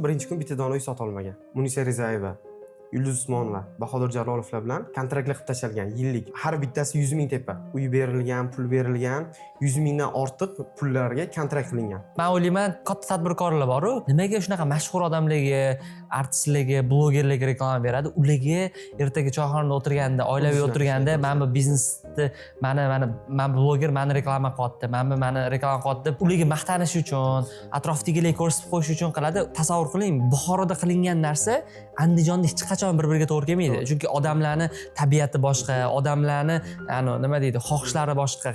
Birinchi kun bitta dona uy sota olmagan. Munisa Rizayeva, Yulduz Usmonova, Bahodir Jalolovlar bilan kontraktlar qilib tashalgan yillik. Har bittasi 100 ming tepa. Uy berilgan, pul berilgan, 100 mingdan ortiq pullarga kontrakt qilingan. Men o'ylayman, katta tadbirkorlar bor-ku, nimaga shunaqa mashhur odamlarga, artistlarga, blogerlarga reklama beradi? Ularga ertaga choyxonada o'tirganda, oilaviy o'tirganda, men bu biznesni, men bloger, meni reklama qilyapti, meni reklama qilyapti deb ularga maqtanish uchun, atrofdagilarga ko'rsatib qo'yish uchun qiladi. Tasavvur qiling, Buxoroda qilingan narsa Andijonda hech qachon bir-biriga to'g'ri kelmaydi. Chunki odamlarni tabiati boshqa, odamlarni, nima deydi, xohishlari boshqa,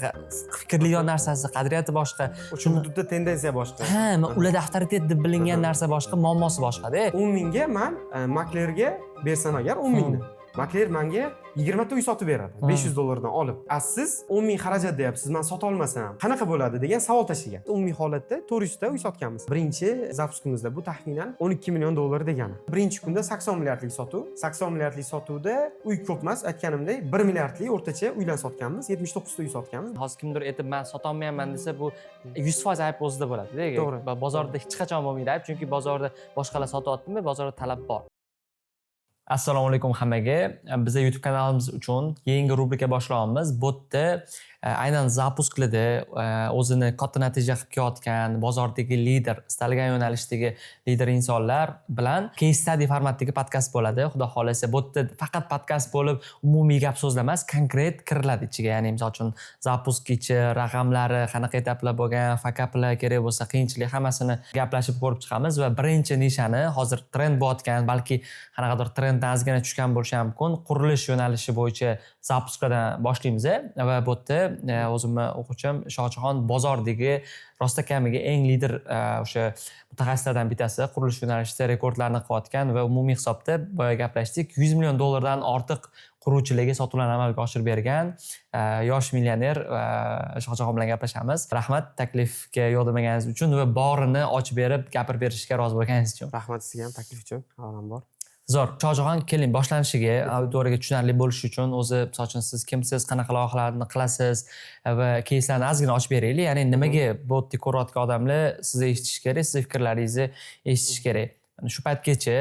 fikrlaydigan narsasi, qadriyati boshqa. O'sha hududda tendensiya boshqa. Ha, ularda avtoritet deb bilingan narsa boshqa, muammosi boshqa-da. 10 mingga men maklerga bersam agar 10 mingni. Makler menga 20 ta uy sotib beradi. 500 dollardan olib. Siz 10 ming xarajat deyapsiz, men sota olmasam qanaqa bo'ladi degan savol tashlagan. Umumiy holatda 400 ta uy sotganmiz. Birinchi zapuskimizda bu taxminan 12 million dollar degani. Birinchi kunda 80 milliardlik sotuv. 80 milliardlik sotuvda uy ko'p emas, aytganimdek 1 milliardlik o'rtacha uylar sotganmiz. 79 ta uy sotganmiz. Hozir kimdir aytib, men sota olmayman desa, bu 100% ayb o'zida bo'ladi-da. To'g'ri. Bozorda hech qachon bo'lmaydi ayb, chunki bozorda boshqalar sotyaptimi, bozorda talab bor. Assalomu alaykum hammaga. Bizning YouTube kanalimiz uchun yangi rubrika boshlayapmiz. Bu yerda aynan zapusklarda o'zini katta natija qilib kelayotgan bozordagi lider, istalgan yo'nalishdagi lider insonlar bilan case study formatidagi podkast bo'ladi. Xudo xolasa, bu yerda faqat podkast bo'lib, umumiy gap so'zlar emas, konkret kiriladi ichiga. Ya'ni, misol uchun, zapusk ichi, raqamlari, qanaqa etaplar bo'lgan, fakaplar kerak bo'lsa, qiyinchilik hammasini gaplashib ko'rib chiqamiz va birinchi nishani hozir trend bo'layotgan, balki qanaqadir trenddan ozgina tushgan bo'lishi mumkin, qurilish yo'nalishi bo'yicha zapuskadan boshlaymiz va bu yerda o'zimni o'quvchim Shohjahon bozordagi rosta kamiga eng lider o'sha mutaxassislardan bittasi, qurilish yo'nalishida rekordlarni qilayotgan va umumiy hisobda boya gaplashdik, 100 million dollardan ortiq quruvchilarga sotuvlarni amalga oshirib bergan yosh millioner Shohjahon bilan gaplashamiz. Rahmat taklifga yo'llanganingiz uchun va borini ochib berib, gapirib berishga rozi bo'lganingiz uchun. Rahmat sizga ham taklif uchun. Avvalambor. Zo'r. Shohjahon, keling boshlanishiga, auditoriyaga tushunarli bo'lishi uchun o'zi, misol uchun, siz kimsiz, qanaqa loyihalarni qilasiz va keyslarni ozgina ochib beraylik. Ya'ni nimaga bu yerda ko'rayotgan odamlar sizni eshitish kerak, sizni fikrlaringizni eshitish kerak. Shu paytgacha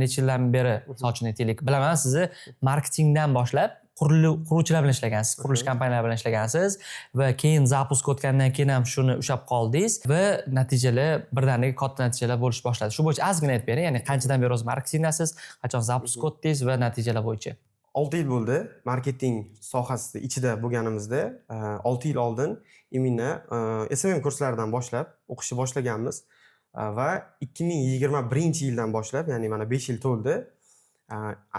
necha yildan beri, misol uchun aytaylik, bilaman sizni marketingdan boshlab quruvchilar bilan ishlagansiz, qurilish kompaniyalari bilan ishlagansiz va keyin zapusk o'tgandan keyin ham shuni ushlab qoldingiz va natijalar birdaniga katta natijalar bo'lish boshladi. Shu bo'yicha ozgina aytib bering, ya'ni qanchadan beri o'z marketingdasiz, qachon zapusk o'tdingiz va natijalar bo'yicha. 6 yil bo'ldi marketing sohasida ichida bo'lganimizda. 6 yil oldin imina SMM kurslaridan boshlab o'qishni boshlaganmiz va 2021-yildan boshlab, ya'ni mana 5 yil to'ldi,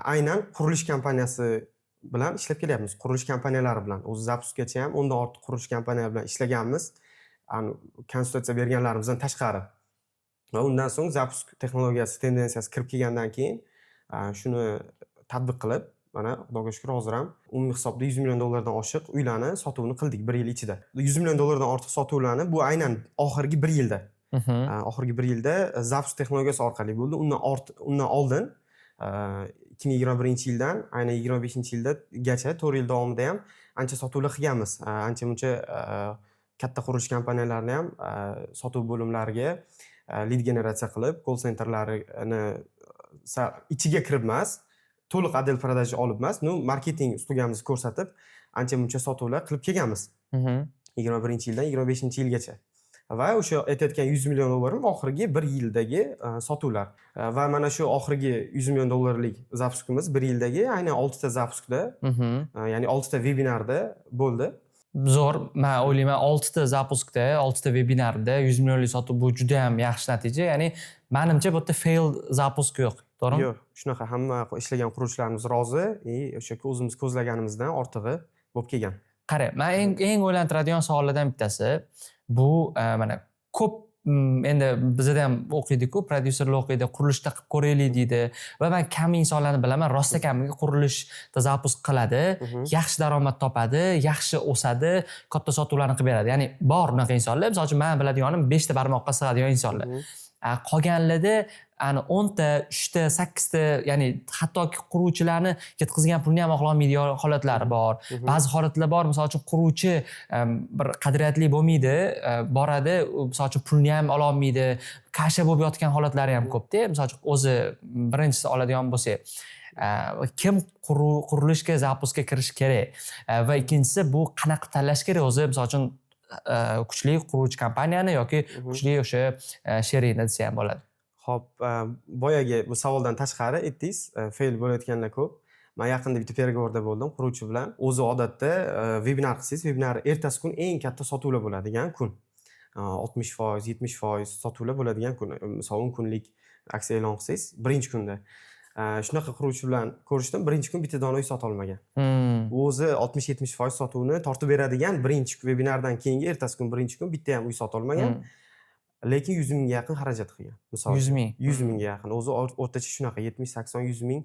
aynan qurilish kompaniyasi bilan ishlab kelyapmiz. Qurilish kompaniyalari bilan, o'zi zapuskgacha ham 10 dan ortiq qurilish kompaniyalari bilan ishlaganmiz. Konsultatsiya berganlarimizdan tashqari. Va undan so'ng zapusk texnologiyasi, tendensiyasi kirib kelgandan keyin shuni tatbiq qilib, mana Xudoga shukr, hozir ham umumiy hisobda 100 million dollardan oshiq uylarni sotuvini qildik 1 yil ichida. 100 million dollardan ortiq sotuvlarni bu aynan oxirgi 1 yilda. Oxirgi 1 yilda zapusk texnologiyasi orqali bo'ldi. Undan oldin 2021-yildan aynan 25-yilgacha 4 yil davomida ham ancha sotuvlar qilganmiz. Ancha-muncha katta qurilish kompaniyalarini ham sotuv bo'limlariga lead generatsiya qilib, call centerlarini ichiga kirib emas, to'liq adel продажа olib emas, marketing ustunamizni ko'rsatib, ancha-muncha sotuvlar qilib kelganmiz. 21-yildan 25-yilgacha. Va o'sha aytayotgan 100 million dollarning oxirgi 1 yildagi sotuvlar. Va mana shu oxirgi 100 million dollarlik zapuskimiz 1 yildagi aynan 6 ta zapuskda, ya'ni 6 ta webinarda bo'ldi. Zo'r. Men o'ylayman, 6 ta zapuskda, 6 ta webinarda 100 millionlik sotuv bu juda ham yaxshi natija. Ya'ni menimcha bu yerda fail zapusk yo'q, to'g'rimi? Yo'q, shunaqa hamma ishlagan quruvchilarimiz rozi, o'sha o'zimiz ko'zlaganimizdan ortig'i bo'lib kelgan. Qarang, men eng o'ylantiradigan savollardan bittasi bu, mana ko'p endi bizda ham o'qiydi-ku, prodyuserlar o'qiydi, qurilishda qilib ko'raylik deydi va men kam insonlarni bilaman, rosta kamiga qurilishda zapusk qiladi, yaxshi daromad topadi, yaxshi o'sadi, katta sotuvlarni qilib beradi. Ya'ni bor unaqa insonlar, misol uchun men biladiganim 5 ta barmoqqa sig'adigan insonlar. Qolganlarda ani 10 ta, 3 ta, 8 ta, ya'ni hattoki quruvchilarni ketkazgan pulni ham oqlolmaydigan holatlari bor. Ba'zi holatlar bor, misol uchun quruvchi bir qadriyatli bo'lmaydi, boradi, misol uchun pulni ham ololmaydi, kasha bo'lib yotgan holatlari ham ko'pda. Misol uchun o'zi birinchisi oladigan bo'lsak, kim qurilishga, zapuskga kirish kerak va ikkinchisi bu qanaqa tanlash kerak o'zi, misol uchun kuchli quruvchi kompaniyani yoki kuchli o'sha sheriyni desa ham bo'ladi. Xo'p, boyagi bu savoldan tashqari aytdingiz, fail bo'layotganlar ko'p. Men yaqinda bitta переговорda bo'ldim quruvchi bilan. O'zi odatda webinar qilsangiz, webinar ertasi kun eng katta sotuvlar bo'ladigan kun. 60%, 70% sotuvlar bo'ladigan kun. Misol 10 kunlik aksiya e'lon qilsangiz, birinchi kunda. Shunaqa quruvchi bilan ko'rishdim, birinchi kun bitta dona uy sota olmagan. O'zi 60-70% sotuvni tortib beradigan birinchi webinardan keyingi ertasi kun birinchi kun bitta ham uy sota olmagan. Lekin 100 mingga yaqin xarajat qilgan. Misol 100 ming. 100 mingga yaqin. O'zi o'rtacha shunaqa 70, 80, 100 ming.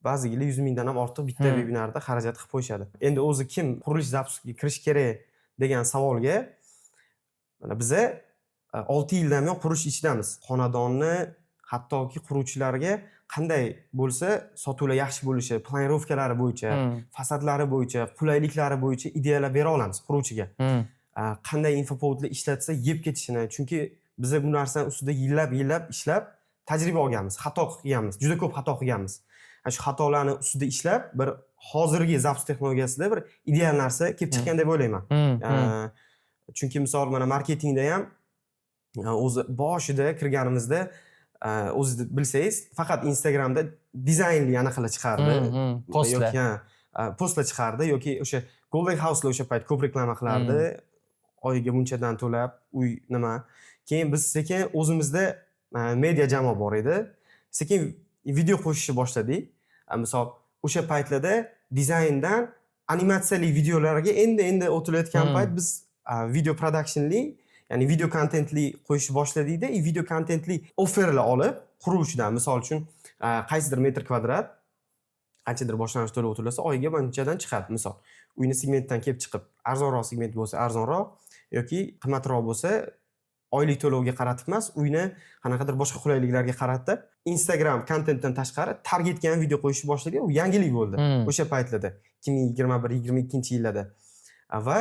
Ba'zi yili 100 mingdan ham ortiq bitta webinarda xarajat qilib qo'yishadi. Endi o'zi kim qurilish zapuskiga kirish kerak degan savolga mana biza 6 yildan buyon qurish ichidamiz. Xonadonni hattoki quruvchilarga qanday bo'lsa sotuvlar yaxshi bo'lishi, planirovkalari bo'yicha, fasadlari bo'yicha, qulayliklari bo'yicha ideyalar bera olamiz quruvchiga. Qanday infopovdlar ishlatsa yeb ketishini, chunki biz bu narsani ustida yillab ishlab tajriba olganmiz, xato qilganmiz, juda ko'p xato qilganmiz. Shu xatolarni ustida ishlab bir hozirgi zapus texnologiyasida bir ideal narsa kelib chiqqan deb o'ylayman. Chunki misol mana marketingda ham o'zi boshida kirganimizda o'zingiz bilsangiz faqat Instagramda dizaynli anaqalar chiqardi. Postlar. Yoki postlar chiqardi yoki o'sha Golden House'lar o'sha payt ko'p reklama qilardi. Oyiga bunchadan to'lab, uy nima. Keyin biz sekin o'zimizda media jamoa bor edi. Sekin video qo'shishni boshladik. Misol o'sha paytlarda dizayndan animatsiyali videolarga endi o'tilayotgan payt biz video productionli, ya'ni video contentli qo'yishni boshladik-da, video contentli offerlar olib quruvchidan, misol uchun qaysidir metr kvadrat qanchadir boshlang'ich to'lov to'lasa oyiga bunchadan chiqadi. Misol uyni segmentdan kelib chiqib, arzonroq segment bo'lsa arzonroq yoki qimmatroq bo'lsa oylik to'lovga qaratib emas, uyni qanaqadir boshqa qulayliklarga qaratib, Instagram kontentdan tashqari targetga ham video qo'yishni boshlagan. U yangilik bo'ldi o'sha paytlarda 2021-22-yillarda. Va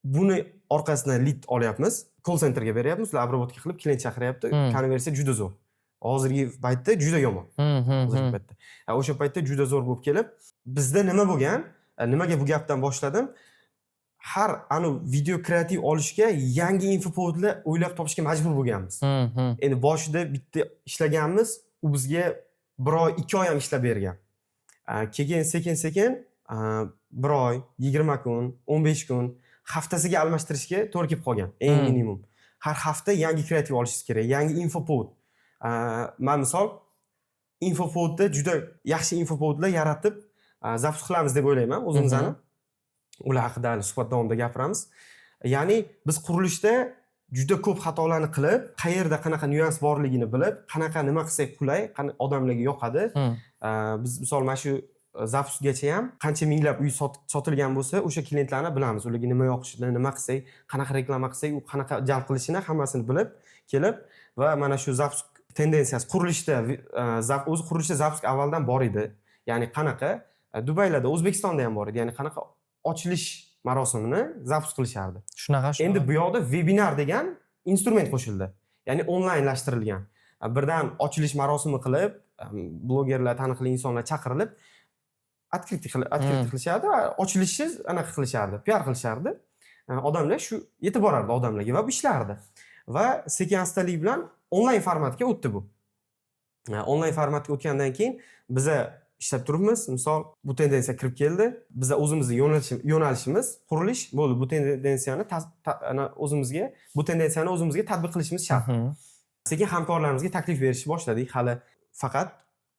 buni orqasidan lead olyapmiz, call centerga beryapmiz, ular obrobotka qilib klient chaqiryapti. Konversiya juda zo'r. Hozirgi paytda juda yomon. Hozirgi paytda. O'sha paytda juda zo'r bo'lib kelib, bizda nima bo'lgan? Nimaga bu gapdan boshladim? Har video kreativ olishga yangi infopovdlar o'ylab topishga majbur bo'lganmiz. Endi boshida bitta ishlaganmiz, u bizga 1 oy, 2 oy ham ishlab bergan. Keyin sekin 1 oy, 20 kun, 15 kun haftasiga almashtirishga to'g'ri kelib qolgan, eng minimum. Har hafta yangi kreativ olishingiz kerak, yangi infopovd. Men misol infopovdda juda yaxshi infopovdlar yaratib zapus qilamiz deb o'ylayman o'zimizni. Ular haqida suhbat davomida gapiramiz. Ya'ni biz qurilishda juda ko'p xatolarni qilib, qayerda qanaqa nyuans borligini bilib, qanaqa nima qilsak qulay, odamlarga yoqadi. Biz misol mana shu zapusgacha ham qancha minglab uy sotilgan bo'lsa, o'sha klientlarni bilamiz. Ularga nima yoqishini, nima qilsak, qanaqa reklama qilsak, u qanaqa jalb qilishini hammasini bilib kelib va mana shu zapus tendensiyasi qurilishda o'zi qurilishda zapus avvaldan bor edi. Ya'ni qanaqa Dubaylarda, O'zbekistonda ham bor edi. Ya'ni qanaqa ochilish marosimini zapus qilishardi. Shunaqa. Endi bu yoqda webinar degan instrument qo'shildi. Ya'ni onlaynlashtirilgan. Birdan ochilish marosimi qilib, blogerlar, taniqli insonlar chaqirilib, открытие qilishardi va ochilishni anaqa qilishardi, PR qilishardi. Odamlar shu yetib borardi odamlarga va bu ishlardi. Va sekin-astalik bilan onlayn formatga o'tdi bu. Onlayn formatga o'tgandan keyin biza ishlab turibmiz. Misol bu tendensiya kirib keldi. Biza o'zimizning yo'nalishimiz qurilish bo'ldi. Bu tendensiyani o'zimizga tatbiq qilishimiz shart. Sekin hamkorlarimizga taklif berishni boshladik. Hali faqat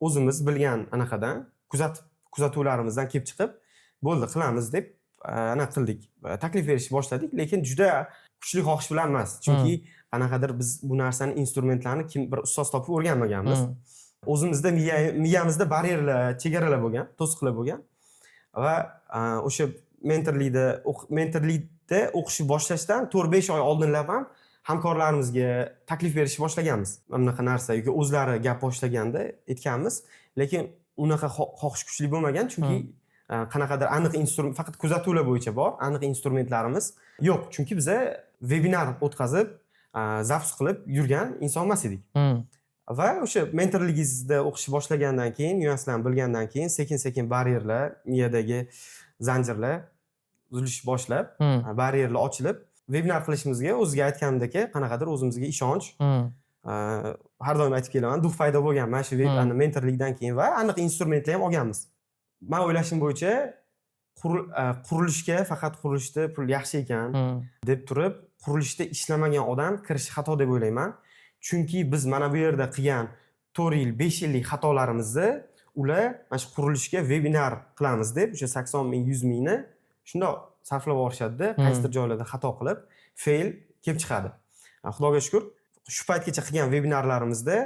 o'zimiz bilgan anaqadan kuzatuvlarimizdan kelib chiqib, bo'ldi qilamiz deb qildik. Taklif berishni boshladik, lekin juda kuchli xohish bilan emas. Chunki qanaqadir biz bu narsani instrumentlarni kim bir ustoz topib o'rganmaganmiz. O'zimizda miyamizda baryerlar, chegaralar bo'lgan, to'siqlar bo'lgan va o'sha mentorlikda o'qishni boshlashdan 4-5 oy oldinlab ham hamkorlarimizga taklif berishni boshlaganmiz. Mana bunaqa narsa yoki o'zlari gap boshlaganda aytganmiz, lekin unaqa xohish kuchli bo'lmagan, chunki qanaqadir aniq instrument, faqat kuzatuvlar bo'yicha bor, aniq instrumentlarimiz yo'q. Chunki biza webinar o'tkazib, zapus qilib yurgan inson emas edik. Va o'sha mentorligingizda o'qishni boshlagandan keyin, nüanslarni bilgandan keyin sekin-sekin baryerlar, miyadagi zanjirlar uzilishni boshlab, baryerlar ochilib, webinar qilishimizga o'ziga aytganimdek, qanaqadir o'zimizga ishonch, har doim aytib kelaman, duh paydo bo'lgan mana shu mentorlikdan keyin va aniq instrumentlar ham olganmiz. Men o'ylashim bo'yicha qurilishga faqat qurilishda pul yaxshi ekan deb turib, qurilishda ishlamagan odam kirishi xato deb o'ylayman. Chunki biz mana bu yerda qilgan 4 yil, 5 yillik xatolarimizni ular mana shu qurilishga webinar qilamiz deb o'sha 80 ming, 100 mingni shundoq sarflab yuborishadi, qaysidir joylarda xato qilib, fail kelib chiqadi. Xudoga shukr, shu paytgacha qilgan webinarlarimizda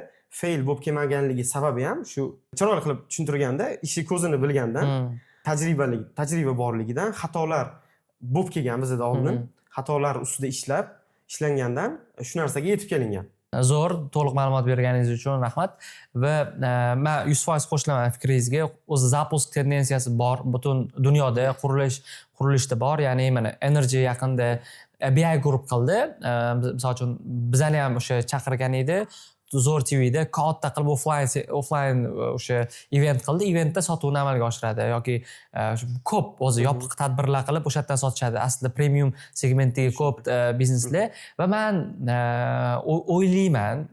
fail bo'lib kelmaganligi sababi ham shu chiroyli qilib tushuntirganda, ishi ko'zini bilgandan, tajriba borligidan, xatolar bo'lib kelgan bizda oldin, xatolar ustida ishlangandan shu narsaga yetib kelingan. Zo'r, to'liq ma'lumot berganingiz uchun rahmat. Va men 100% qo'shilaman fikringizga. O'zi zapusк tendensiyasi bor, butun dunyoda qurilishda bor. Ya'ni mana Energy yaqinda BI Group qildi. Misol uchun bizani ham o'sha chaqirgan edi. Zo'r TVda katta qilib offline o'sha event qildi. Eventda sotuvni amalga oshiradi yoki ko'p o'zi yopiq tadbirlar qilib o'sha yerdan sotishadi. Aslida premium segmentdagi ko'p bizneslar va men o'ylayman,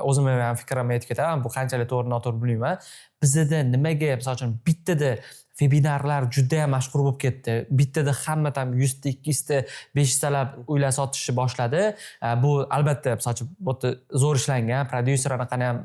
o'zimning ham fikrimni aytib ketaman, bu qanchalik to'g'ri noto'g'ri bilmayman. Bizda nimaga misol uchun bittada webinarlar juda ham mashhur bo'lib ketdi. Bittada hamma ham 100 ta, 200 ta, 500 talab uylar sotishni boshladi. Bu albatta misol uchun bo'ta zo'r ishlangan, prodyuser anaqani ham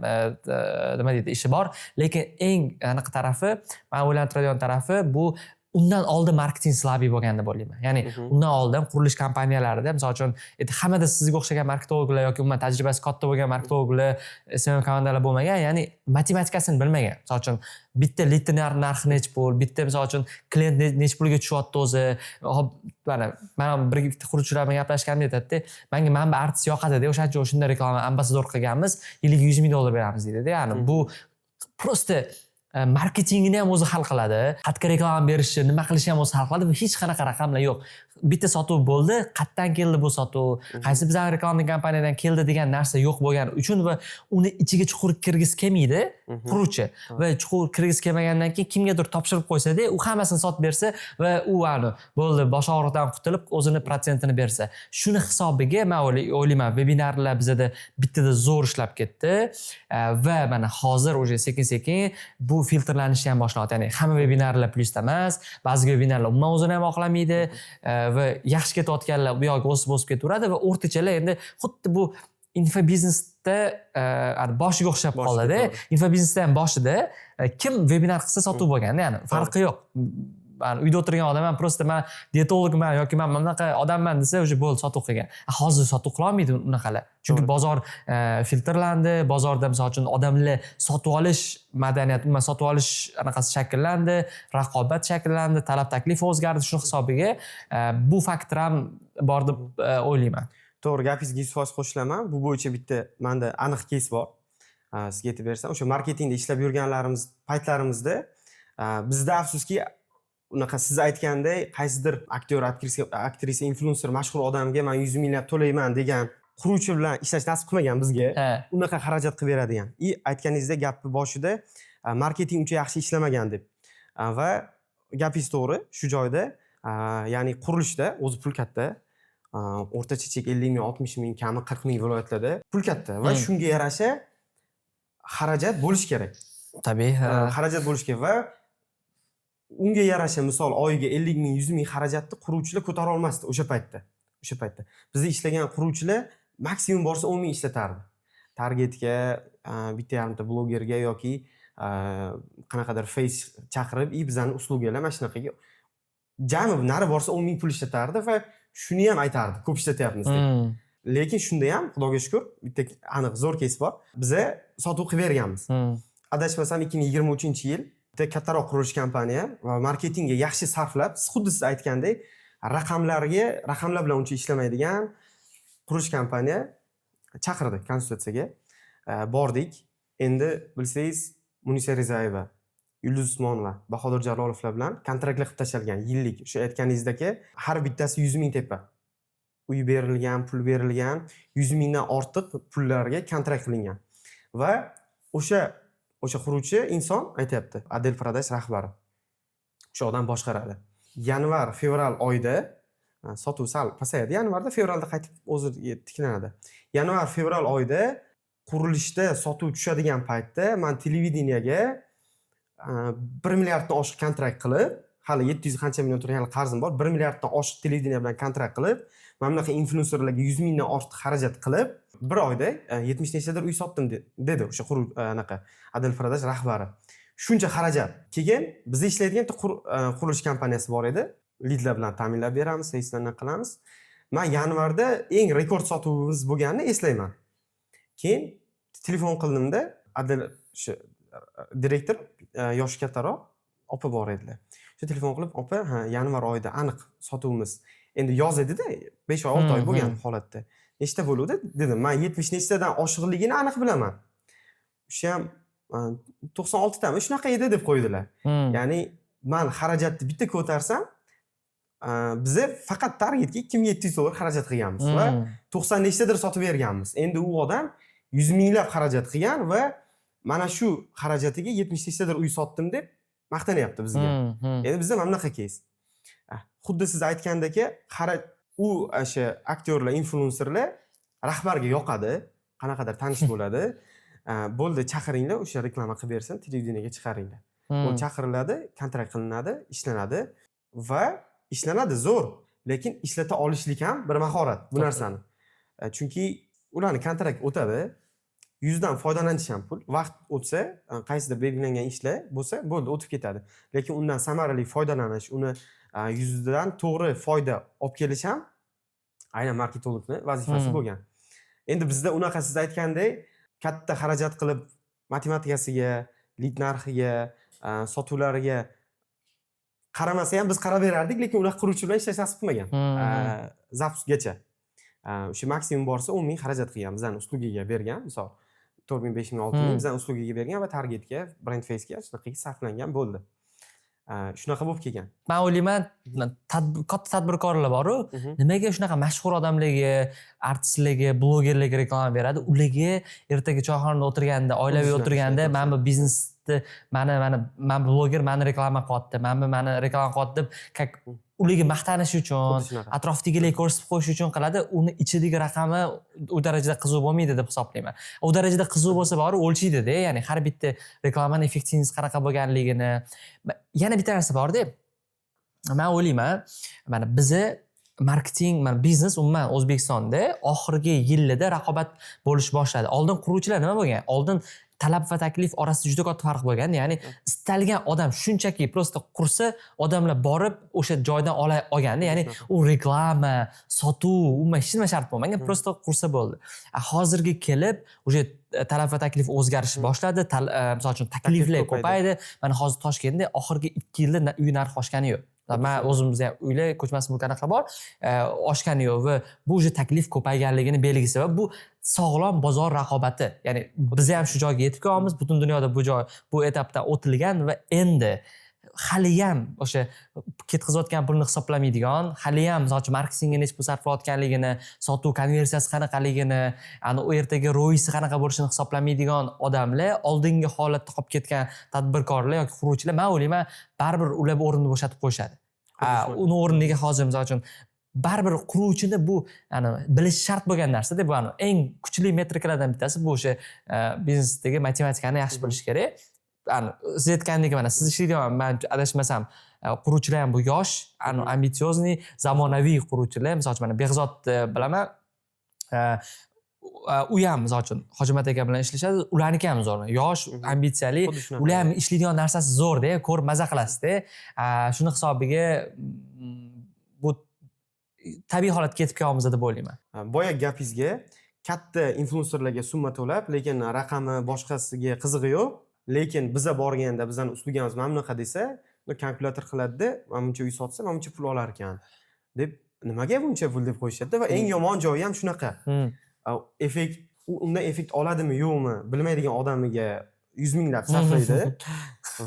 nima deydi, ishi bor, lekin eng aniq tarafi, men o'ylantiradigan tarafi bu undan oldin marketing slabi bo'lgan deb o'ylayman. Ya'ni undan oldin qurilish kompaniyalarida, misol uchun, hammada sizga o'xshagan marketologlar yoki umuman tajribasi katta bo'lgan marketologlar, SMM komandalar bo'lmagan, ya'ni matematikasini bilmagan. Misol uchun, bitta lead narxi necha pul, bitta misol uchun klient necha pulga tushyapti o'zi. Hop, mana men bir bitta quruvchilar bilan gaplashganimda aytadi, menga mana bu artist yoqadi-da, o'shaning uchun shunday reklama ambasador qilganmiz, yiliga 100 ming dollar beramiz deydi-da. Ya'ni bu prosta marketingini ham o'zi hal qiladi, qayerga reklama berishni, nima qilishni ham o'zi hal qiladi va hech qanaqa raqamlar yo'q. Bitta sotuv bo'ldi, qayerdan keldi bu sotuv, qaysi bizning reklama kompaniyadan keldi degan narsa yo'q bo'lgani uchun va uni ichiga chuqur kirgisi kelmaydi quruvchi. Va chuqur kirgisi kelmagandan keyin kimgadir topshirib qo'ysa-da, u hammasini sotib bersa va u bo'ldi, bosh og'riqdan qutulib o'zini protsentini bersa. Shuni hisobiga men o'ylayman, webinarlar bizda bittada zo'r ishlab ketdi va mana hozir o'sha sekin-sekin bu filtrlanishni ham boshlayapti. Ya'ni hamma webinarlar plyusda emas, ba'zi webinarlar umuman o'zini ham oqlamaydi va yaxshi ketayotganlar bu yoqqa o'sib ketaveradi va o'rtachalar endi xuddi bu infobiznesda boshiga o'xshab qoladi. Infobiznesda ham boshida kim webinar qilsa sotuv bo'lgan, ya'ni farqi yo'q. Ben uyda o'tirgan odamman, prosta men dietologman yoki men bunaqa odamman desa, o'sha bo'ldi, sotuv qilgan. Hozir sotuv qila olmaydi unaqalar. Chunki bozor filtrlandi, bozorda misol uchun odamlar sotib olish madaniyati, umuman sotib olish anaqasi shakllandi, raqobat shakllandi, talab taklif o'zgardi, shu hisobiga bu faktor ham bor deb o'ylayman. To'g'ri, gapingizga 100% qo'shilaman. Bu bo'yicha bitta menda aniq keys bor. Sizga aytib bersam, o'sha marketingda ishlab yurganlarimiz paytlarimizda bizda afsuski unaqa siz aytganday qaysidir aktyor, aktrisa, influencer, mashhur odamga men 100 minglab to'layman degan quruvchi bilan ishlash nasib qilmagan bizga. Unaqa xarajat qilib beradigan. Aytganingizdek gapni boshida marketing uncha yaxshi ishlamagan deb. Va gapingiz to'g'ri, shu joyda, ya'ni qurilishda o'zi pul katta. O'rtacha chek 50 ming, 60 ming, kami 40 ming viloyatlarda pul katta va shunga yarasha xarajat bo'lish kerak. Tabiiy, xarajat bo'lish kerak va unga yarasha misol oyiga 50 ming, 100 ming xarajatni quruvchilar ko'tara olmasdi o'sha paytda. Bizda ishlagan quruvchilar maksimum borsa 10 ming ishlatardi. Targetga bitta yarimta blogerga yoki qanaqadir face chaqirib, bizani uslugalar mana shunaqaga jami nari borsa 10 ming pul ishlatardi va shuni ham aytardi, ko'p ishlatyapmiz deb. Lekin shunda ham xudoga shukr, bitta aniq zo'r keys bor. Biza sotuv qilib berganmiz. Adashmasam 2023-yil kattaroq qurilish kompaniya va marketingga yaxshi sarflab, xuddi siz aytgandek, raqamlar bilan uncha ishlamaydigan qurilish kompaniya chaqirdi konsultatsiyaga. Bordik. Endi bilsangiz, Munisa Rizayeva, Yulduz Usmonova, Bahodir Jalolovlar bilan kontraktlar qilib tashalgan yillik. O'sha aytganingizdagi har bittasi 100 ming tepa. Uy berilgan, pul berilgan, 100 mingdan ortiq pullarga kontrakt qilingan. Va o'sha quruvchi inson aytayapti, Adel Product rahbari. O'sha odam boshqaradi. Yanvar, fevral oyida sotuv sal pasayadi. Yanvarda, fevralda qaytib o'ziga tiklanadi. Yanvar, fevral oyida qurilishda sotuv tushadigan paytda men televideniyaga 1 milliarddan oshiq kontrakt qilib, hali 700 qancha million turgan qarzim bor. 1 milliarddan oshiq televideniya bilan kontrakt qilib, mana bunaqa influenserlarga 100 mingdan ortiq xarajat qilib, bir oyda 70 nechtadir uy sotdim dedi o'sha anaqa Adel Product rahbari. Shuncha xarajat. Keyin bizda ishlaydigan qurilish kompaniyasi bor edi. Lidlar bilan ta'minlab beramiz, reyslarni qilamiz. Men yanvarda eng rekord sotuvimiz bo'lganini eslayman. Keyin telefon qildimda, Adel direktor yoshi kattaroq opa bor edilar. Shu telefon qilib, "Opa, yanvar oyida aniq sotuvimiz. Endi yoz edi-da, 5 oy, 6 oy bo'lgan holatda. Nechta bo'luvdi?" dedim. "Men 70 nechtadan oshiqligini aniq bilaman." O'sha ham 96 tami shunaqa edi deb qo'ydilar. Ya'ni men xarajatni bitta ko'tarsam, biza faqat targetga $2700 xarajat qilganmiz va 90 nechtadir sotib berganmiz. Endi u odam 100 minglab xarajat qilgan va mana shu xarajatiga 70 nechtadir uy sotdim deb maqtanyapti bizga. Endi bizda mana bunaqa keys. Xuddi siz aytgandek, u o'sha aktyorlar, influenserlar rahbarga yoqadi, qanaqadir tanish bo'ladi. Bo'ldi, chaqiringlar, o'sha reklama qilib bersin, televideniyaga chiqaringlar. U chaqiriladi, kontrakt qilinadi, ishlanadi va ishlanadi zo'r, lekin ishlata olishlik ham bir mahorat bu narsani. Chunki ularning kontrakt o'tadi, yuzdan foydalanish ham pul. Vaqt o'tsa, qaysidir belgilangan ishlar bo'lsa, bo'ldi, o'tib ketadi. Lekin undan samarali foydalanish, uni yuzdan to'g'ri foyda olib kelish ham aynan marketologning vazifasi bo'lgan. Endi bizda unaqa siz aytgandek katta xarajat qilib matematikasiga, lid narxiga, sotuvlariga qaramasa ham biz qarab berardik, lekin ular quruvchi bilan ishlash nasib qilmagan. Zapusgacha. O'sha maksimum borsa 10 ming xarajat qilgan, bizning uslugiga bergan, misol 4 ming, 5 ming, 6 ming bizning uslugiga bergan va targetga, brand facega shunaqaga sarflangan bo'ldi. Shunaqa bo'lib kelgan. Men o'ylayman, katta tadbirkorlar bor-ku, nimaga shunaqa mashhur odamlarga, artistlarga, blogerlarga reklama beradi? Ularga ertaga choyxonada o'tirganda, oilaviy o'tirganda, "Men bu biznesni, men bloger, meni reklama qilyapti, meni reklama qilyapti" deb ularga maqtanish uchun, atrofdagilarga ko'rsatib qo'yish uchun qiladi. Uni ichidagi raqami u darajada qiziq bo'lmaydi deb hisoblayman. U darajada qiziq bo'lsa bor, o'lchaydida, ya'ni har bitta reklamaning effektivness qanaqa bo'lganligini. Yana bitta narsa bor-da. Men o'ylayman, mana bizi marketing, mana biznes umuman O'zbekistonda oxirgi yillarda raqobat bo'lish boshladi. Oldin quruvchilar nima bo'lgan? Oldin talab va taklif orasida juda katta farq bo'lgan. Ya'ni istalgan odam shunchaki prosta qursa, odamlar borib o'sha joydan olgandi. Ya'ni u reklama, sotuv, umuman hech nima shart bo'lmagan, prosta qursa bo'ldi. Hozirga kelib o'sha talab va taklif o'zgarishi boshladi. Misol uchun takliflar ko'paydi. Mana hozir Toshkentda oxirgi 2 yilda uy narxi oshgani yo'q. Men o'zimizda uylar, ko'chmas mulklar bor, oshgani yo'q va bu o'sha taklif ko'payganligini belgisi va bu sog'lom bozor raqobati. Ya'ni biz ham shu joyga yetib kelamiz, butun dunyoda bu etapdan o'tilgan va endi hali ham o'sha ketkazayotgan pulni hisoblamaydigan, hali ham masalan marketingga nech pul sarflayotganligini, sotuv konversiyasi qanaqaligini, u ertaga ro'yisi qanaqa bo'lishini hisoblamaydigan odamlar, oldingi holatda qolib ketgan tadbirkorlar yoki quruvchilar, men o'ylayman, baribir ular o'rnini bo'shatib qo'yishadi. Uni o'rniga hozir masalan uchun baribir quruvchini bu bilish shart bo'lgan narsa-da, bu eng kuchli metrikalardan bittasi bu o'sha biznesdagi matematikani yaxshi bilish kerak. Siz aytgandek, mana siz ishlaydigan, men adashmasam, quruvchilar ham bu yosh, ambitsiozniy, zamonaviy quruvchilar. Masalan, mana Behzodni bilaman. U ham misol uchun Hojimat aka bilan ishlashadi, ularniki ham zo'r. Yosh, ambitsiyali, ular ham ishlaydigan narsasi zo'r-da, ko'rib maza qilasizda. Shuni hisobiga bu tabiiy holatga yetib kelamiz deb o'ylayman. Boya gapingizga katta influenserlarga summa to'lab, lekin raqami boshqasiga qizig'i yo'q. Lekin biza borganda bizning uslugimiz mana bunaqa desa, kalkulyator qiladida, mana buncha uy sotsa, mana buncha pul olar ekan deb nimaga buncha pul deb qo'yishadi va eng yomon joyi ham shunaqa. Effekt undan effekt oladimi yo'qmi bilmaydigan odamiga 100 minglab sarflaydi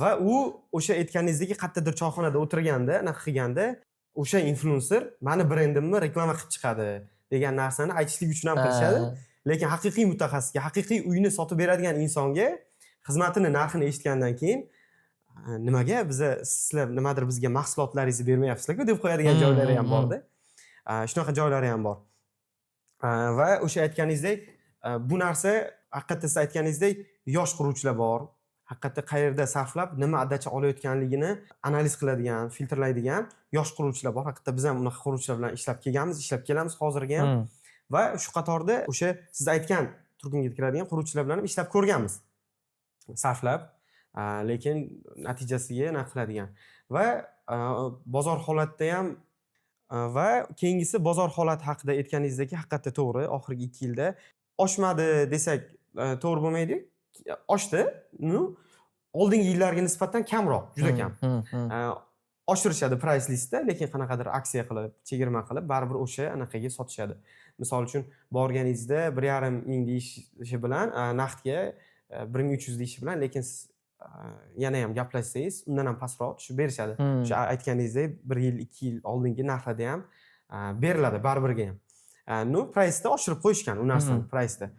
va u o'sha aytganingizdek qayerdadir choyxonada o'tirganda, anaqa qilganda o'sha influencer mani brendimni reklama qilib chiqadi degan narsani aytishlik uchun ham qilishadi. Lekin haqiqiy mutaxassisga, haqiqiy uyni sotib beradigan insonga xizmatini narxini eshitgandan keyin nimaga sizlar nimadir bizga mahsulotlaringizni bermayapsizlar-ku deb qo'yadigan joylari ham borda. Shunaqa joylari ham bor. Va o'sha aytganingizdek bu narsa haqiqatda siz aytganingizdek yosh quruvchilar bor. Haqiqatda qayerda sarflab nima addacha olayotganligini analiz qiladigan, filtrlaydigan yosh quruvchilar bor. Haqiqatda biz ham unaqa quruvchilar bilan ishlab kelamiz hozirga ham. Va shu qatorda o'sha siz aytgan turkumga kiradigan quruvchilar bilan ham ishlab ko'rganmiz. Sarflab, lekin natijasiga nima qiladigan. Va bozor holatda ham va keyingisi bozor holati haqida aytganingizdek haqiqatda to'g'ri. Oxirgi 2 yilda oshmadi desak to'g'ri bo'lmaydi. Oshdi. Oldingi yillarga nisbatan kamroq, juda kam. Oshirishadi price listda, lekin qanaqadir aksiya qilib, chegirma qilib, baribir o'sha anaqaga sotishadi. Misol uchun borganingizda 1,5 ming deyishi bilan naqdga 1300 deyishi bilan, lekin siz yana ham gaplashsangiz, undan ham pastroq tushib berishadi. O'sha aytganingizdek 1 yil, 2 yil oldingi narxlarda ham beriladi barbirga ham. Price'da oshirib qo'yishgan u narsani price'da.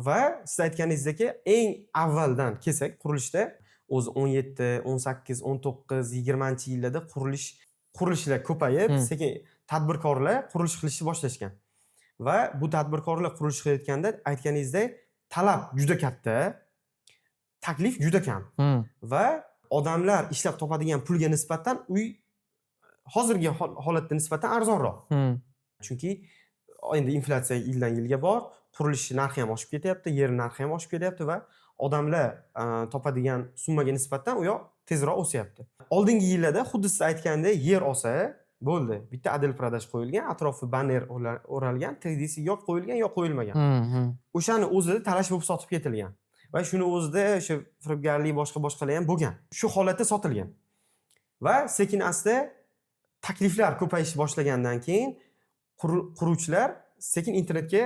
Va siz aytganingizdek eng avvaldan kelsak, qurilishda o'zi 17, 18, 19, 20-yillarda qurilishlar ko'payib, sekin tadbirkorlar qurilish qilishni boshlashgan. Va bu tadbirkorlar qurilish qilayotganda aytganingizdek talab juda katta, taklif juda kam. Va odamlar ishlab topadigan pulga nisbatan uy hozirgi holatda nisbatan arzonroq. Chunki endi inflyatsiya yildan yilga bor, qurilish narxi ham oshib ketyapti, yer narxi ham oshib ketyapti va odamlar topadigan summaga nisbatan u yoq tezroq o'syapti. Oldingi yillarda xuddi siz aytgandek yer olsa bo'ldi. Bitta adel продаж qo'yilgan, atrofi banner o'ralgan, 3D yo'q qo'yilgan, yo'q qo'yilmagan. O'shani o'zida talash bo'lib sotib ketilgan. Va shuni o'zida o'sha firibgarlik boshqa-boshqalar ham bo'lgan. Shu holatda sotilgan. Va sekin-asta takliflar ko'payishni boshlagandan keyin quruvchilar sekin internetga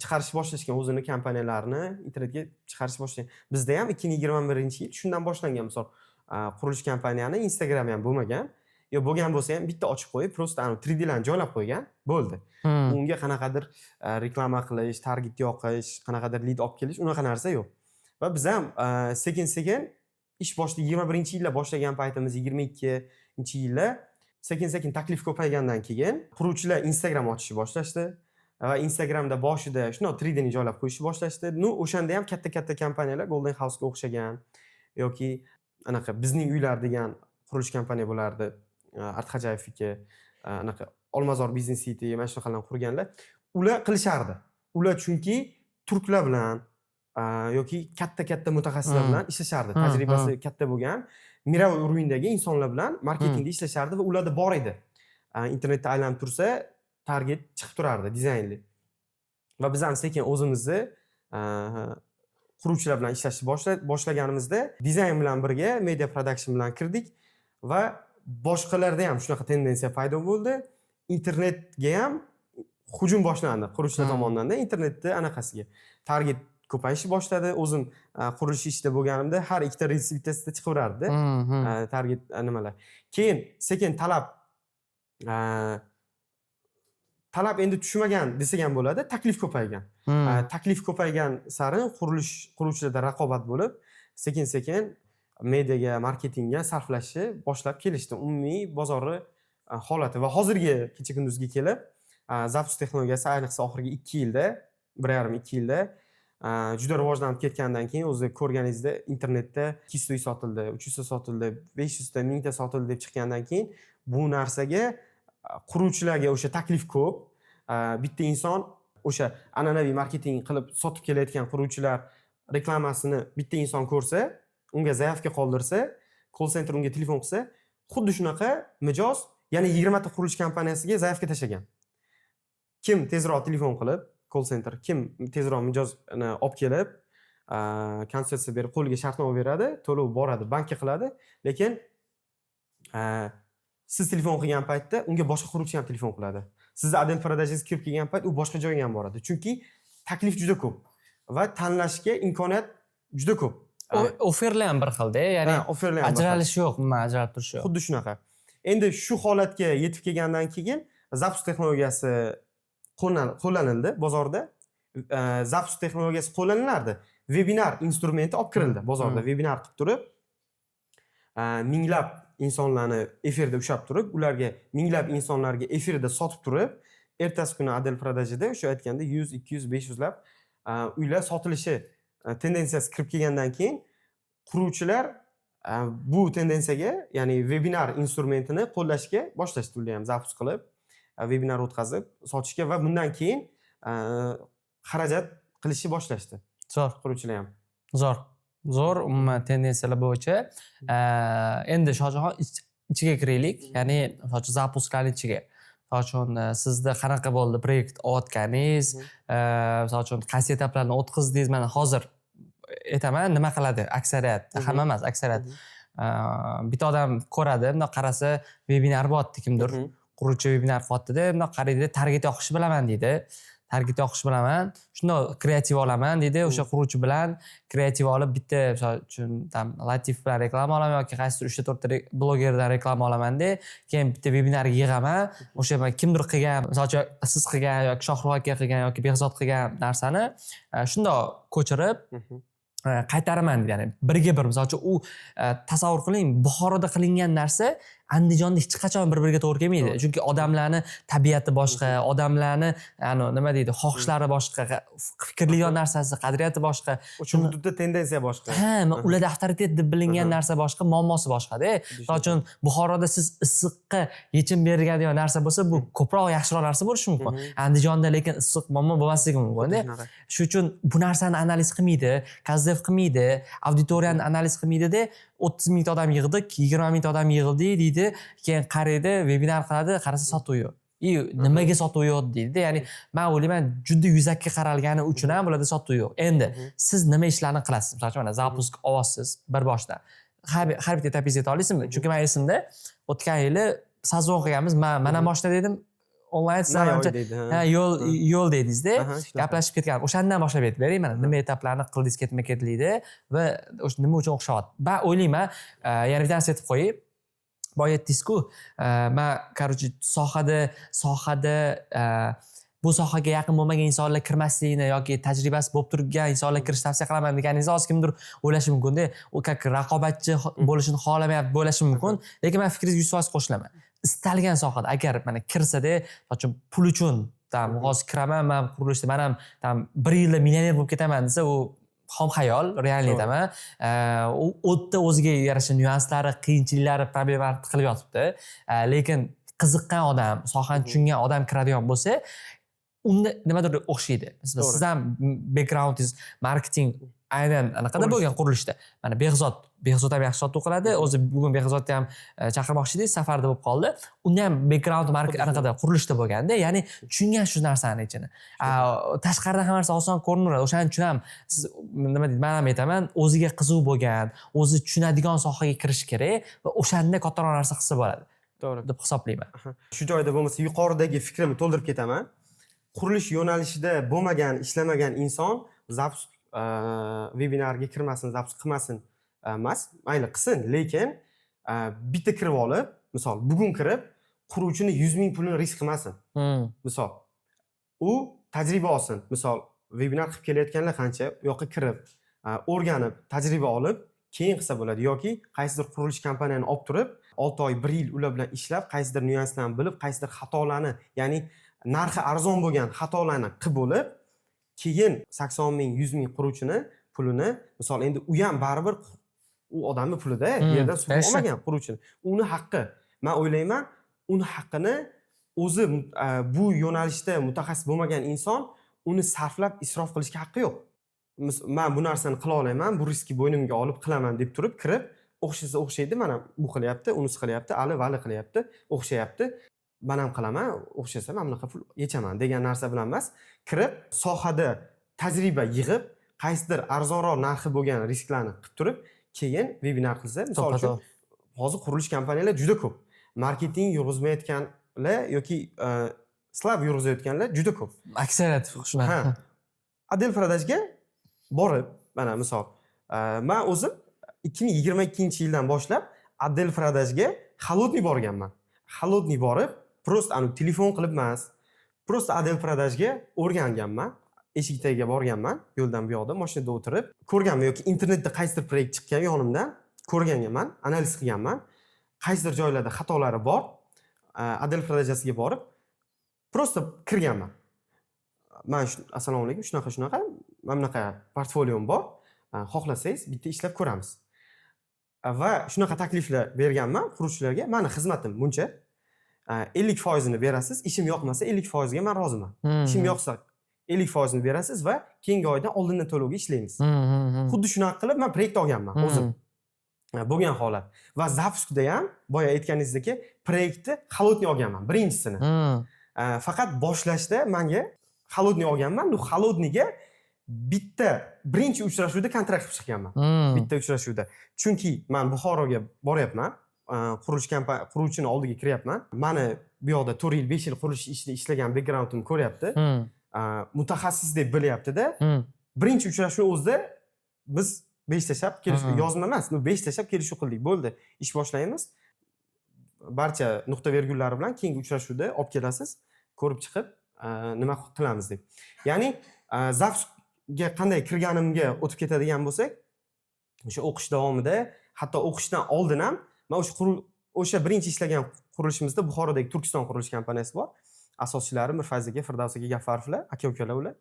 chiqarish boshlashgan, o'zini kompaniyalarini internetga chiqarish boshlagan. Bizda ham 2021-yil shundan boshlangan. Misol, qurilish kompaniyani Instagram ham bo'lmagan. Yo bo'lgan bo'lsa ham bitta ochib qo'yib, prosta 3D larni joylab qo'ygan, bo'ldi. Unga qanaqadir reklama qilish, target yoqish, qanaqadir lead olib kelish, unaqa narsa yo'q. Va biz ham sekin-sekin ish boshida 21-yilda boshlagan paytimiz 22-yilda sekin-sekin taklif ko'paygandan keyin quruvchilar Instagram ochishni boshlashdi. Va Instagramda boshida shuni 3D ni joylab qo'yishni boshlashdi. O'shanda ham katta-katta kompaniyalar Golden House ga o'xshagan yoki anaqa bizning uylar degan qurilish kompaniya bo'lardi. Artxojayevniki, anaqa Olmazor Business City mana shunaqalarni qurganlar. Ular qilishardi. Ular chunki turklar bilan yoki katta-katta mutaxassislar bilan ishlashardi. Tajribasi katta bo'lgan, miraviy urovindagi insonlar bilan marketingda ishlashardi va ularda bor edi. Internetda aylanib tursa, target chiqib turardi dizaynli. Va biz ham sekin o'zimizni quruvchilar bilan ishlashni boshlaganimizda dizayn bilan birga media production bilan kirdik va boshqalarda ham shunaqa tendensiya paydo bo'ldi. Internetga ham hujum boshlandi quruvchilar tomonidan, internetda anaqasiga. Target ko'payishni boshladi. O'zim qurilish ishida bo'lganimda har ikkita reels bittasida chiqaverardi. Target nimalar. Keyin sekin talab endi tushmagan desak ham bo'ladi, taklif ko'paygan. Taklif ko'paygan sari quruvchilarda raqobat bo'lib, sekin-sekin mediaga, marketingga sarflashni boshlab kelishdi. Umumiy bozori holati va hozirgi kecha kunduzga kelib, zapus texnologiyasi ayniqsa oxirgi 2 yilda, 1,5-2 yilda juda rivojlanib ketgandan keyin o'zi ko'rganingizda internetda 200 ta sotildi, 300 ta sotildi, 500 ta, 1000 ta sotildi deb chiqqandan keyin bu narsaga quruvchilarga o'sha taklif ko'p. Bitta inson o'sha an'anaviy marketing qilib sotib kelayotgan quruvchilar reklamasini bitta inson ko'rsa, unga zaявка qoldirsa, call center unga telefon qilsa, xuddi shunaqa mijoz yana 20 ta qurilish kompaniyasiga zaявка tashlagan. Kim tezroq telefon qilib, call center kim tezroq mijozini olib kelib, konsultatsiya berib, qo'liga shartnoma beradi, to'lov boradi, bankka qiladi, lekin siz telefon qilgan paytda unga boshqa quruvchi ham telefon qiladi. sizni adel prodajangiz kirib kelgan payt u boshqa joyga ham boradi. Chunki taklif juda ko'p va tanlashga imkoniyat juda ko'p. Offerlar ham bir xilda, ya'ni offerlar ham bir xil. ajralish yo'q, umuman ajralib turish yo'q. Xuddi shunaqa. Endi shu holatga yetib kelgandan keyin Zappos texnologiyasi qo'llanildi bozorda. Zappos texnologiyasi qo'llanilardi. Webinar instrumenti olib kirildi bozorda. Webinar qilib turib, minglab insonlarni efirda ushlab turib, ularga minglab insonlarga efirda sotib turib, ertasi kuni Adel Prodajada o'sha aytganda 100, 200, 500 lab uylar sotilishi tendensiyasi kirib kelgandan keyin quruvchilar bu tendensiyaga, ya'ni webinar instrumentini qo'llashga boshlashdi ular ham Zappos qilib, webinar o'tkazib sotishga va bundan keyin xarajat qilishni boshlashdi. Zo'r. Quruvchilar ham. Zo'r umuman tendensiyalar bo'yicha. Endi Shohjahon ichiga kiraylik, ya'ni Zapposlarning ichiga. Misol uchun sizda qanaqa bo'ldi proyekt olayotganingiz, misol uchun qaysi etaplarni o'tkazdingiz? Mana hozir aytaman, nima qiladi aksariyat, hamma emas, aksariyat. Bitta odam ko'radi, bundoq qarasa webinar bo'lyapti kimdir. Quruvchi webinar qilyapti-da, bundoq qaraydi, target yoqishni bilaman deydi. Target yoqishni bilaman, shundoq kreativ olaman deydi. O'sha quruvchi bilan kreativ olib bitta, misol uchun Latif bilan reklama olaman yoki qaysidir 3 ta 4 ta blogerdan reklama olaman-da, keyin bitta webinarga yig'aman. O'sha kimdir qilgan, misol uchun siz qilgan yoki Shohrux aka qilgan yoki Behzod qilgan narsani shundoq ko'chirib qaytaraman deydi. Ya'ni birga bir, misol uchun u tasavvur qiling, Buxoroda qilingan narsa Andijonda hech qachon bir-biriga to'g'ri kelmaydi. Chunki odamlarni tabiati boshqa, odamlarni nima deydi, xohishlari boshqa, fikrlaydigan narsasi, qadriyati boshqa. O'sha hududda tendensiya boshqa. Ularda avtoritet deb bilingan narsa boshqa, muammosi boshqa-da. Misol uchun Buxoroda siz issiqqa yechim beradigan narsa bo'lsa, bu ko'proq yaxshiroq narsa bo'lishi mumkin. Andijonda lekin issiq muammo bo'lmasligi mumkin-da. Shuning uchun bu narsani analiz qilmaydi, kazdef qilmaydi, auditoriyani analiz qilmaydi-da, 30 ming odam yig'dik, 20 ming odam yig'ildi deydi, keyin qaraydi, webinar qiladi, qarasa sotuv yo'q. Nimaga sotuv yo'q deydi. Ya'ni men o'ylayman, juda yuzakka qaralgani uchun ham bularda sotuv yo'q. Endi siz nima ishlarni qilasiz? Masalan, mana Zapposk olyapsiz bir boshdan. Har bitta etapingizni ayta olasizmi? Chunki men esimda o'tgan yili sazon qilganmiz. Mana mashina dedim, onlayn sizlar yo'l dedingiz-da, gaplashib ketgan. O'shandan boshlab aytib bering, mana nima etaplarni qildingiz ketma-ketlikda va o'sha nima uchun o'xshayapti. Men o'ylayman, yana bitta narsa aytib qo'yay. Boya aytdingiz-ku, men короче sohada bu sohaga yaqin bo'lmagan insonlar kirmasligini yoki tajribasi bo'lib turgan insonlar kirishni tavsiya qilaman deganingizni hozir kimdir o'ylashi mumkin-da. U raqobatchi bo'lishini xohlamayapti, bo'lishi mumkin. Lekin men fikringizga 100% qo'shilaman. Istalgan sohada agar mana kirsa-da, uchun pul uchun, hozir kiraman, men qurilishda men ham 1 yilda millioner bo'lib ketaman desa, u xom xayol, realni aytaman. U o'tda o'ziga yarasha nyuanslari, qiyinchiliklari, problemalari qilib yotibdi. Lekin qiziqqan odam, sohani tushungan odam kiradigan bo'lsa, unda nimadir o'xshaydi. Siz ham backgroundingiz marketing aynan anaqada bo'lgan qurilishda. Mana Behzod ham yaxshi sotuv qiladi. O'zi bugun Behzodni ham chaqirmoqchi edik, safarda bo'lib qoldi. Unda ham background anaqada qurilishda bo'lganda, ya'ni tushungan shu narsani ichini. Tashqaridan hamma narsa oson ko'rinaveradi. O'shaning uchun ham siz nima deydi, men ham aytaman, o'ziga qiziq bo'lgan, o'zi tushunadigan sohaga kirish kerak va o'shanda kattaroq narsa qilsa bo'ladi. To'g'ri deb hisoblayman. Shu joyda bo'lmasa yuqoridagi fikrimni to'ldirib ketaman. Qurilish yo'nalishida bo'lmagan, ishlamagan inson Zapposk webinarga kirmasin, Zapposk qilmasin emas, mayli qilsin, lekin bitta kirib olib, misol bugun kirib quruvchini 100 ming pulini risk qilmasin. Misol u tajriba olsin. Misol webinar qilib kelayotganlar qancha u yoqqa kirib, o'rganib, tajriba olib, keyin qilsa bo'ladi yoki qaysidir qurilish kompaniyani olib turib, 6 oy, 1 yil ular bilan ishlab, qaysidir nyuanslarni bilib, qaysidir xatolarni, ya'ni narxi arzon bo'lgan xatolarni qilib bo'lib, keyin 80 ming, 100 ming quruvchini pulini, misol endi u ham baribir u odamning pulida, yerdan suv olmagan quruvchini. Uni haqqi. Men o'ylayman, uni haqqini o'zi bu yo'nalishda mutaxassis bo'lmagan inson uni sarflab isrof qilishga haqqi yo'q. Men bu narsani qila olaman, bu riskni bo'ynimga olib qilaman deb turib kirib, o'xshasa o'xshaydi, mana bu qilyapti, unisi qilyapti, Ali vali qilyapti, o'xshayapti. Men ham qilaman, o'xshasa men bunaqa pul yechaman degan narsa bilan emas, kirib sohada tajriba yig'ib, qaysidir arzonroq narxi bo'lgan risklarni qilib turib, keyin webinar qilsa, misol uchun hozir qurilish kompaniyalari juda ko'p. Marketing yurg'izmayotganlar yoki slab yurg'izayotganlar juda ko'p. Aksariyat shular. Ha. Adel Pradajga borib, mana misol, men o'zim 2022-yildan boshlab Adel Pradajga холодный borganman. Холодный borib, просто anu telefon qilib emas, просто Adel Pradajga o'rganganman. Eshik tagiga borganman, yo'ldan bu yoqda mashinada o'tirib, ko'rganman yoki internetda qaysidir proyekt chiqqan yonimdan, ko'rganman, analiz qilganman. Qaysidir joylarda xatolari bor, Adel Pradajasiga borib, просто kirganman. Men assalomu alaykum, shunaqa, mana bunaqa portfoliom bor. Xohlasangiz bitta ishlab ko'ramiz. Va shunaqa takliflar berganman quruvchilarga. Meni xizmatim buncha. 50% ni berasiz, ishim yoqmasa 50% ga men roziman. Ishim yoqsa 50% ni berasiz va keyingi oydan oldindan to'lovga ishlaymiz. Xuddi shunaqa qilib men proyekt olganman o'zim. Bo'lgan holat. Va zapuskda ham boya aytganingizdek, proyektni холодный olganman, birinchisini. Faqat boshlashda menga холодный olganman. Bu холодныйga bitta birinchi uchrashuvda kontrakt qilib chiqqanman. Bitta uchrashuvda. Chunki men Buxoroga boryapman. Quruvchini oldiga kiryapman. Meni bu yoqda 4 yil, 5 yil qurilish ishida ishlagan backgroundimni ko'ryapti. Mutaxassis deb bilyapti-da. Birinchi uchrashuv o'zida biz 5 tashlab kelishuv, yozma emas, 5 tashlab kelishuv qildik. Bo'ldi, ish boshlaymiz. Barcha nuqta vergullari bilan keyingi uchrashuvda olib kelasiz, ko'rib chiqib, nima qilamiz deb. Ya'ni Zapsga qanday kirganimga o'tib ketadigan bo'lsak, o'sha o'qish davomida, hatto o'qishdan oldin ham men o'sha birinchi ishlagan qurilishimizda Buxorodagi Turkiston qurilish kompaniyasi bor. Asoschilari Mirfayz aka, Firdavs aka, Gaffarovlar, aka-ukalar ular.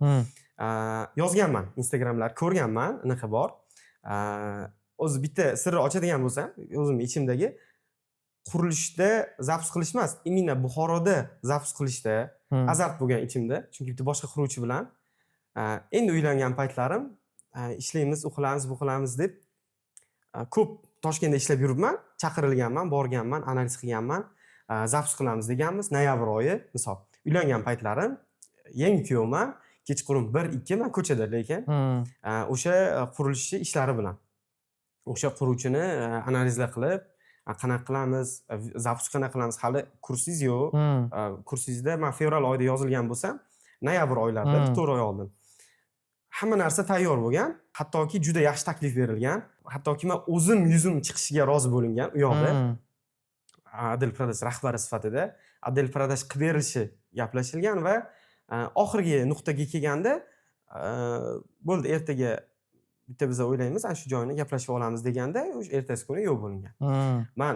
Yozganman, Instagramlar ko'rganman, anaqa bor. O'zi bitta sirni ochadigan bo'lsam, o'zim ichimdagi qurilishda zaps qilish emas, imенно Buxoroda zaps qilishda azart bo'lgan ichimda. Chunki bitta boshqa quruvchi bilan endi uylangan paytlarim ishlaymiz, u qilamiz, bu qilamiz deb ko'p Toshkentda ishlab yuribman, chaqirilganman, borganman, analiz qilganman, zaps qilamiz deganmiz, noyabr oyi, misol. Uylangan paytlarim, yangi kuyovman, kechqurun 1-2 men ko'chada, lekin o'sha qurilishchi ishlari bilan o'sha quruvchini analizlar qilib, qanaqa qilamiz, zaps qanaqa qilamiz, hali kursingiz yo'q. Kursingizda men fevral oyida yozilgan bo'lsam, noyabr oylarida 4 oy oldin hamma narsa tayyor bo'lgan, hattoki juda yaxshi taklif berilgan, hattoki men o'zim yuzim chiqishiga rozi bo'lingan u yoqda. Adel Pradaj rahbari sifatida Adel Pradaj qilib berilishi gaplashilgan va oxirgi nuqtaga kelganda bo'ldi, ertaga bitta biz o'ylaymiz, ana shu joyni gaplashib olamiz deganda, o'sha ertasi kuni yo'q bo'lingan. Men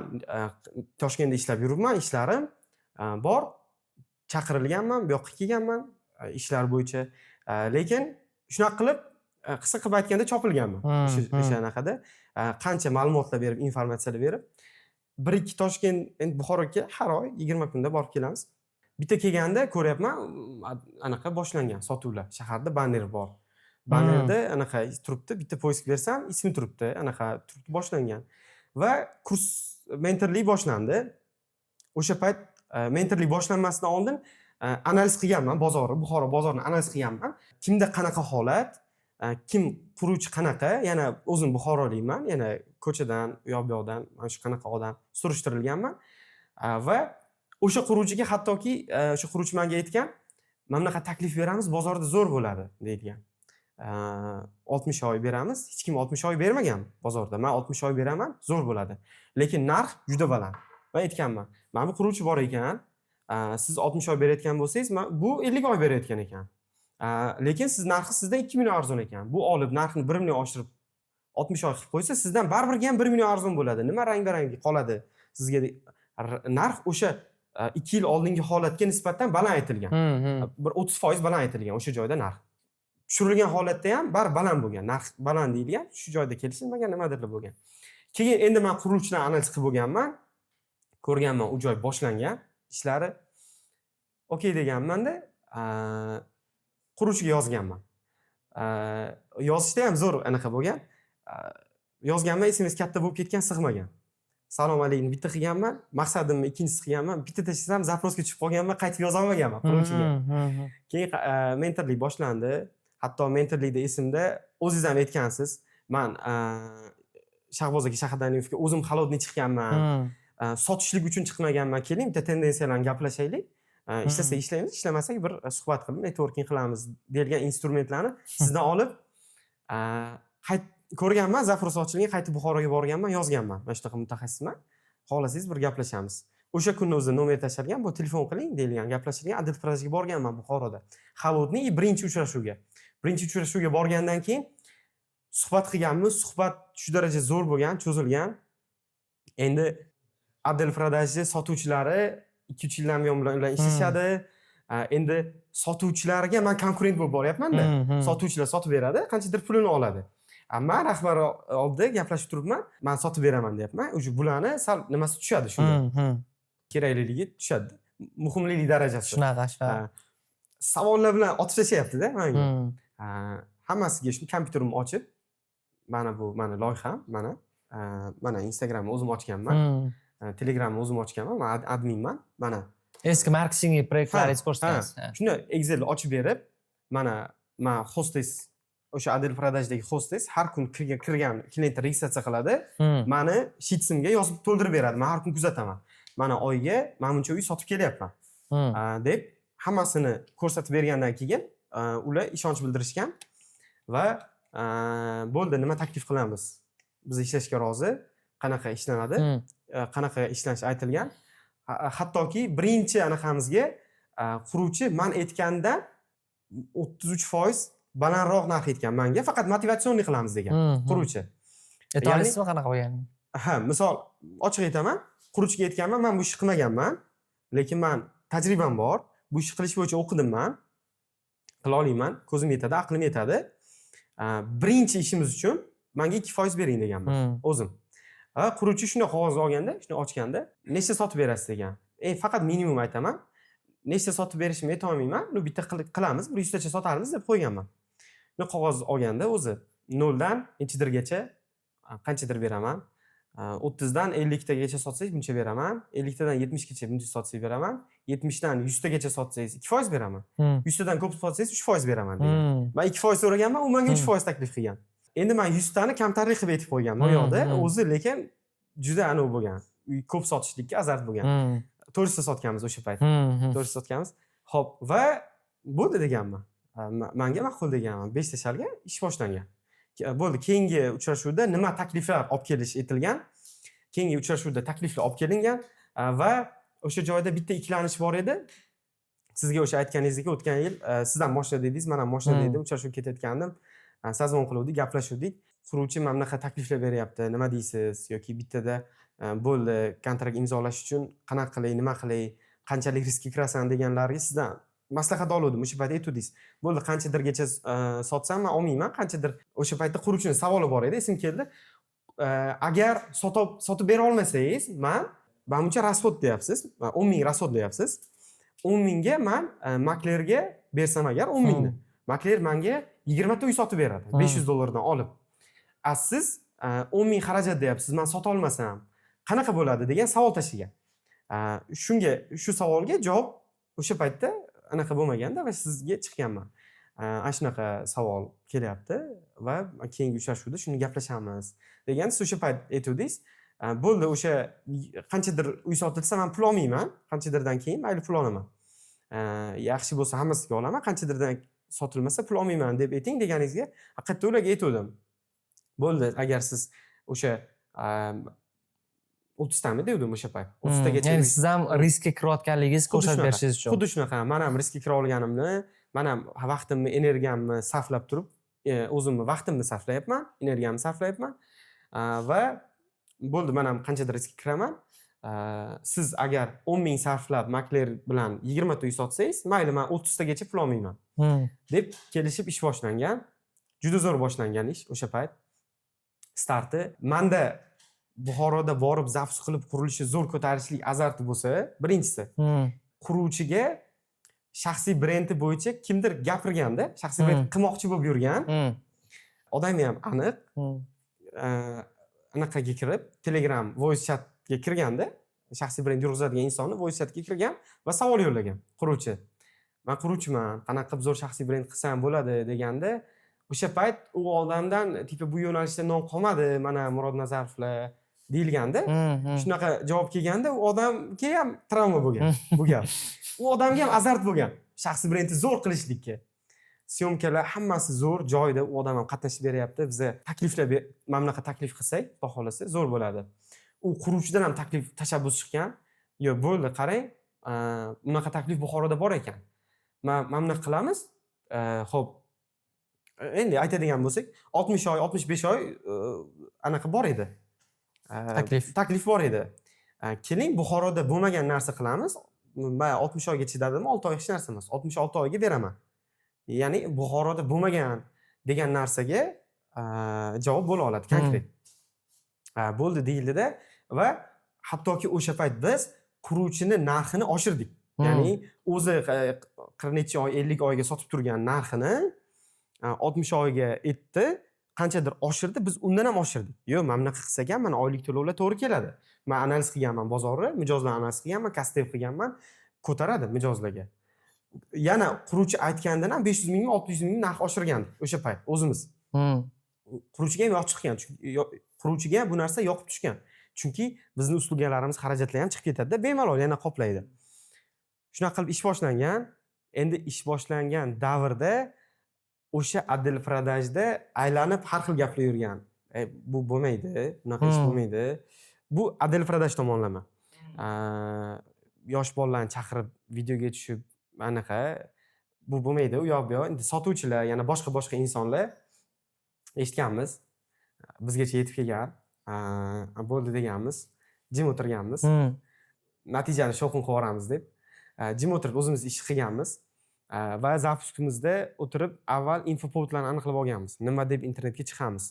Toshkentda ishlab yuribman, ishlarim bor, chaqirilganman, bu yoqqa kelganman ishlar bo'yicha, lekin shunaqa qilib qisqa qilib aytganda chopilganman. O'sha anaqada qancha ma'lumotlar berib, informatsiyalar berib, 1-2 Toshkent, endi Buxoroga har oy 20 kunda borib kelamiz. Bitta kelganda ko'ryapman, anaqa boshlangan sotuvlar. Shaharda banner bor. Bannerda anaqa turibdi, bitta poisk bersam, ismi turibdi, anaqa turibdi, boshlangan. Va kurs mentorlik boshlandi. O'sha payt mentorlik boshlanmasidan oldin analiz qilganman, Buxoro bozorini analiz qilganman. Kimda qanaqa holat, kim quruvchi qanaqa, yana o'zim Buxorolikman, yana ko'chadan, u yoq-bu-yoqdan mana shu qanaqa odam surishtirilganman. Va o'sha quruvchiga hattoki o'sha quruvchi menga aytgan, "Mana bunaqa taklif beramiz, bozorda zo'r bo'ladi" deydigan. 60 oy beramiz. Hech kim 60 oy bermagan bozorda. Men 60 oy beraman, zo'r bo'ladi. Lekin narx juda baland. Va aytganman, "Mana bu quruvchi bor ekan, siz 60 oy berayotgan bo'lsangiz, bu 50 oy berayotgan ekan. Lekin siz narxi sizdan 2 million arzon ekan. Bu olib narxini 1 million oshirib 60 oy qilib qo'ysa, sizdan baribir ham 1 million arzon bo'ladi. Nima rang-barang qoladi sizga?" Narx o'sha 2 yil oldingi holatga nisbatan baland aytilgan. Bir 30% baland aytilgan o'sha joyda narx. Tushirilgan holatda ham baland bo'lgan, narx baland deyilgan, shu joyda kelishilmagan nimadirlar bo'lgan. Keyin endi men quruvchidan analiz qilib bo'lganman, ko'rganman u joy boshlangan ishlari. Okey deganman-da, quruvchiga yozganman. Yozishda ham zo'r anaqa bo'lgan. Yozganman, SMS katta bo'lib ketgan, sig'magan. Salom alaykum bitta qilganman, maqsadimni ikkinchisi qilganman, bitta tashlasam zaprosga tushib qolganman, qaytib yoza olmaganman quruvchiga. Keyin mentorlik boshlandi. Hatto mentorlikda esimda o'zingiz ham aytgansiz, men Shahboz aka Shahadanovga o'zim холодный chiqqanman. Sotishlik uchun chiqmaganman, keling bitta tendensiyalarni gaplashaylik. Ishlasa ishlaymiz, ishlamasak bir suhbat qilib networking qilamiz deyilgan instrumentlarni sizdan olib ko'rganman. Zafrus ochilgan, qaytib Buxoroga borganman, yozganman. Mana shunaqa mutaxassisman. Xohlasangiz bir gaplashamiz. O'sha kunni o'zida nomer tashalgan, bu telefon qiling deyilgan, gaplashilgan. Adil Prajga borganman Buxoroda. Xalotning birinchi uchrashuvga. Birinchi uchrashuvga borgandan keyin suhbat qilganmiz. Suhbat shu daraja zo'r bo'lgan, cho'zilgan. Endi Adil Prajni sotuvchilari 2-3 yildan buyon bilan ishlashadi. Endi sotuvchilarga men konkurent bo'lib boryapman-da. Sotuvchilar sotib beradi, qanchadir pulini oladi. Men rahbar oldida gaplashib turibman, men sotib beraman deyapman. O'sha bularni sal nimasi tushadi shunda. Kerakligi tushadi. Muhimlik darajasi. Shunaqa. Savollar bilan otib tashlayapti-da menga. Hammasiga shu kompyuterimni ochib, mana bu mani loyiham, mana Instagramni o'zim ochganman. Telegramni o'zim ochganman. Men adminman. Mana eski marketing proyektlaringizni ko'rsatasiz. Shuni Excel ochib berib, mana men hostess, o'sha Adil Pradajdagi hostess har kun kirgan klient registratsiya qiladi. Meni shitsimga yozib to'ldirib beradi. Men har kun kuzataman. Mana oyiga men buncha uy sotib kelyapman. deb hammasini ko'rsatib bergandan keyin ular ishonch bildirishgan va bo'ldi, nima taklif qilamiz? Biz ishlashga rozi, qanaqa ishlanadi, qanaqa ishlanish aytilgan. Hattoki birinchi anaqamizga quruvchi men aytgandan 33% balandroq narx aytgan menga, faqat motivatsionniy qilamiz degan quruvchi. Aytolmaysizmi qanaqa bo'lganini? Misol ochiq aytaman, quruvchiga aytganman, men bu ishni qilmaganman, lekin men tajribam bor, bu ishni qilish bo'yicha o'qidim men, qila olaman, ko'zim yetadi, aqlim yetadi. Birinchi ishimiz uchun menga 2% bering deganman o'zim. Quruvchi shunday qog'oz olganda, shuni ochganda, nechta sotib berasiz degan. Faqat minimum aytaman. Nechta sotib berishimni aytolmayman. Bitta qilamiz, 100 tacha sotarmiz deb qo'yganman. Qog'oz olganda o'zi 0 dan nechidirgacha qanchadir beraman. 30 dan 50 tagacha sotsangiz buncha beraman. 50 tadan 70 gacha buncha sotsangiz beraman. 70 dan 100 tagacha sotsangiz 2% beraman. 100 tadan ko'p sotsangiz 3% beraman degan. Men 2% so'raganman, u menga 3% taklif qilgan. Endi men 100 tani kamtarlik qilib aytib qo'yganman u yoqda. O'zi lekin juda aniq bo'lgan. Ko'p sotishlikka azart bo'lgan. 400 ta sotganmiz o'sha payt. 400 sotganmiz. Xo'p, va bo'ldi deganman. Menga ma'qul deganman. 5 tashalga ish boshlangan. Bo'ldi, keyingi uchrashuvda nima takliflar olib kelish aytilgan. Keyingi uchrashuvda takliflar olib kelingan va o'sha joyda bitta ikkilanish bor edi. Sizga o'sha aytganingizdek, o'tgan yil sizdan moshina dedingiz, men ham moshina dedim, uchrashuvga ketayotgandim. Sazon qiluvdik, gaplashuvdik. Quruvchi mana bunaqa takliflar beryapti, nima deysiz? Yoki bittada bo'ldi, kontrakt imzolash uchun qanaqa qilay, nima qilay, qanchalik riskga kirasan deganlarga sizdan maslahat oluvdim. O'sha paytda aytdingiz. Bo'ldi, qanchadirgacha sotsam men olmayman, qanchadir. O'sha paytda quruvchining savoli bor edi, esim keldi. Agar sotib bera olmasangiz, men buncha rasxod deyapsiz, 10 ming rasxod deyapsiz. 10 mingga men maklerga bersam agar 10 mingni, makler menga 20 ta uy sotib beradi, $500 olib. Siz 10 ming xarajat deyapsiz, men sota olmasam qanaqa bo'ladi degan savol tashlagan. Shu savolga javob o'sha paytda anaqa bo'lmaganda va sizga chiqqanman. Ana shunaqa savol kelyapti va keyingi uchrashuvda shuni gaplashamiz degan. Siz o'sha payt aytdingiz. Bo'ldi, o'sha qanchadir uy sotilsa men pul olmayman, qanchadirdan keyin mayli pul olaman. Yaxshi bo'lsa hammasiga olaman, qanchadirdan sotilmasa pul olmayman deb ayting deganingizga haqiqatda ularga aytdim. Bo'ldi, agar siz o'sha 30 tami dedim o'sha payt. 30 tagacha. Ya'ni siz ham riskka kirayotganligingizni ko'rsatib berishingiz uchun. Xuddi shunaqa. Men ham riskka kira olganimni, men ham vaqtimni, energiyamni sarflab turib, o'zimni vaqtimni sarflayapman, energiyamni sarflayapman va bo'ldi, men ham qanchadir riskka kiraman. Siz agar 10 ming sarflab makler bilan 20 ta uy sotsangiz, mayli, men 30 tagacha pul olmayman deb kelishib ish boshlangan. Juda zo'r boshlangan ish o'sha payt. Starti menda Buxoroda borib zavq qilib qurilishi zo'r ko'tarishlik azarti bo'lsa, birinchisi quruvchiga shaxsiy brendi bo'yicha kimdir gapirganda, shaxsiy brend qilmoqchi bo'lib yurgan odam ham aniq anaqaga kirib, Telegram voice chatga kirganda, shaxsiy brend yurg'izadigan insonni voice chatga kirgan va savol yo'llagan quruvchi. Men quruvchiman, qanaqa qilib zo'r shaxsiy brend qilsam bo'ladi deganda, o'sha payt u odamdan tipa bu yo'nalishda nom qolmadi, mana Murod Nazarovlar, deyilganda Hmm. shunaqa javob kelganda u odamga ham travma bo'lgan bu gap. U odamga ham azart bo'lgan shaxsiy brendni zo'r qilishlikka. Syomkalar hammasi zo'r joyida, u odam ham qatnashib beryapti. Biza takliflar mana bunaqa taklif qilsak, Xudo xolasa zo'r bo'ladi. U quruvchidan ham taklif tashabbus chiqqan. Yo bo'ldi, qarang, bunaqa taklif Buxoroda bor ekan. Mana bunaqa qilamiz. Xo'p. Endi aytadigan bo'lsak, 60 oy, 65 oy anaqa bor edi. Taklif bor edi. Keling, Buxoroda bo'lmagan narsa qilamiz. Men 60 oyga chidadimmi? 6 oy hech narsa emas. 66 oyga beraman. Ya'ni Buxoroda bo'lmagan degan narsaga javob bo'la oladi konkret. Bo'ldi deyildida va hattoki o'sha payt biz quruvchini narxini oshirdik. Ya'ni o'zi 40 necha oy, 50 oyga sotib turgan narxini 60 oyga etdi, qanchadir oshirdi, biz undan ham oshirdik. Yo'q, mana bunaqa qilsak ham mana oylik to'lovlar to'g'ri keladi. Men analiz qilganman bozorni, mijozlarni analiz qilganman, kastev qilganman, ko'taradi mijozlarga. Yana quruvchi aytgandan ham 500 mingmi, 600 mingmi narx oshirgandik o'sha payt o'zimiz. Quruvchiga ham yoqib chiqqan, chunki quruvchiga bu narsa yoqib tushgan. Chunki bizning uslugalarimiz, xarajatlar ham chiqib ketadi-da, bemalol yana qoplaydi. Shunaqa qilib ish boshlangan. Endi ish boshlangan davrda o'sha отдел продажda aylanib har xil gaplar yurgan. Bu bo'lmaydi, bunaqa ish bo'lmaydi. Bu отдел продаж tomonlama. Yosh bolalarni chaqirib videoga tushib anaqa bu bo'lmaydi, u yoq bu yoq. Endi sotuvchilar, yana boshqa insonlar eshitganmiz. Bizgacha yetib kelgan. Bo'ldi deganmiz. Jim o'tirganmiz. Natijani shovqin qilib yuboramiz deb. Jim o'tirib o'zimiz ish qilganmiz. Va zapuskimizda o'tirib avval infopovdlarni aniqlab olganmiz. Nima deb internetga chiqamiz.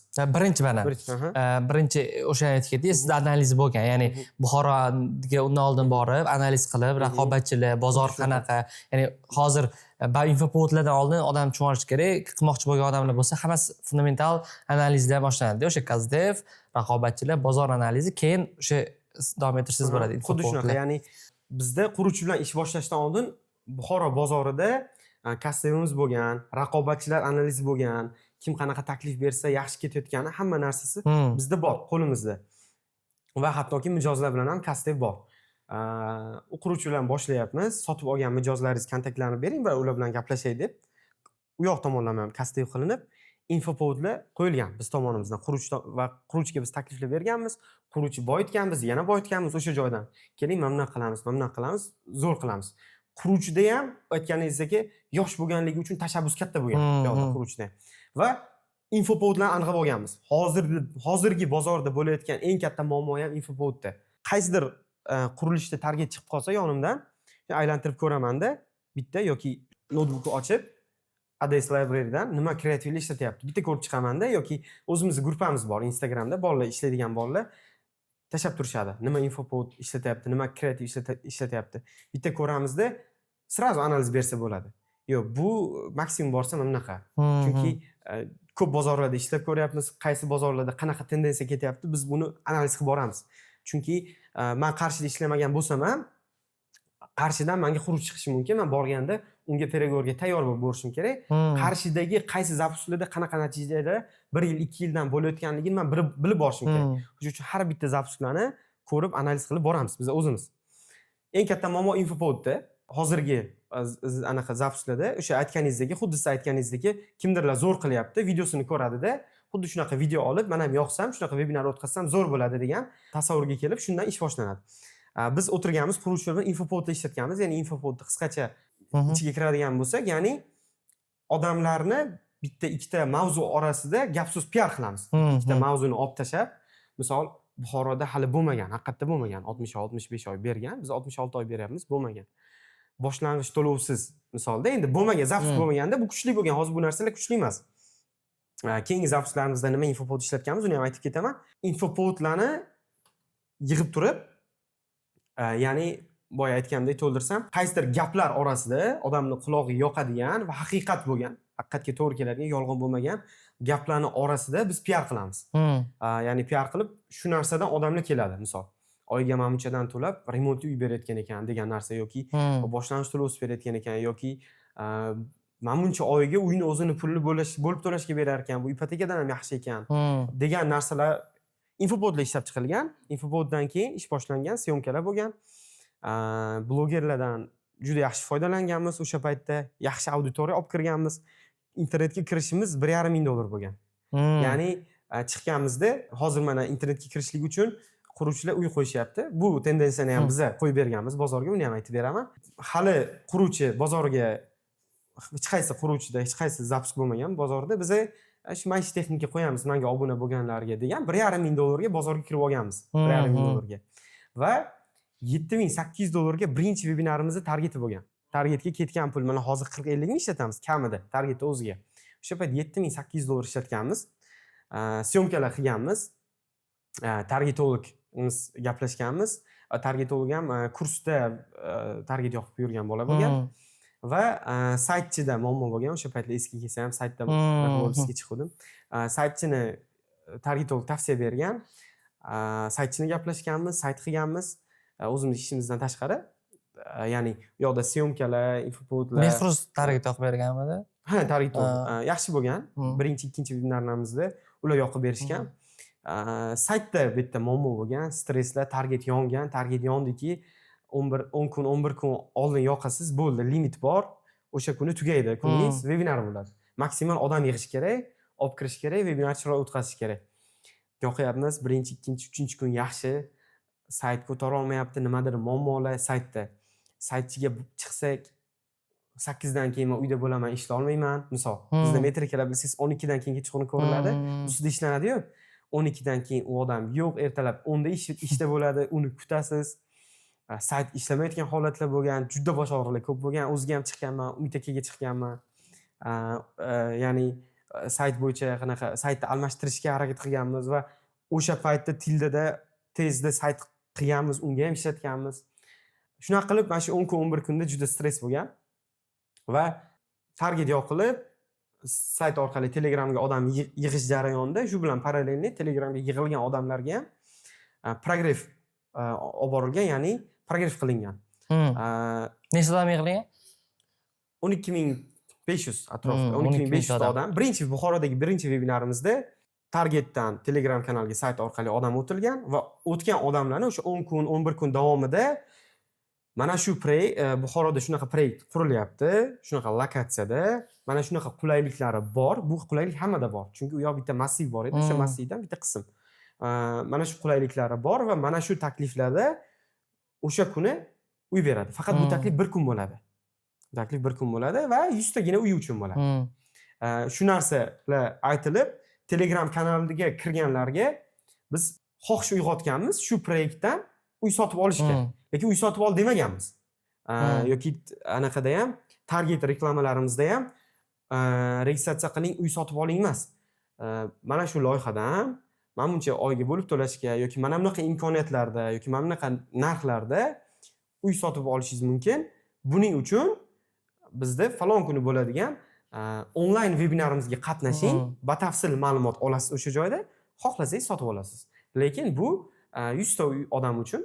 Birinchi o'sha aytib ketdingiz, sizda analiz bo'lgan. Ya'ni Buxoroga undan oldin borib, analiz qilib, raqobatchilar, bozor qanaqa, ya'ni hozir infopovdlardan oldin odam tushunishi kerak, qilmoqchi bo'lgan odamlar bo'lsa, hammasi fundamental analizdan boshlanadi. O'sha Kazdev, raqobatchilar, bozor analizi, keyin o'sha davom ettirsangiz bo'ladi. Xuddi shunaqa, ya'ni bizda quruvchi bilan ish boshlashdan oldin Buxoro bozorida kastevimiz bo'lgan, raqobatchilar analizi bo'lgan, kim qanaqa taklif bersa yaxshi ketayotgani hamma narsasi bizda bor, qo'limizda. Va hattoki mijozlar bilan ham kastev bor. O'quvchi bilan boshlayapmiz. Sotib olgan mijozlaringiz kontaktlarini bering va ular bilan gaplashay deb u yoq tomonlama ham kastev qilinib, infopovdlar qo'yilgan biz tomonimizdan. Quruvchi va quruvchiga biz takliflar berganmiz, quruvchi boyitganmiz, yana boyitganmiz o'sha joydan. Keling, mana bunaqa qilamiz, zo'r qilamiz. Quruvchida ham aytganingizdek yosh bo'lganligi uchun tashabbus katta bo'lgan yo'lda quruvchida. Va infopovdlarni aniqlab olganmiz. Hozirgi bozorda bo'layotgan eng katta muammo ham infopovdda. Qaysidir qurilishda target chiqib qolsa yonimdan aylantirib ko'ramanda, bitta yoki notebookni ochib ADS Library'dan nima kreativlik ishlatyapti. Bitta ko'rib chiqamanda yoki o'zimizning guruhimiz bor Instagramda, bolalar ishlaydigan bolalar tashab turishadi. Nima infopovd ishlatyapti, nima kreativ ishlatyapti. Bitta ko'ramizda sразу analiz bersa bo'ladi. Yo'q, bu maksimum borsa mana bunaqa. Chunki ko'p bozorlarda ishlab ko'ryapmiz, qaysi bozorlarda qanaqa tendensiya ketyapti, biz buni analiz qilib boramiz. Chunki men Qarshida ishlamagan bo'lsam ham, Qarshidan menga quruvchi chiqishi mumkin. Men borganda unga переговорga tayyor bo'lib borishim kerak. Qarshidagi qaysi zapuslarda qanaqa natijalar 1 yil, 2 yildan bo'layotganligini men bilib borishim kerak. Shuning uchun har bitta zapuslarni ko'rib, analiz qilib boramiz biz o'zimiz. Eng katta muammo infopovdda. Hozirgi anaqa zapuslarda o'sha aytganingizdek, xuddi siz aytganingizdek, kimdirlar zo'r qilyapti, videosini ko'radida, xuddi shunaqa video olib, men ham yoqsam, shunaqa webinar o'tkazsam zo'r bo'ladi degan tasavvurga kelib, shundan ish boshlanadi. Biz o'tirganmiz, quruvchilar bilan infopovdda ishlatganmiz. Ya'ni infopovdda qisqacha ichiga kiradigan bo'lsak, ya'ni odamlarni bitta ikkita mavzu orasida gap-so'z PR qilamiz. Ikkita mavzuni olib tashab, misol Buxoroda hali bo'lmagan, haqiqatda bo'lmagan, 60-65 oy bergan, biz 66 oy beryapmiz, bo'lmagan. Boshlang'ich to'lovsiz misolda, endi bo'lmagan, zapus bo'lmaganda bu kuchli bo'lgan. Hozir bu narsalar kuchli emas. Keyingi zapuslarimizda nima infopovd ishlatganmiz, uni ham aytib ketaman. Infopovdlarni yig'ib turib, ya'ni boya aytgandek to'ldirsam, qaysidir gaplar orasida odamning qulog'iga yoqadigan va haqiqat bo'lgan, haqiqatga to'g'ri keladigan, yolg'on bo'lmagan gaplarning orasida biz PR qilamiz. Ya'ni PR qilib, shu narsadan odamlar keladi, misol. Oyiga mana bunchadan to'lab remontli uy berayotgan ekan degan narsa yoki boshlang'ich to'lovsiz berayotgan ekan yoki mana buncha oyiga uyni o'zini pulni bo'lib to'lashga berar ekan, bu ipotekadan ham yaxshi ekan degan narsalar Infopodlar ishlab chiqilgan. Infopoddan keyin ish boshlangan, syomkalar bo'lgan. Blogerlardan juda yaxshi foydalanganmiz o'sha paytda. Yaxshi auditoriya olib kirganmiz. Internetga kirishimiz $1,500 bo'lgan. Ya'ni chiqqanimizda hozir mana internetga kirishlik uchun quruvchilar uy qo'yishyapti. Bu tendensiyani ham biz qo'yib berganmiz bozorga, uni ham aytib beraman. Hali quruvchi bozorga hech qaysi quruvchida hech qaysi zapusk bo'lmagan bozorda biz shu maishiy texnika qo'yamiz manga obuna bo'lganlarga degan $1,500 ga bozorga kirib olganmiz. $1,500 ga. Va $7,800 ga birinchi vebinarimizni targeti bo'lgan. Targetga ketgan pul mana hozir 40-50 ming ishlatamiz kamida targetni o'ziga. O'sha payt $7,800 ishlatganmiz. Syomkalar qilganmiz. Targetologimiz gaplashganmiz. Targetolog ham kursda target yoqib yurgan bola bo'lgan. Va saytchida muammo bo'lgan. O'sha paytlar eski kelsa ham saytda ofisga chiqdim. Saytchini targetolog tavsiya bergan. Saytchini gaplashganmiz, sayt qilganmiz. O'zimiz ishimizdan tashqari. Ya'ni u yoqda syomkalar, infopodlar. Behruz target yoqib berganmidi? Ha, targetolog yaxshi bo'lgan. Birinchi, ikkinchi vebinarimizda ular yoqib berishgan. Saytda bu yerda muammo bo'lgan, stresslar, target yongan, target yondiki 10 kun, 11 kun oldin yoqasiz, bo'ldi, limit bor. O'sha kuni tugaydi, kuningiz vebinar bo'ladi. Maksimal odam yig'ish kerak, olib kirish kerak, vebinar chiroyli o'tkazish kerak. Yoqyapmiz, birinchi, ikkinchi, uchinchi kun yaxshi. Sayt ko'tara olmayapti, nimadir muammolar saytda. Saytchiga chiqsak 8 dan keyin men uyda bo'laman, ishla olmayman. Misol, bizda metrikalar bilsangiz 12 dan keyin kechqurun ko'riladi. Ustida ishlanadi-yu. 12 dan keyin u odam yo'q, ertalab 10 da ishda bo'ladi, uni kutasiz. Sayt ishlamayotgan holatlar bo'lgan, juda bosh og'riqlar ko'p bo'lgan. O'ziga ham chiqqanman, Umid akaga chiqqanman. Ya'ni sayt bo'yicha qanaqa saytni almashtirishga harakat qilganmiz va o'sha paytda tildada tezda sayt qilganmiz, unga ham ishlatganmiz. Shunaqa qilib, mana shu 10 kun, 11 kunda juda stress bo'lgan. Va target yoqilib, sayt orqali Telegramga odam yig'ish jarayonida shu bilan parallelni Telegramga yig'ilgan odamlarga ham progress olib borilgan, ya'ni progress qilingan. Nechta odam yig'ilgan? 12,500 atrofida, 12,500 ta odam. Buxorodagi birinchi vebinarimizda targetdan Telegram kanaliga sayt orqali odam o'tilgan va o'tgan odamlarni o'sha 10 kun, 11 kun davomida mana shu Buxoroda shunaqa proyekt qurilyapti, shunaqa lokatsiyada, mana shunaqa qulayliklari bor. Bu qulaylik hammada bor. Chunki u yoq bitta massiv bor edi, o'sha massivdan bitta qism. Mana shu qulayliklari bor va mana shu takliflarda o'sha kuni uy beradi. Faqat bu taklif bir kun bo'ladi. Taklif bir kun bo'ladi va 100 tagina uy uchun bo'ladi. Shu narsalar aytilib, Telegram kanaliga kirganlarga biz xohish uyg'otganmiz shu proyektdan uy sotib olishga. Lekin uy sotib ol demaganmiz. Yoki anaqada ham target reklamalarimizda ham registratsiya qiling, uy sotib oling emas. Mana shu loyihadan mana buncha oyga bo'lib to'lashga yoki mana bunaqa imkoniyatlarda yoki mana bunaqa narxlarda uy sotib olishingiz mumkin. Buning uchun bizda falon kuni bo'ladigan onlayn vebinarimizga qatnashing, batafsil ma'lumot olasiz o'sha joyda, xohlasangiz sotib olasiz. Lekin bu 100 ta odam uchun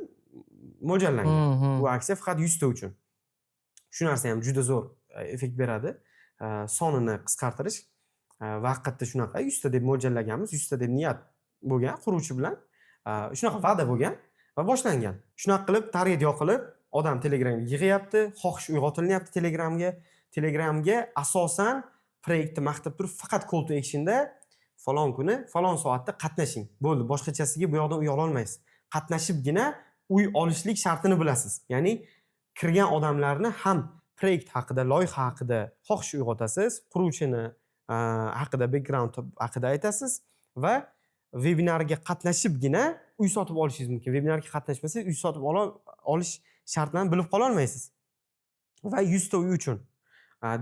mo'ljallangan. Bu aksiya faqat 100 ta uchun. Shu narsa ham juda zo'r effekt beradi. Sonini qisqartirish va haqiqatda shunaqa 100 ta deb mo'ljallaganmiz, 100 ta deb niyat bo'lgan quruvchi bilan. Shunaqa va'da bo'lgan va boshlangan. Shunaqa qilib target yoqilib, odam Telegramga yig'yapti, xohish uyg'otilyapti Telegramga. Telegramga asosan proyektni maqtab turib faqat call to actionda falon kuni, falon soatda qatnashing. Bo'ldi, boshqachasiga bu yoqdan uy ola olmaysiz. Qatnashibgina uy olishlik shartini bilasiz. Ya'ni kirgan odamlarni ham proyekt haqida, loyiha haqida xohish uyg'otasiz, quruvchini haqida, background haqida aytasiz va vebinarga qatnashibgina uy sotib olishingiz mumkin. Vebinarga qatnashmasangiz uy sotib olish shartlarini bilib qola olmaysiz. Va 100 ta uy uchun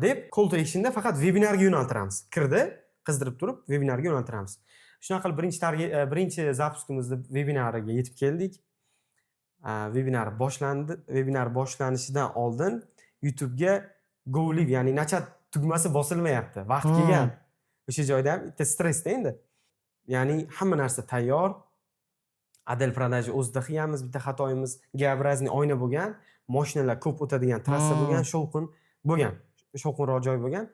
deb call to actionda faqat vebinarga yo'naltiramiz. Kirdi, qizdirib turib vebinarga yo'naltiramiz. Shunaqa qilib birinchi zapuskimizda vebinariga yetib keldik. Webinar boshlandi. Webinar boshlanishidan oldin YouTube'ga go live, ya'ni nachat tugmasi bosilmayapti. Vaqt kelgan. O'sha joyda ham bitta stressda endi. Ya'ni hamma narsa tayyor. Adel продажи o'zida qilganmiz, bitta xatoyimiz geobrazniy oyna bo'lgan, mashinalar ko'p o'tadigan trassa bo'lgan, shovqin bo'lgan. Shovqinroq joy bo'lgan.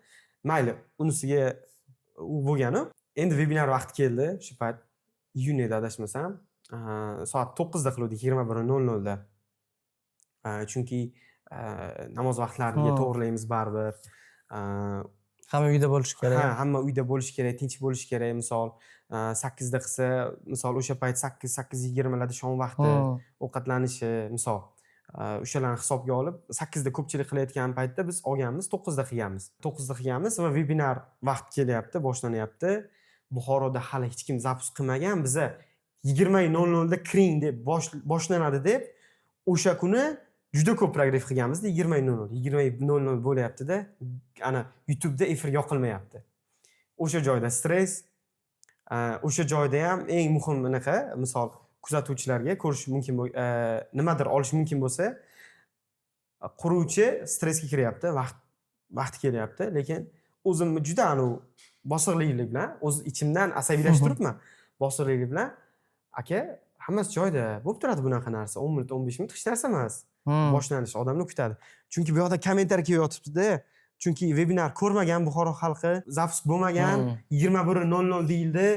Mayli, unisiga u bo'lgani. Endi webinar vaqti keldi, shu payt iyun edi adashmasam. Soat 9 da qiluvdik, 21:00 da. Chunki namoz vaqtlarini to'g'rilaymiz baribir. Hamma uyda bo'lishi kerak. Ha, hamma uyda bo'lishi kerak, tinch bo'lishi kerak. Misol 8 da qilsa, misol o'sha payt 8:20 larda shom vaqti ovqatlanishi, misol o'shalarni hisobga olib 8 da ko'pchilik qilayotgan paytda biz olganmiz, 9 da qilganmiz. 9 da qilganmiz va webinar vaqt kelyapti, boshlanyapti. Buxoroda hali hech kim zapus qilmagan. Biza 20:00 da kiring deb boshlanadi deb o'sha kuni juda ko'p progress qilganmiz-da. 20:00 bo'lyapti-da, ana YouTube'da efir yoqilmayapti. O'sha joyda stress, o'sha joyda ham eng muhim bunaqa, misol kuzatuvchilarga ko'rish mumkin nimadir olish mumkin bo'lsa, quruvchi stressga kiryapti, vaqti kelyapti, lekin o'zimni juda bosiqlilik bilan, o'z ichimdan asabiylashib turibman. Bosiqlilik bilan aka, hammasi joyida, bo'lib turadi bunaqa narsa. 10 minut, 15 minut hech narsa emas. Boshlanish odamni kutadi. Chunki bu yoqda kommentariy kelib yotibdi-da. Chunki webinar ko'rmagan Buxoro xalqi, zapus bo'lmagan, 21:00 deyildi.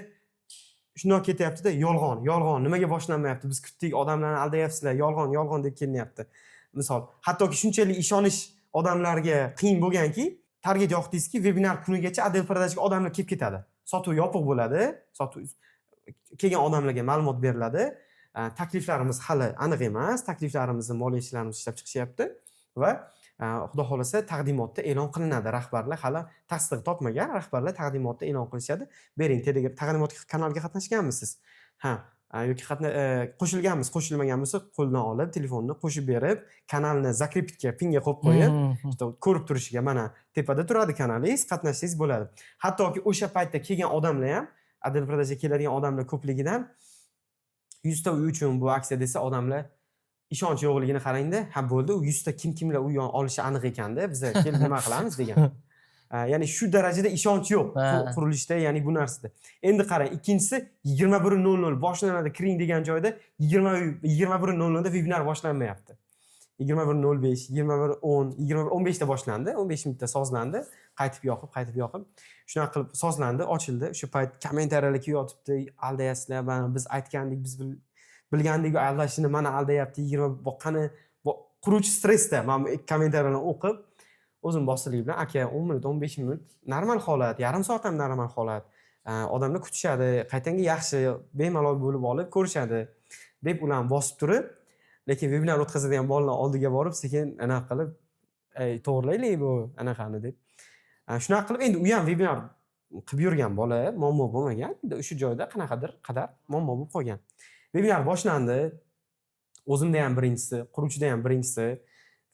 Shundoq ketyapti-da, yolg'on. Nimaga boshlanmayapti? Biz kutdik, odamlarni aldayapsizlar, yolg'on deb kelinyapti. Misol, hattoki shunchalik ishonish odamlarga qiyin bo'lganki, target yoqdingizki, webinar kunigacha Adel Pradajga odamlar kelib ketadi. Sotuv yopiq bo'ladi. Kelgan odamlarga ma'lumot beriladi. Takliflarimiz hali aniq emas. Takliflarimizni moliyachilarimiz ishlab chiqishyapti va xudo xolasa taqdimotda e'lon qilinadi. Rahbarlar hali tasdiq topmagan, rahbarlar taqdimotda e'lon qilishadi. Bering, Telegram taqdimot kanaliga qatnashganmisiz? Yoki qo'shilganmiz, qo'shilmagan bo'lsa qo'ldan olib, telefonni qo'shib berib, kanalni zakripitga, pinga qo'yib qo'yib, ko'rib turishiga, mana tepada turadi kanalingiz, qatnashsangiz bo'ladi. Hattoki o'sha paytda kelgan odamlar ham, Adel Pradajga keladigan odamlar ko'pligidan 100 ta uy uchun bu aksiya desa, odamlar ishonch yo'qligini qarang-da, ha bo'ldi, u 100 ta kimlar uy olishi aniq ekanda, biz kelib nima qilamiz degan. Ya'ni shu darajada ishonch yo'q qurilishda, ya'ni bu narsada. Endi qarang, ikkinchisi 21:00 boshlanadi kiring degan joyda 21:00 da webinar boshlanmayapti. 21:05, 21:10, 21:15 da boshlandi, 15 minutda sozlandi, qaytib yoqib. Shunaqa qilib sozlandi, ochildi. O'sha payt kommentariyalar kelib yotibdi, aldayapsizlar, biz aytgandik, biz bilgandik aldashini, mana aldayapti, 20 qani quruvchi stressda. Men kommentariyalarni o'qib, o'zim bosiqlik bilan, aka 10 minut, 15 minut normal holat, yarim soat ham normal holat. Odamlar kutishadi, qaytanga yaxshi, bemalol bo'lib olib ko'rishadi deb ularni bosib turib, lekin webinar o'tkazadigan bolalar oldiga borib, sekin anaqa qilib, to'g'rilaylik bu anaqani deb. Shunaqa qilib, endi u ham webinar qilib yurgan bola, muammo bo'lmagan. O'sha joyda qanaqadir qadar muammo bo'lib qolgan. Webinar boshlandi. O'zimda ham birinchisi, quruvchida ham birinchisi.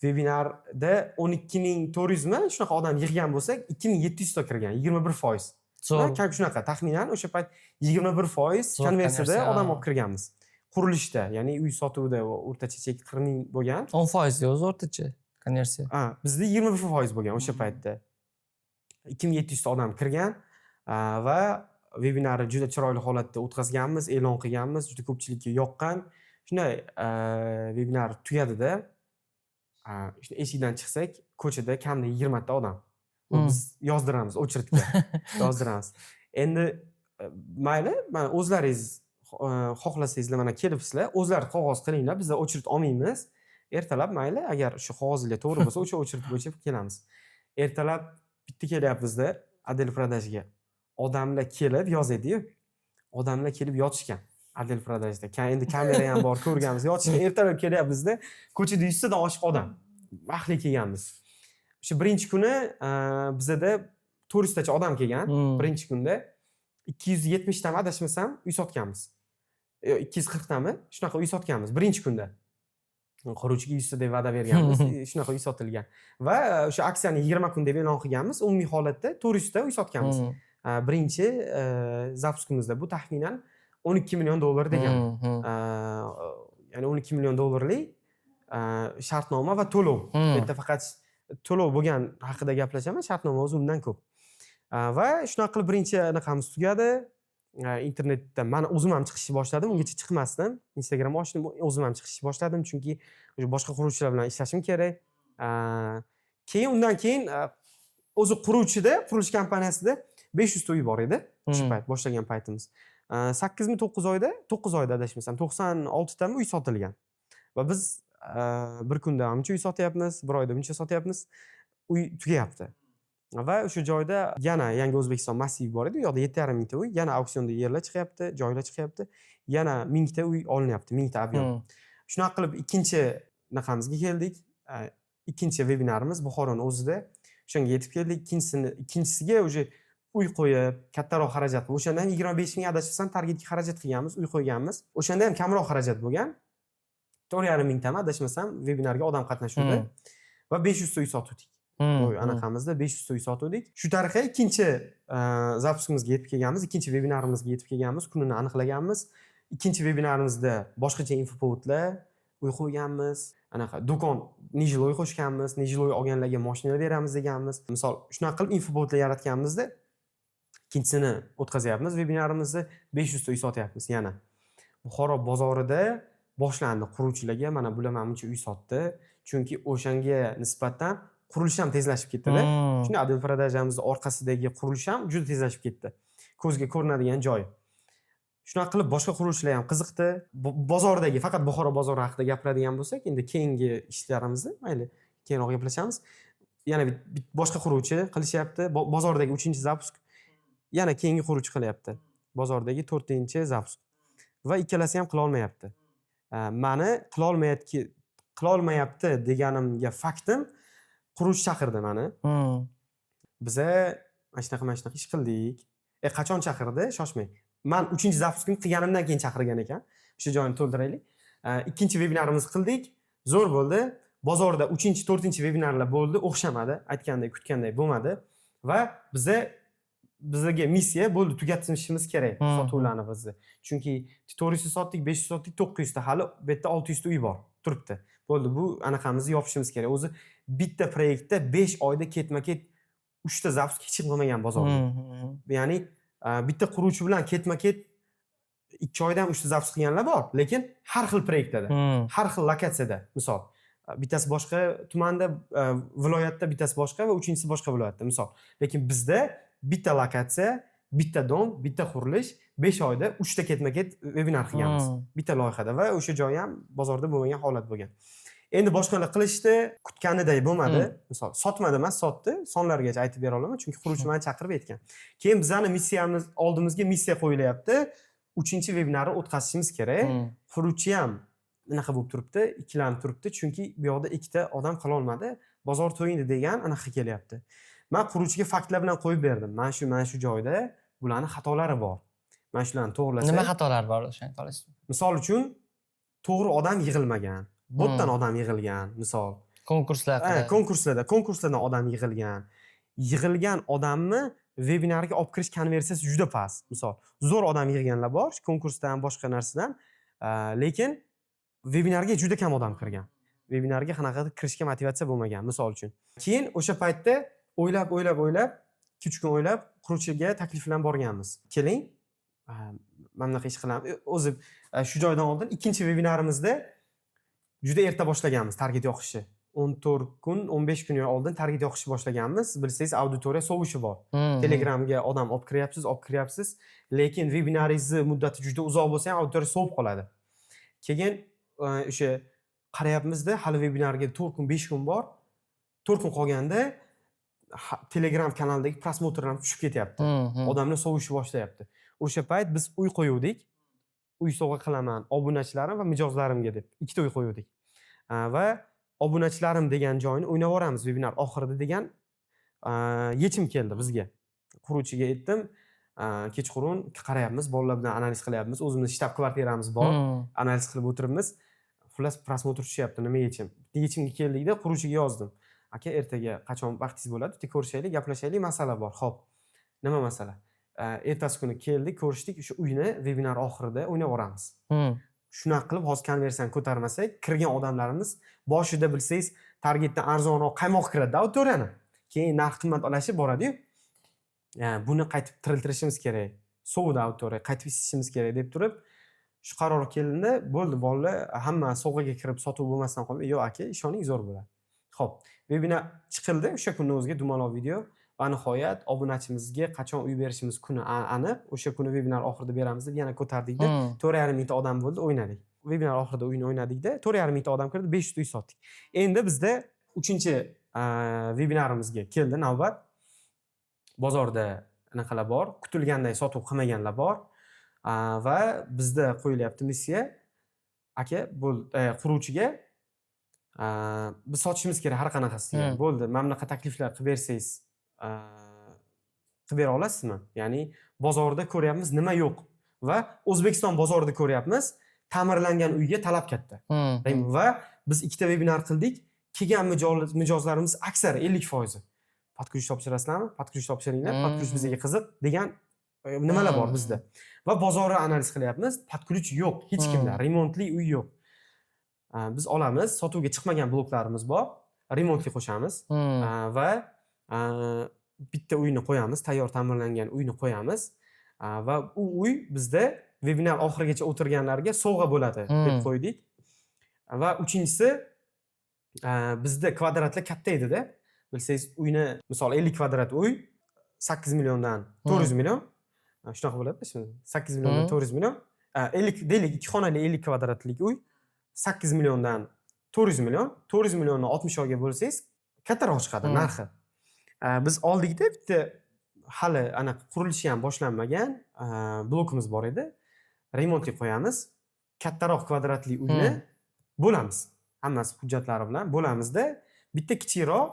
Webinarda 12.400 mi shunaqa odam yig'gan bo'lsak, 2.700 ta kirgan, 21%. Zo'r. Shunaqa taxminan o'sha payt 21% konversiyada odam olib kirganmiz. Qurilishda, ya'ni uy sotuvida o'rtacha chek 40 ming bo'lgan. 10% o'zi o'rtacha konversiya. Bizda 21% bo'lgan o'sha paytda. 2.700 ta odam kirgan va webinarni juda chiroyli holatda o'tkazganmiz, e'lon qilganmiz, juda ko'pchilikka yoqqan. Shunday webinar tugadi-da, eshikdan chiqsak, ko'chada kamida 20 ta odam. Biz yozdiramiz, o'chiritga yozdiramiz. Endi mayli, mana o'zlaringiz xohlasangizlar, mana kelibsizlar, o'zlaringiz qog'oz qilinglar, biz o'chirit olmaymiz. Ertalab mayli, agar shu qog'ozinglar to'g'ri bo'lsa, o'sha o'chirit bo'yicha kelamiz. Ertalab bitta kelyapmizda Adel Pradajga. Odamlar kelib yozadi-yu. Odamlar kelib yotishgan Adel Pradajda. Endi kamera ham bor, ko'rganmiz, yotishgan. Ertalab kelyapmizda, ko'chada 100 tadan oshiq odam. Vaqtli kelganmiz. O'sha birinchi kuni bizada 400 tacha odam kelgan. Birinchi kunda 270 tami adashmasam uy sotganmiz. 240 tami shunaqa uy sotganmiz birinchi kunda. Quruvchiga 100 ta deb va'da berganmiz, shunaqa uy sotilgan. Va o'sha aksiyani 20 kun deb e'lon qilganmiz. Umumiy holatda 400 ta uy sotganmiz. Birinchi zapuskimizda bu taxminan $12 million degan. Ya'ni $12 million shartnoma va to'lov. Bu yerda faqat to'lov bo'lgan haqida gaplashaman, shartnoma o'zi undan ko'p. Va shunaqa qilib birinchi anaqamiz tugadi. Internetda men o'zim ham chiqishni boshladim, ungacha chiqmasdim. Instagram ochdim, o'zim ham chiqishni boshladim, chunki boshqa quruvchilar bilan ishlashim kerak. Undan keyin o'zi quruvchida, qurilish kompaniyasida 500 ta uy bor edi, o'sha payt boshlagan paytimiz. to'qqiz oyda adashmasam 96 tami uy sotilgan. Va biz bir kunda buncha uy sotyapmiz, bir oyda buncha sotyapmiz. Uy tugayapti. Va o'sha joyda yana Yangi O'zbekiston massivi bor edi. U yoqda 7,5 mingta uy, yana auksionda yerlar chiqyapti, joylar chiqyapti. Yana 1000 ta uy olinyapti, 1000 ta ob'yom. Shunaqa qilib ikkinchi naqamizga keldik. Ikkinchi vebinarimiz Buxoroning o'zida. O'shanga yetib keldik. Ikkinchisiga уже uy qo'yib, kattaroq xarajat. O'shanda ham 25 ming adashmasam targetga xarajat qilganmiz, uy qo'yganmiz. O'shanda ham kamroq xarajat bo'lgan. 4,5 ming tami adashmasam vebinarga odam qatnashuvdi va 500 ta uy sotdik. Bu anaqamizda 500 ta uy sotdik. Shu tariqa ikkinchi zapuskimizga yetib kelganmiz, ikkinchi vebinarimizga yetib kelganmiz, kunini aniqlaganmiz. Ikkinchi vebinarimizda boshqacha infopovodlar uy qo'yganmiz. Anaqa do'kon nijiloy qo'shganmiz, nijiloy olganlarga mashina beramiz deganmiz. Misol, shunaqa qilib infopovodlar yaratganmizda ikkinchisini o'tkazyapmiz. Vebinarimizni 500 ta uy sotyapmiz yana. Buxoro bozorida boshlandi quruvchilarga mana bular menimcha uy sotdi. Chunki o'shanga nisbatan qurilish ham tezlashib ketdi-da. Shuni adil продажамizning orqasidagi qurilish ham juda tezlashib ketdi. Ko'zga ko'rinadigan joy. Shunaqa qilib boshqa quruvchilar ham qiziqdi. Bozordagi faqat Buxoro bozori haqida gapiradigan bo'lsak, endi keyingi ishlarimizni mayli keyinroq gaplashamiz. Yana boshqa quruvchi qilishyapti. Bozordagi 3-zapusk yana keyingi quruvchi qilyapti. Bozordagi 4-zapusk. Va ikkalasi ham qila olmayapti. Mani qila olmayapti deganimga faktim quruvchi chaqirdi mani. Biza mana shunaqa ish qildik. Qachon chaqirdi? Shoshmang. Men 3-zapuskni qilganimdan keyin chaqirgan ekan. O'sha joyni to'ldiraylik. Ikkinchi vebinarimizni qildik. Zo'r bo'ldi. Bozorda 3-chi, 4-chi vebinarlar bo'ldi, o'xshamadi. Aytgandek, kutgandek bo'lmadi va bizga missiya bo'ldi, tugatishimiz kerak sotuvlarni bizni. Chunki 400 sotdik, 500 sotdik, 900 ta hali bu yerda 600 ta uy bor, turibdi. Bo'ldi, bu anaqamizni yopishimiz kerak. O'zi bitta proyektda 5 oyda ketma-ket 3 ta zapusk hech kim qilmagan bozorda. Ya'ni bitta quruvchi bilan ketma-ket 2 oyda ham 3 ta zapusk qilganlar bor, lekin har xil proyektda, har xil lokatsiyada. Misol, bittasi boshqa tumanda, viloyatda, bittasi boshqa va uchinchisi boshqa viloyatda, misol. Lekin bizda bitta lokatsiya, bitta dom, bitta qurilish 5 oyda 3 ta ketma-ket vebinar qilganmiz. Bitta loyihada va o'sha joy ham bozorda bo'lmagan holat bo'lgan. Endi boshqalar qilishdi, kutganiday bo'lmadi. Misol, sotmadi emas, sotdi. Sonlargacha aytib bera olaman, chunki quruvchi meni chaqirib aytgan. Keyin bizning missiyamiz, oldimizga missiya qo'yilyapti. 3-vebinarni o'tkazishimiz kerak. Quruvchi ham anaqa bo'lib turibdi, ikkilanib turibdi, chunki bu yoqda ikkita odam qila olmadi. Bozor to'yindi degan anaqa kelyapti. Men quruvchiga faktlar bilan qo'yib berdim. Mana shu joyda bularning xatolari bor. Men shularni to'g'rilasak. Nima xatolar bor o'shani aytasiz? Misol uchun to'g'ri odam yig'ilmagan. Botdan odam yig'ilgan, misol. Konkurslarda odam yig'ilgan. Yig'ilgan odamni vebinarga olib kirish konversiyasi juda past. Misol, zo'r odam yig'ganlar bor, konkursdan, boshqa narsadan, lekin vebinarga juda kam odam kirgan. Vebinarga qanaqadir kirishga motivatsiya bo'lmagan, misol uchun. Keyin o'sha paytda o'ylab, 2-3 kun o'ylab, quruvchiga taklif bilan borganmiz. Keling, mana bunaqa ish qilamiz. O'zi shu joydan oldin ikkinchi vebinarimizda juda erta boshlaganmiz target yoqishni. 14 kun, 15 kun oldin target yoqishni boshlaganmiz. Bilsangiz, auditoriya sovishi bor. Telegramga odam olib kiryapsiz, lekin vebinaringizni muddati juda uzoq bo'lsa ham auditoriya sovib qoladi. Keyin o'sha qarayapmizda, hali vebinarga 4 kun, 5 kun bor. 4 kun qolganda Telegram kanalidagi prosmotrlar tushib ketyapti. Odamlar sovishni boshlayapti. O'sha payt biz uy qo'yuvdik. Uy sovg'a qilaman obunachilarim va mijozlarimga deb 2 ta uy qo'yuvdik. Va obunachilarim degan joyni o'ynab olamiz vebinar oxirida degan yechim keldi bizga. Quruvchiga aytdim, kechqurun qarayapmiz, bolalar bilan analiz qilyapmiz, o'zimiz shtab kvartiramiz bor, analiz qilib o'tiribmiz. Xullas prosmotr tushyapti, nima yechim? Yechimga keldikda quruvchiga yozdim. Aka, ertaga qachon vaqtingiz bo'ladi? Bitta ko'rishaylik, gaplashaylik, masala bor. Xo'p. Nima masala? Ertasi kuni keldik, ko'rishdik, o'sha uyni vebinar oxirida o'ynab olamiz. Shunaqa qilib, hozir konversiyani ko'tarmasak, kirgan odamlarimiz boshida bilsangiz, targetdan arzonroq qaymoq kiradi auditoriyani. Keyin narx qimmatlashib boradi-yu. Buni qaytib tiriltirishimiz kerak. Sovda auditoriya qaytib isitishimiz kerak deb turib, shu qaror kelindi. Bo'ldi, bolalar hamma sovg'aga kirib sotuv bo'lmasdan qolmay, "Yo'q aka, ishoning zo'r bo'ladi." Xo'p, vebinar chiqildi. O'sha kunning o'ziga dumaloq video va nihoyat obunachimizga qachon uy berishimiz kuni aniq. O'sha kuni webinar oxirida beramiz deb yana ko'tardikda 4,5 mingta odam bo'ldi, o'ynadik. Webinar oxirida o'yin o'ynadikda 4,5 mingta odam kirdi, 500 ta uy sotdik. Endi bizda 3-webinarimizga keldi navbat. Bozorda anaqalar bor, kutilganday sotuv qilmaganlar bor. Va bizda qo'yilyapti missiya. Aka, quruvchiga biz sotishimiz kerak har qanaqasiga. Bo'ldi, mana bunaqa takliflar qilib bersangiz, qilib bera olasizmi? Ya'ni bozorda ko'ryapmiz nima yo'q va O'zbekiston bozorida ko'ryapmiz ta'mirlangan uyga talab katta. Va biz ikkita webinar qildik. Kelgan mijozlarimiz aksar 50%. Podключ topshirasizlarmi? Podключ topshiringlar. Podключ bizga qiziq degan nimalar bor bizda. Va bozorni analiz qilyapmiz. Podключ yo'q, hech kimda remontli uy yo'q. Biz olamiz, sotuvga chiqmagan bloklarimiz bor, remontga qo'shamiz va bitta uyni qo'yamiz, tayyor ta'mirlangan uyni qo'yamiz va u uy bizda webinar oxirigacha o'tirganlarga sovg'a bo'ladi deb qo'ydik. Va uchinchisi, bizda kvadratlar katta edi-da. Bilsangiz, uyni, misol 50 kvadrat uy 8 milliondan 400 million. Shunaqa bo'ladi-da, 8 milliondan 400 million. 50 deylik, 2 xonali 50 kvadratlik uy 8 milliondan 400 million. 400 millionni 60 oyga bo'lsangiz, kattaroq chiqadi narxi. Biz oldikda bitta hali qurilishi ham boshlanmagan blokimiz bor edi. Remontga qo'yamiz. Kattaroq kvadratli uyni bo'lamiz. Hammasi hujjatlari bilan bo'lamizda, bitta kichikroq,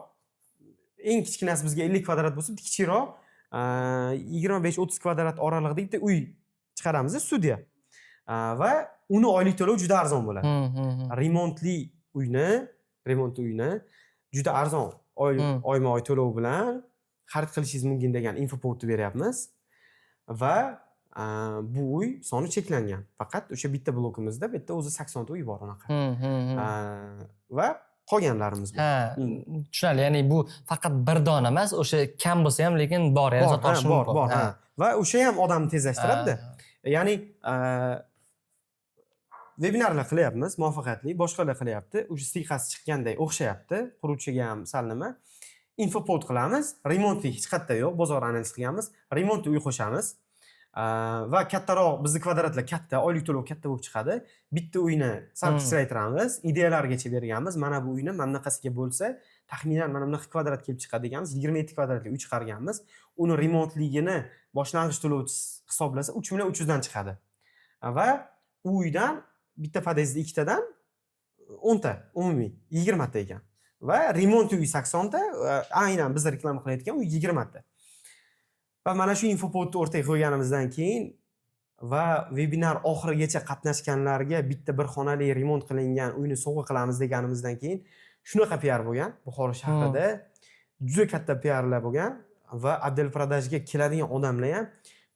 eng kichkinasi bizga 50 kvadrat bo'lsa, bitta kichikroq 25-30 kvadrat oralig'ida bitta uy chiqaramiz, studiya. Va uni oylik to'lov juda arzon bo'ladi. Remontli uyni juda arzon oyma-oy to'lov bilan xarid qilishingiz mumkin degan infopovdni beryapmiz. Va bu uy soni cheklangan. Faqat o'sha bitta blokimizda bitta o'zi 80 ta uy bor unaqa. Va qolganlarimiz bor. Tushunarli. Ya'ni bu faqat bir dona emas, o'sha kam bo'lsa ham lekin bor, ya'ni sotib olish mumkin. Bor. Va o'sha ham odamni tezlashtiradi-da. Ya'ni webinarlar qilyapmiz, muvaffaqiyatli, boshqalar qilyapti. O'sha siqasi chiqqanday o'xshayapti. Quruvchiga ham sal nima. Infopod qilamiz, remontli hech qayerda yo'q, bozor analiz qilganmiz. Remontli uy qo'shamiz. Va kattaroq, bizni kvadratlar katta, oylik to'lov katta bo'lib chiqadi. Bitta uyni sal kichraytiramiz, ideyalargacha berganmiz. Mana bu uyni mana bunaqasiga bo'lsa, taxminan mana bunaqa kvadrat kelib chiqadi deganmiz. 27 kvadratli uy chiqarganmiz. Uni remontligini boshlang'ich to'lov hisoblasa 3 million 300 dan chiqadi. Va u uydan bitta podyezdda ikkitadan 10 ta, umumiy 20 ta ekan. Va remontli uy 80 ta, aynan biz reklama qilayotgan uy 20 ta. Va mana shu infopodni o'rtaga qo'yganimizdan keyin va webinar oxirigacha qatnashganlarga bitta bir xonali remont qilingan uyni sovg'a qilamiz deganimizdan keyin shunaqa PR bo'lgan. Buxoro shahrida juda katta PRlar bo'lgan va Abdelprodajga keladigan odamlar ham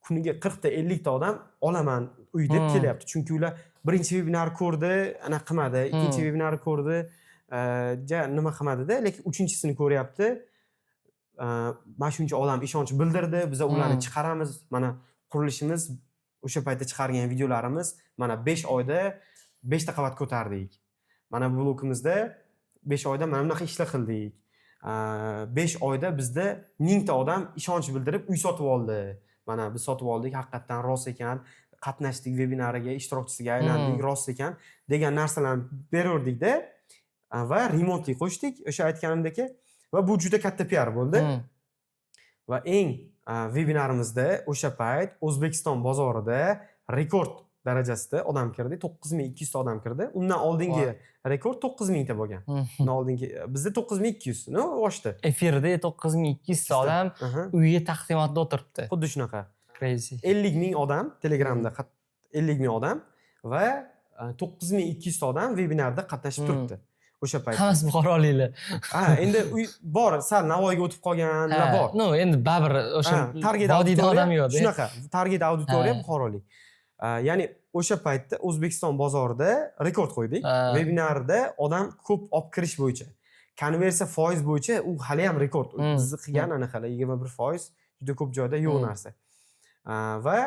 kuniga 40 ta 50 ta odam olaman uy deb kelyapti. Chunki ular birinchi webinar ko'rdi, ana qilmadi, ikkinchi webinar ko'rdi, nima qilmadi-da, lekin uchinchisini ko'ryapti. Mana shuncha odam ishonch bildirdi, biz ularni chiqaramiz. Mana qurilishimiz, o'sha paytda chiqargan videolarimiz mana 5 oyda 5 ta qavat ko'tardik. Mana bu blokimizda 5 oyda mana bunaqa ishlar qildik. 5 oyda bizda 1000 ta odam ishonch bildirib uy sotib oldi. Mana biz sotib oldik, haqiqatan rost ekan, qatnashdik webinariga, ishtirokchisiga aylandik, rost ekan degan narsalarni berardik-da va remontli qo'shdik, o'sha aytganimdek. Va bu juda katta PR bo'ldi. Va eng webinarimizda o'sha payt O'zbekiston bozorida rekord darajasida odam kirdi, 9200 ta odam kirdi. Undan oldingi rekord 9000 ta bo'lgan. Undan oldingi bizda 9200, no, oshdi. Efirda 9200 ta odam uyga taqdimotda o'tiribdi. Xuddi shunaqa. Crazy. 50 ming odam Telegramda 50 ming odam va 9200 ta odam webinarda qatnashib turibdi. O'sha payt. Hammasi buxoroliklar. Endi uy bor, sal Navoiyga o'tib qolganlar bor. No, endi baribir o'sha target odam yo'q. Shunaqa, target auditoriya buxorolik. Ya'ni o'sha paytda O'zbekiston bozorida rekord qo'ydik. Webinarda odam ko'p olib kirish bo'yicha. Konversiya foiz bo'yicha u hali ham rekord. Bizni qilgan anaqalar 21%, juda ko'p joyda yo'q narsa. Va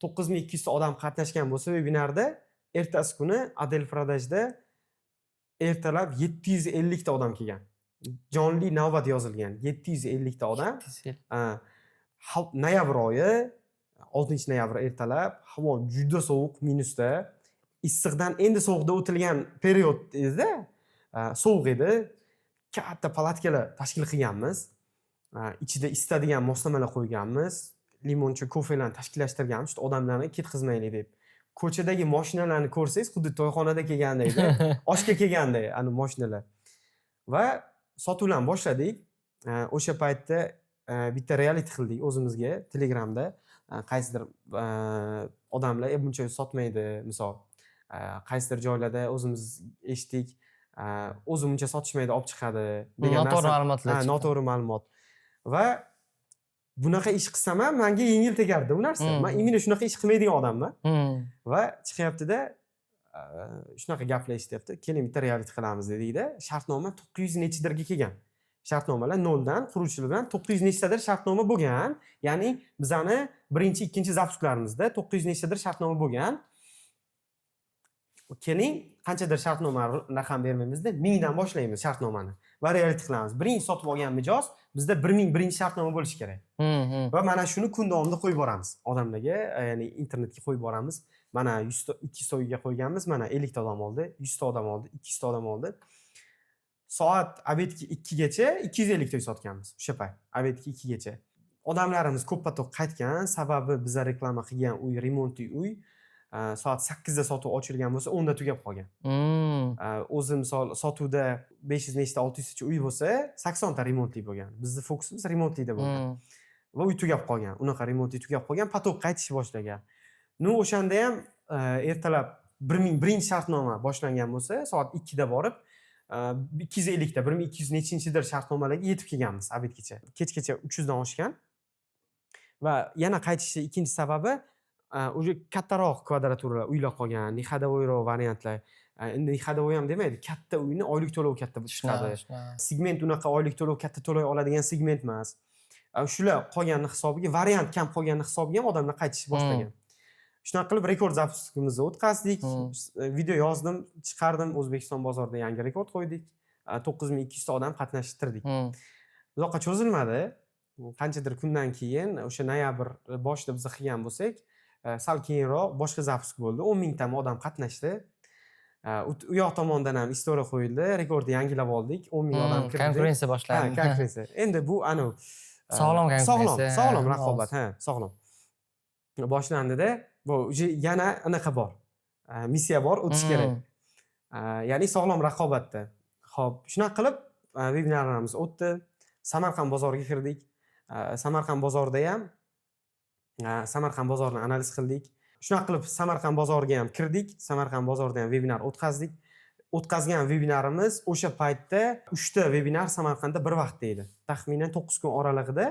9200 ta odam qatnashgan bo'lsa webinarda, ertasi kuni Abdelprodajda ertalab 750 ta odam kelgan. jonli navbat yozilgan 750 ta odam. Noyabr oyi 6-noyabr ertalab havo juda sovuq, minusda. Issiqdan endi sovuqda o'tilgan period edi. Sovuq edi. Katta palatkalar tashkil qilganmiz. Ichida isitadigan moslamalar qo'yganmiz. Limoncha, kofelarni tashkillashtirganmiz, odamlarni ketkazmaylik deb. Ko'chadagi mashinalarni ko'rsangiz, xuddi to'yxonada kelgandek, oshga kelgandek, ana mashinalar. Va sotuvlarni boshladik. O'sha paytda bitta reality qildik o'zimizga Telegramda. Qaysidir odamlar buncha sotmaydi, misol. Qaysidir joylarda o'zimiz eshitdik, o'zi buncha sotishmaydi, olib chiqadi degan noto'g'ri ma'lumotlar. Noto'g'ri ma'lumot. Va bunaqa ish qilsam ham menga yengil tegardi bu narsa. Men imini shunaqa ish qilmaydigan odamman. Va chiqyapti-da, shunaqa gaplar eshityapti. Keling bitta reality qilamiz dedikda, shartnoma 900 nechidirga kelgan. Shartnomalar 0 dan quruvchilar bilan 900 nechidir shartnoma bo'lgan. Ya'ni bizani birinchi, ikkinchi zapuklarimizda 900 nechidir shartnoma bo'lgan. Keling, qanchadir shartnoma raqam bermaymizda 1000 dan boshlaymiz shartnomani va reality qilamiz. Birinchi sotib olgan mijoz bizda 1000 birinchi shartnoma bo'lishi kerak. Va mana shuni kun davomida qo'yib boramiz odamlarga, ya'ni internetga qo'yib boramiz. Mana 200 ta uyga qo'yganmiz, mana 50 ta odam oldi, 100 ta odam oldi, 200 ta odam oldi. Soat obedga 2 gacha 250 ta uy sotganmiz o'sha payt. Obedga 2 gacha. Odamlarimiz ko'ppa-to'q qaytgan, sababi biz reklama qilgan uy remontli uy. Soat 8 da sotuv ochilgan bo'lsa 10 da tugab qolgan. O'zi misol sotuvda 500 nechta 600 ta uy bo'lsa 80 ta remontli bo'lgan. Bizning fokusimiz remontlida bo'lgan. Va uy tugab qolgan. Unaqa remontli tugab qolgan, patok qaytish boshlagan. O'shanda ham ertalab 1000 birinchi shartnoma boshlangan bo'lsa, soat 2 da borib 250 ta 1200 nechinchidir shartnomalarga yetib kelganmiz obedgacha. Kechgacha 300 dan oshgan. Va yana qaytishning ikkinchi sababi уже kattaroq kvadratura uylar qolgan, nixadovoyroq variantlar. Endi nixadovoy ham demaydi, katta uyni oylik to'lov katta chiqadi. Segment unaqa oylik to'lov katta to'lay oladigan segment emas. Shular qolganini hisobiga, variant kam qolganini hisobiga ham odamlar qaytishni boshlagan. Shunaqa qilib rekord zapuskimizni o'tkazdik. Video yozdim, chiqardim, O'zbekiston bozorida yangi rekord qo'ydik. 9200 ta odam qatnashtirdik. Uzoqqa cho'zilmadi. Qanchadir kundan keyin o'sha noyabr boshida biz qilgan bo'lsak, sal keyinroq boshqa zapusk bo'ldi. 10 ta odam qatnashdi. U yoq tomondan ham istoriya qo'yildi, rekordni yangilab oldik. 10 odam kirdi. Konferensiya boshlandi. Konferensiya. Endi bu sog'lom konferensiya. Sog'lom raqobat, sog'lom. Boshlandida, bu yana anaqa bor. Missiya bor, o'tish kerak. Ya'ni sog'lom raqobatda. Xo'p, shunaqa qilib vebinarlarimiz o'tdi. Samarqand bozoriga kirdik. Samarqand bozorida ham Samarqand bozorini analiz qildik. Shunaqa qilib Samarqand bozoriga ham kirdik. Samarqand bozorida ham vebinar o'tkazdik. O'tkazgan vebinarimiz o'sha paytda 3 ta vebinar Samarqandda bir vaqtda edi. Taxminan 9 kun oralig'ida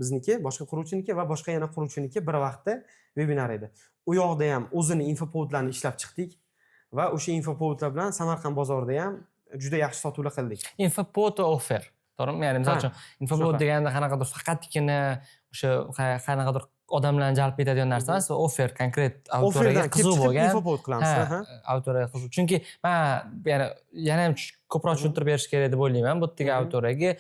bizniki, boshqa quruvchiniki va boshqa yana quruvchiniki bir vaqtda vebinar edi. U yoqda ham o'zini infopovdlarni ishlab chiqdik va o'sha infopovdlar bilan Samarqand bozorida ham juda yaxshi sotuvlar qildik. Infopod va offer. To'g'rimi? Ya'ni misol uchun infopod deganda qanaqadir faqatgina o'sha qanaqadir odamlarni jalb etadigan narsa emas, va offer konkret auditoriyaga qiziq bo'lgan. Infopod qilamiz. Auditoriyaga qiziq. Chunki men yana ham ko'proq tushuntirib berish kerak deb o'ylayman. Bu yerdagi auditoriyaga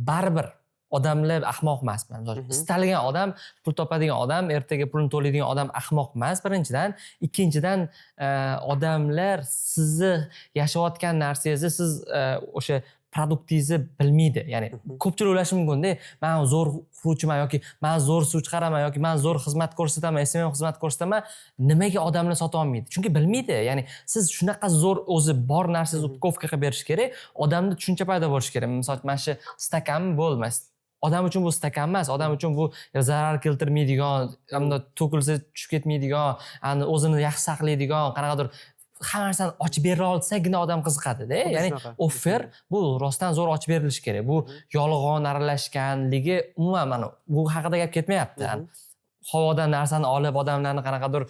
baribir odamlar ahmoq emasman. Misol uchun istalgan odam, pul topadigan odam, ertaga pulni to'laydigan odam ahmoq emas birinchidan. Ikkinchidan odamlar sizni yashayotgan narsangizni, siz o'sha produktingizni bilmaydi. Ya'ni ko'pchilik o'ylashi mumkin-da, men zo'r quruvchiman yoki men zo'r suv chiqaraman yoki men zo'r xizmat ko'rsataman, SMM xizmat ko'rsataman, nimaga odamlar sota olmaydi? Chunki bilmaydi. Ya'ni siz shunaqa zo'r o'zi bor narsangizni upovka qilib berish kerak, odamda tushuncha paydo bo'lishi kerak. Misol mana shu stakanmi bo'lmas. Odam uchun bu stakan emas, odam uchun bu zarar keltirmaydigan, hamda to'kilsa tushib ketmaydigan, o'zini yaxshi saqlaydigan, qanaqadir hamma narsani ochib bera olsagina odam qiziqadi-da. Ya'ni offer bu rostdan zo'r ochib berilishi kerak. Bu yolg'on aralashganligi umuman mana bu haqida gap ketmayapti. Havodan narsani olib odamlarni qanaqadir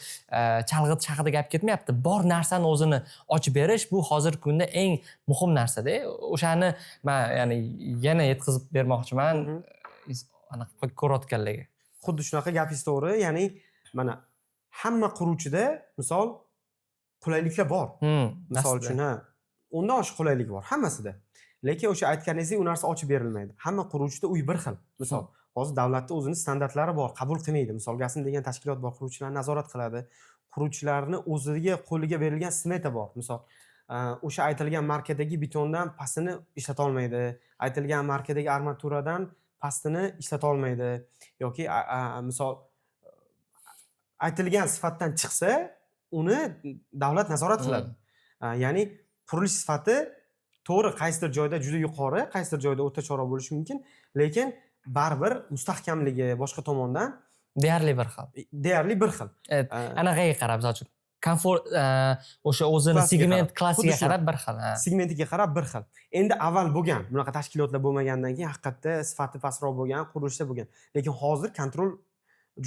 chalg'itish haqida gap ketmayapti. Bor narsani o'zini ochib berish bu hozirgi kunda eng muhim narsa-da. O'shani men ya'ni yana yetkazib bermoqchiman anaqa ko'rayotganlarga. Xuddi shunaqa gapingiz to'g'ri. Ya'ni mana hamma quruvchida misol qulayliklar bor. Misol uchun, undan oshiq qulaylik bor hammasida. Lekin o'sha aytganingizdek u narsa ochib berilmaydi. Hamma quruvchida uy bir xil. Misol, hozir davlatda o'zini standartlari bor, qabul qilmaydi. Misol, Gasim degan tashkilot bor, quruvchilarni nazorat qiladi. Quruvchilarni o'ziga qo'liga berilgan smeta bor. Misol, o'sha aytilgan markadagi betondan pastini ishlata olmaydi. Aytilgan markadagi armaturadan pastini ishlata olmaydi. Yoki misol aytilgan sifatdan chiqsa, uni davlat nazorat qiladi. Ya'ni qurilish sifati to'g'ri qaysidir joyda juda yuqori, qaysidir joyda o'rtacharoq bo'lishi mumkin, lekin baribir mustahkamligi boshqa tomondan deyarli bir xil. deyarli bir xil. Anaqaga qarab, misol uchun komfort o'sha o'zini Klassiga segment qarab. klassiga Xuddi shunaqa. qarab bir xil. Segmentiga qarab bir xil. Endi avval bo'lgan, bunaqa tashkilotlar bo'lmagandan keyin haqiqatda sifati pastroq bo'lgan, qurilishda bo'lgan. Lekin hozir kontrol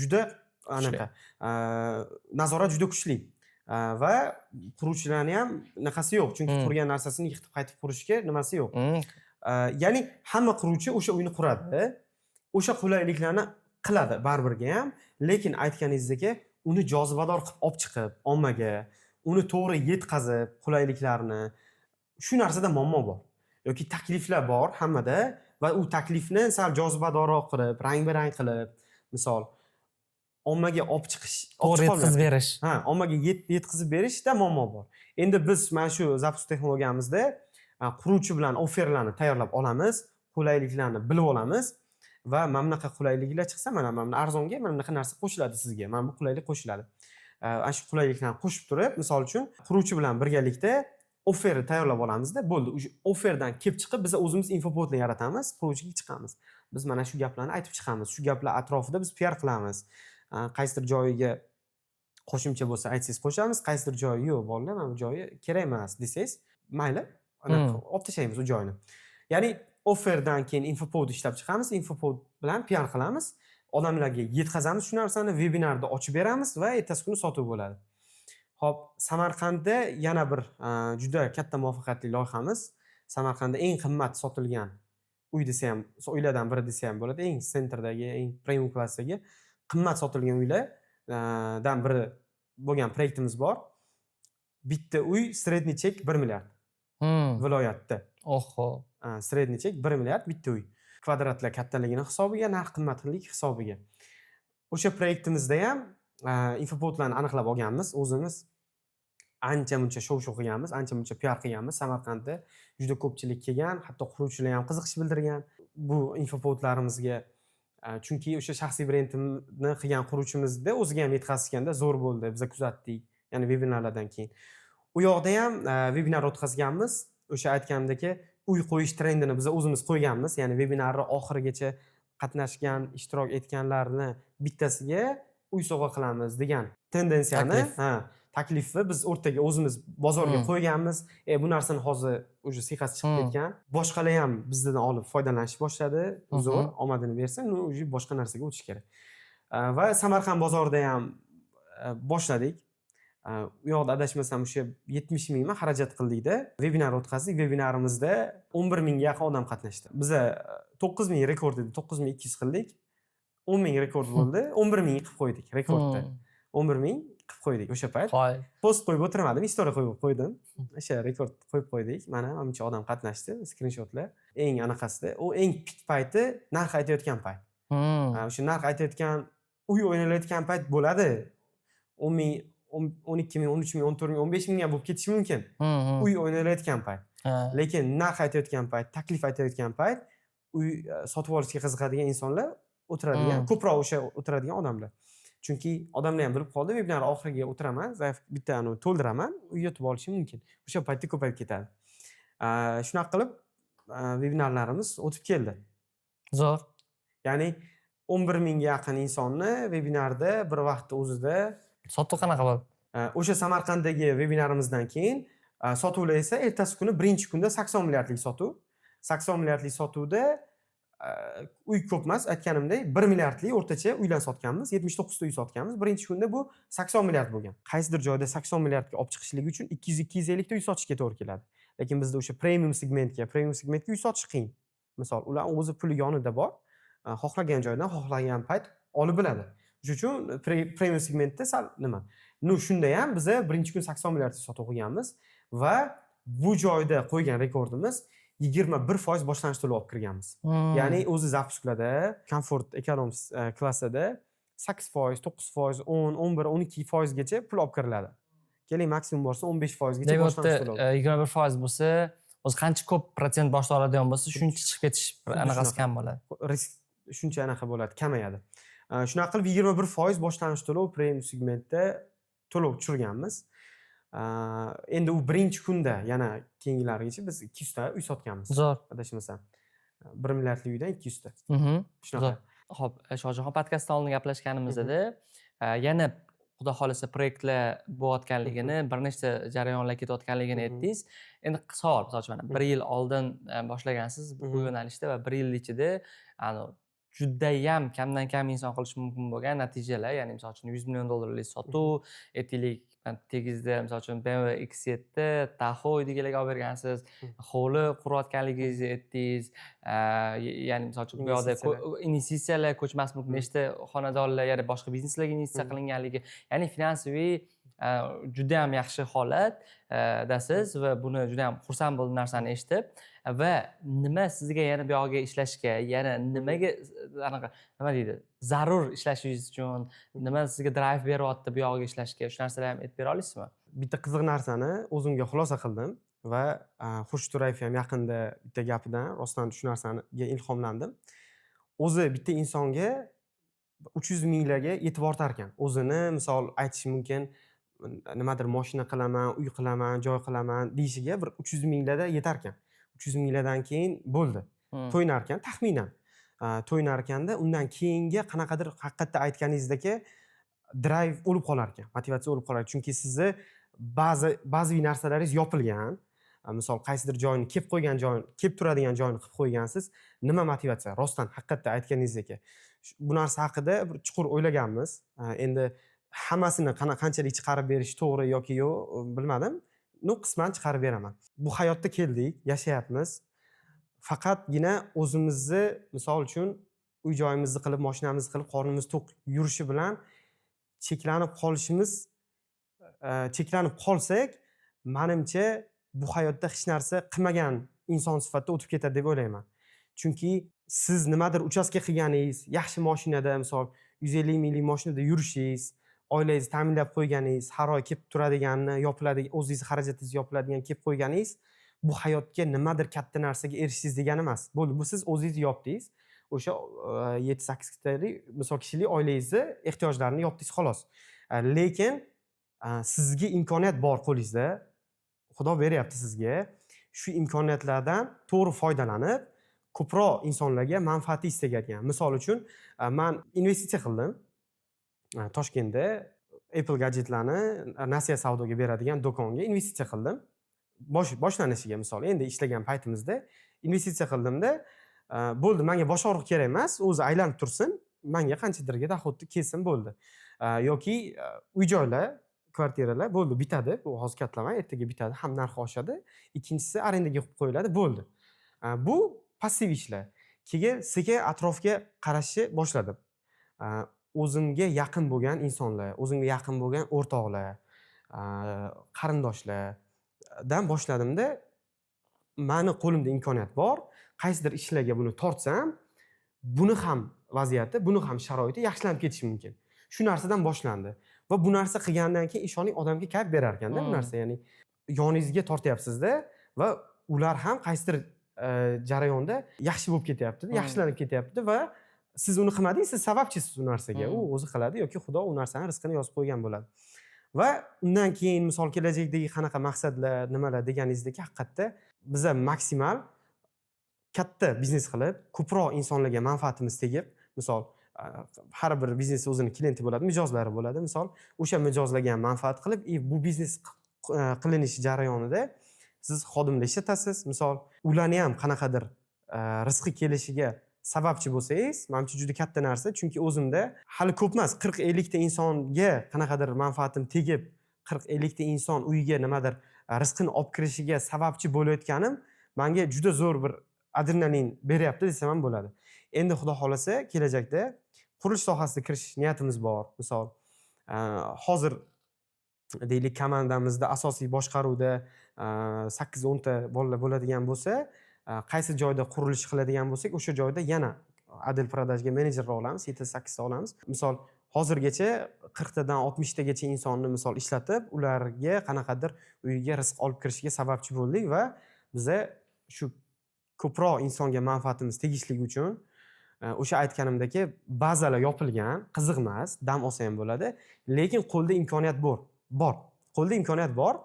juda anaqa, nazorat juda kuchli. Va quruvchilarni ham naqasi yo'q, chunki qurgan narsasini yiqitib qaytib qurishga nimasi yo'q. Ya'ni hamma quruvchi o'sha uyni quradi, o'sha qulayliklarni qiladi baribirga ham, lekin aytganingizdek uni jozibador qilib olib chiqib ommaga, uni to'g'ri yetkazib qulayliklarni, shu narsada muammo bor. Yoki takliflar bor hammada va u taklifni sal jozibadorroq qilib, rang-barang qilib, misol ommaga olib chiqish, To'g'ri yetkazib berish. Ommaga yetkazib berishda muammo bor. Endi biz mana shu Zapus texnologiyamizda quruvchi bilan offerlarni tayyorlab olamiz, qulayliklarni bilib olamiz va mana bunaqa qulayliklar chiqsa, mana arzonga mana bunaqa narsa qo'shiladi sizga. Mana bu qulaylik qo'shiladi. Ana shu qulayliklarni qo'shib turib, misol uchun quruvchi bilan birgalikda offerni tayyorlab olamizda, bo'ldi. O'sha offerdan kelib chiqib biz o'zimiz infopodni yaratamiz, quruvchiga chiqamiz. Biz mana shu gaplarni aytib chiqamiz. Shu gaplar atrofida biz PR qilamiz. Qaysidir joyiga qo'shimcha bo'lsa aytsangiz qo'shamiz, qaysidir joyi yo'q, bolalar, mana bu joyi kerak emas desangiz, mayli, olib tashlaymiz u joyni. Ya'ni offerdan keyin infopod ishlab chiqamiz, infopod bilan PR qilamiz, odamlarga yetkazamiz shu narsani, vebinarda ochib beramiz va ertasi kuni sotuv bo'ladi. Xo'p, Samarqandda yana bir juda katta muvaffaqiyatli loyihamiz. Samarqandda eng qimmat sotilgan uy desa ham, uylardan biri desa ham bo'ladi, eng sentrdagi, eng premium klassdagi qimmat sotilgan uylardan biri bo'lgan proyektimiz bor. Bitta uy sredniy chek 1 milliard. Viloyatda. Oho. Sredniy chek 1 milliard bitta uy. Kvadratlar kattaligini hisobiga, narx qimmatlik hisobiga. O'sha proyektimizda ham infopodlarni aniqlab olganmiz, o'zimiz ancha-muncha shov-shuv qilganmiz, ancha-muncha PR qilganmiz. Samarqandda juda ko'pchilik kelgan, hatto quruvchilar ham qiziqish bildirgan bu infopodlarimizga. Chunki o'sha shaxsiy brendini qilgan quruvchimizda o'ziga ham yetkazishganda zo'r bo'ldi. Biz kuzatdik, ya'ni vebinarlardan keyin. U yoqda ham vebinar o'tkazganmiz. O'sha aytganimdek, uy qo'yish trendini biz o'zimiz qo'yganmiz. Ya'ni vebinarning oxirigacha qatnashgan, ishtirok etganlarni bittasiga uy sovg'a qilamiz degan tendensiyani, taklifni biz o'rtaga o'zimiz bozorga qo'yganmiz. Bu narsani hozir o'sha siyqasi chiqib ketgan. Boshqalar ham bizdan olib foydalanishni boshladi. Zo'r, omadini bersin, uni boshqa narsaga o'tish kerak. Va Samarqand bozorida ham boshladik. U yoqda adashmasam o'sha 70 mingmi xarajat qildik-da. Vebinar o'tkazdik. Vebinarimizda 11 mingga yaqin odam qatnashdi. Biz 9 ming rekord edi, 9200 qildik. 10 ming rekord bo'ldi, 11 ming qilib qo'ydik rekordda. 11 ming qilib qo'ydik o'sha payt. Post qo'yib o'tirmadim, istoriya qo'yib qo'ydim. O'sha rekord qo'yib qo'ydik. Mana buncha odam qatnashdi, skrinshotlar. Eng anaqasida, u eng pik payti narx aytayotgan payt. O'sha narx aytayotgan, uy o'ynalayotgan payt bo'ladi. 10 ming, 12 ming, 13 ming, 14 ming, 15 ming ham bo'lib ketishi mumkin. Uy o'ynalayotgan payt. Lekin narx aytayotgan payt, taklif aytayotgan payt, uy sotib olishga qiziqadigan insonlar o'tiradigan, ko'proq o'sha o'tiradigan odamlar. Chunki odamlar ham bilib qoldi, vebinar oxiriga o'tiraman, zaif bitta to'ldiraman, uy yotib olishim mumkin. O'sha paytda ko'payib ketadi. Shunaqa qilib vebinarlarimiz o'tib keldi. Zo'r. Ya'ni 11 mingga yaqin insonni vebinarda bir vaqtda o'zida sotuv qanaqa bo'ldi? O'sha Samarqanddagi vebinarimizdan keyin sotuvlar esa ertasi kuni birinchi kunda 80 milliardlik sotuv. 80 milliardlik sotuvda uy ko'p emas, aytganimdek 1 milliardlik o'rtacha uylar sotganmiz, 79 ta uy sotganmiz. Birinchi kunda bu 80 milliard bo'lgan. Qaysidir joyda 80 milliardga olib chiqishlik uchun 200-250 ta uy sotishga to'g'ri keladi. Lekin bizda o'sha premium segmentga uy sotish qiyin. Misol, ular o'zi puli yonida bor, xohlagan joydan, xohlagan payt olib biladi. Shuning uchun premium segmentda sal nima? Shunda ham biz birinchi kun 80 milliardga sotib qo'yganmiz va bu joyda qo'ygan rekordimiz 21% boshlanish to'lovi olib kirganmiz. Ya'ni o'zi zapusklarda komfort ekonom klassida 8%, 9%, 10, 11, 12% gacha pul olib kiriladi. Keling maksimum bo'lsa 15% gacha Demak, boshlanish yerda to'lovi. 21% bo'lsa, o'zi qancha ko'p protsent boshda oladigan bo'lsa, shuncha chiqib ketish anaqasi kam bo'ladi. Risk shuncha anaqa bo'ladi, kamayadi. Shunaqa qilib 21% boshlanish to'lov premium segmentda to'lov tushirganmiz. Endi u birinchi kunda yana keyingilargacha biz 200 ta uy sotganmiz. Zo'r. Adashmasam. 1 milliardli uydan 200 ta. Zo'r. Xo'p, Shohjahon podcastdan oldin gaplashganimizda yana xudo xolasa proyektlar bo'layotganligini, bir nechta jarayonlar ketayotganligini aytdingiz. Endi savol, misol uchun mana 1 yil oldin boshlagansiz bu yo'nalishda va 1 yil ichida judayam kamdan kam inson qilishi mumkin bo'lgan natijalar, ya'ni misol uchun 100 million dollarlik sotuv, aytaylik tegizda misol uchun BMW X7, Tahoe deganlarga olib bergansiz, hovli qurayotganligingizni aytdingiz, ya'ni misol uchun bu yoqda investitsiyalar ko'chmas mulk nechta xonadonlar, ya'ni boshqa bizneslarga investitsiya qilinganligi, ya'ni finansiviy juda ham yaxshi holatdasiz va buni juda ham xursand bo'ldim narsani eshitib. Va nima sizga yana bu yoqqa ishlashga, yana nimaga anaqa nima deydi, zarur ishlashingiz uchun, nima sizga drive beryapti bu yoqqa ishlashga, shu narsalarni ham aytib bera olasizmi? Bitta qiziq narsani o'zimga xulosa qildim va Xurshid To'rayev ham yaqinda bitta gapidan rostdan shu narsaga ilhomlandim. O'zi bitta insonga 300 minglarga yetib ortar ekan. O'zini misol aytish mumkin, nimadir mashina qilaman, uy qilaman, joy qilaman deyishiga bir 300 minglarda yetar ekan. 300 minglardan keyin bo'ldi. To'ynar ekan taxminan. To'ynar ekanda undan keyingi qanaqadir haqiqatda aytganingizdagi drive o'lib qolar ekan, motivatsiya o'lib qolar. Chunki sizni ba'zi narsalaringiz yopilgan. Misol qaysidir joyini kelib qo'ygan joyini, kelib turadigan joyini qilib qo'ygansiz, nima motivatsiya? Rostdan haqiqatda aytganingizdek. Bu narsa haqida bir chuqur o'ylaganmiz. Endi hammasini qanchalik chiqarib berish to'g'ri yoki yo'q bilmadim. Qisman chiqarib beraman. Bu hayotda keldik, yashayapmiz. Faqatgina o'zimizni misol uchun uy joyimizni qilib, mashinamizni qilib, qornimiz to'q yurishi bilan cheklanib qolsak, menimcha bu hayotda hech narsa qilmagan inson sifatida o'tib ketadi deb o'ylayman. Chunki siz nimadir uchastka qilganingiz, yaxshi mashinada, misol 150 minglik mashinada yurishingiz, oilangizni ta'minlab qo'yganingiz, har oy kelib turadiganini, yopiladigan, o'zingiz xarajatingizni yopiladigan kelib qo'yganingiz, bu hayotga nimadir katta narsaga erishdingiz degani emas. Bo'ldi, bu siz o'zingiz yopdingiz. O'sha 7-8 talik misol kishilik oilangizni ehtiyojlarini yopdingiz xolos. Lekin sizga imkoniyat bor qo'lingizda. Xudo beryapti sizga. Shu imkoniyatlardan to'g'ri foydalanib, ko'proq insonlarga manfaati istagan. Misol uchun, men investitsiya qildim. Toshkentda Apple gadjetlarni nasiya savdoga beradigan do'konga investitsiya qildim. Boshlanishiga misol, endi ishlagan paytimizda investitsiya qildimda, bo'ldi, menga bosh og'riq kerak emas, o'zi aylanib tursin, menga qanchadirga doxodni kelsin bo'ldi. Yoki uy-joylar, kvartiralar bo'ldi, bitadi. Bu hozir katlaman, ertaga bitadi, ham narxi oshadi. Ikkinchisi arendaga qo'yib qo'yiladi, bo'ldi. Bu passiv ishlar. Keyin sekin atrofga qarashni boshladim. O'zimga yaqin bo'lgan insonlar, o'zimga yaqin bo'lgan o'rtoqlar, qarindoshlardan boshladimda, meni qo'limda imkoniyat bor, qaysidir ishlarga buni tortsam, buni ham vaziyati, buni ham sharoiti yaxshilanib ketishi mumkin. Shu narsadan boshlandi. Va bu narsa qilgandan keyin ishoning odamga kayf berar ekanda bu narsa, ya'ni yoningizga tortyapsiz-da va ular ham qaysidir jarayonda yaxshi bo'lib ketyapti, yaxshilanib ketyapti va siz uni qilmadingiz, siz sababchisiz u narsaga. U o'zi qiladi yoki Xudo u narsani rizqini yozib qo'ygan bo'ladi. Va undan keyin misol kelajakdagi qanaqa maqsadlar, nimalar deganingizdek, haqiqatda biz maksimal katta biznes qilib, ko'proq insonlarga manfaatimiz tegib, misol har bir biznes o'zini klienti bo'ladi, mijozlari bo'ladi. Misol o'sha mijozlarga ham manfaat qilib, bu biznes qilinish jarayonida siz xodimlar ishlatasiz. Misol ularni ham qanaqadir rizqi kelishiga sababchi bo'lsangiz, menimcha juda katta narsa. Chunki o'zimda hali ko'p emas, 40-50 ta insonga qanaqadir manfaatim tegib, 40-50 ta inson uyiga nimadir rizqini olib kirishiga sababchi bo'layotganim menga juda zo'r bir adrenalin beryapti desam ham bo'ladi. Endi Xudo xolasa kelajakda qurilish sohasida kirish niyatimiz bor. Misol hozir deylik komandamizda asosiy boshqaruvda 8-10 ta bolalar bo'ladigan bo'lsa, qaysi joyda qurilish qiladigan bo'lsak, o'sha joyda yana Adel Prodajga menejerlar olamiz, 7-8 ta olamiz. Misol hozirgacha 40 tadan 60 tagacha insonni misol ishlatib, ularga qanaqadir uyiga rizq olib kirishiga sababchi bo'ldik va biza shu ko'proq insonga manfaatimiz tegishligi uchun o'sha aytganimdagi bazalar yopilgan, qiziq emas, dam olsa ham bo'ladi, lekin qo'lda imkoniyat bor. Qo'lda imkoniyat bor.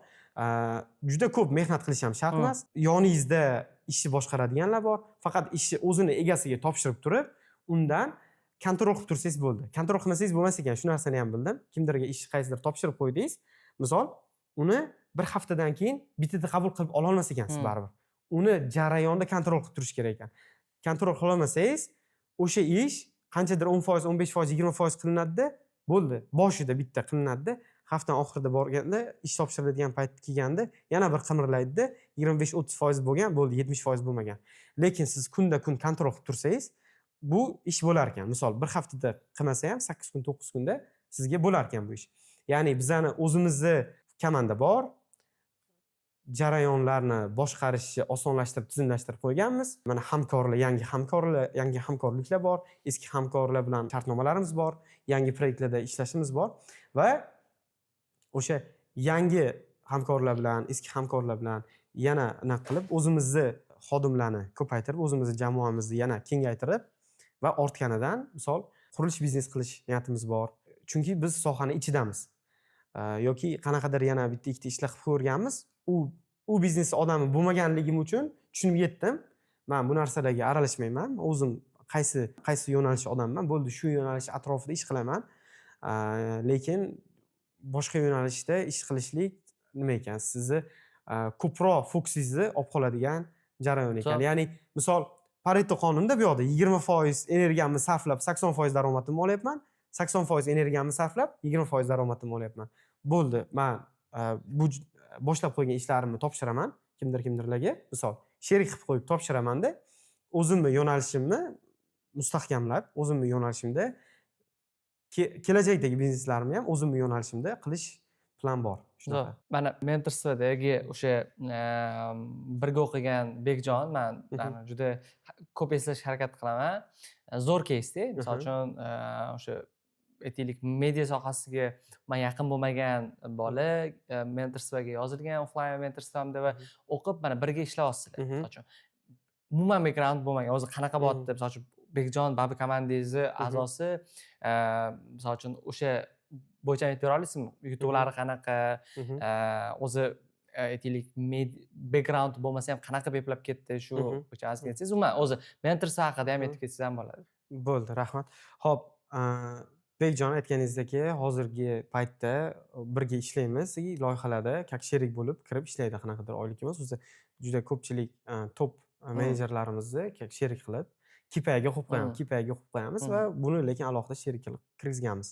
Juda ko'p mehnat qilish ham shart emas. Yoningizda ishni boshqaradiganlar bor. Faqat ishni o'zini egasiga topshirib turib, undan kontrol qilib tursangiz bo'ldi. Kontrol qilmasangiz bo'lmas ekan, shu narsani ham bildim. Kimdirga ishni qaysidir topshirib qo'ydingiz, misol, uni bir haftadan keyin bitta qabul qilib ola olmas ekansiz baribir. Uni jarayonda kontrol qilib turish kerak ekan. Kontrol qila olmasangiz, o'sha ish qanchadir 10%, 15%, 20% qilinadi-da, bo'ldi. Boshida bitta qilinadi-da, haftaning oxirida borganda, ish topshiriladigan payt kelganda yana bir qimirlaydi-da, 25-30% bo'lgan, bo'ldi, 70% bo'lmagan. Lekin siz kunda-kun kontrol qilib tursangiz, bu ish bo'lar ekan. Misol, bir haftada qilmasa ham 8 kun, 9 kunda sizga bo'lar ekan bu ish. Ya'ni bizani o'zimizni komanda bor, jarayonlarni boshqarishni osonlashtirib, tizimlashtirib qo'yganmiz. Mana yangi hamkorliklar bor, eski hamkorlar bilan shartnomalarimiz bor, yangi proyektlarda ishlashimiz bor va o'sha yangi hamkorlar bilan, eski hamkorlar bilan yana nima qilib, o'zimizni xodimlarni ko'paytirib, o'zimizni jamoamizni yana kengaytirib va ortganidan, misol, qurilish biznes qilish niyatimiz bor. Chunki biz sohani ichidamiz. Yoki qanaqadir yana bitta ikkita ishlar qilib ko'rganmiz. U biznes odami bo'lmaganligim uchun tushunib yetdim. Men bu narsalarga aralashmayman. O'zim qaysi yo'nalish odamman, bo'ldi, shu yo'nalish atrofida ish qilaman. Lekin boshqa yo'nalishda ish qilishlik nima ekan? Sizni ko'proq fokusingizni olib qoladigan jarayon ekan. Ya'ni, misol, Pareto qonunida bu yoqda 20% energiyamni sarflab 80% daromadimni olyapman, 80% energiyamni sarflab 20% daromadimni olyapman. Bo'ldi, men bu boshlab qo'ygan ishlarimni topshiraman kimdirlarga, misol, sherik qilib qo'yib topshiraman-da, o'zimni yo'nalishimni mustahkamlab, o'zimni yo'nalishimda kelajakdagi bizneslarimni ham o'zimni yo'nalishimda qilish plan bor. Shunaqa. Mana mentorstvodagi o'sha birga o'qigan Bekjon, men juda ko'p eslashga harakat qilaman. Zo'r keysda, misol uchun o'sha aytaylik media sohasiga men yaqin bo'lmagan bola mentorstvoga yozilgan, offline mentorstvomda va o'qib mana birga ishlayapsizlar. Misol uchun umuman background bo'lmagan, o'zi qanaqa bo'lyapti, misol uchun Bekjon Babi komandangizni a'zosi, misol uchun o'sha bo'yicha aytib bera olasizmi? YouTube'lari qanaqa, o'zi aytaylik background bo'lmasa ham qanaqa beplab ketdi, shu bo'yicha azizga aytsangiz, umuman o'zi mentorstv haqida ham aytib ketsangiz ham bo'ladi. Bo'ldi, rahmat. Xo'p, Bekjon aytganingizdek, hozirgi paytda birga ishlaymiz, loyihalarda как sherik bo'lib kirib ishlaydi qanaqadir oylik emas. O'zi juda ko'pchilik top menejerlarimizni как sherik qilib kipayaga qo'yib qo'yamiz va buni lekin alohida sherik qilib kirgizganmiz.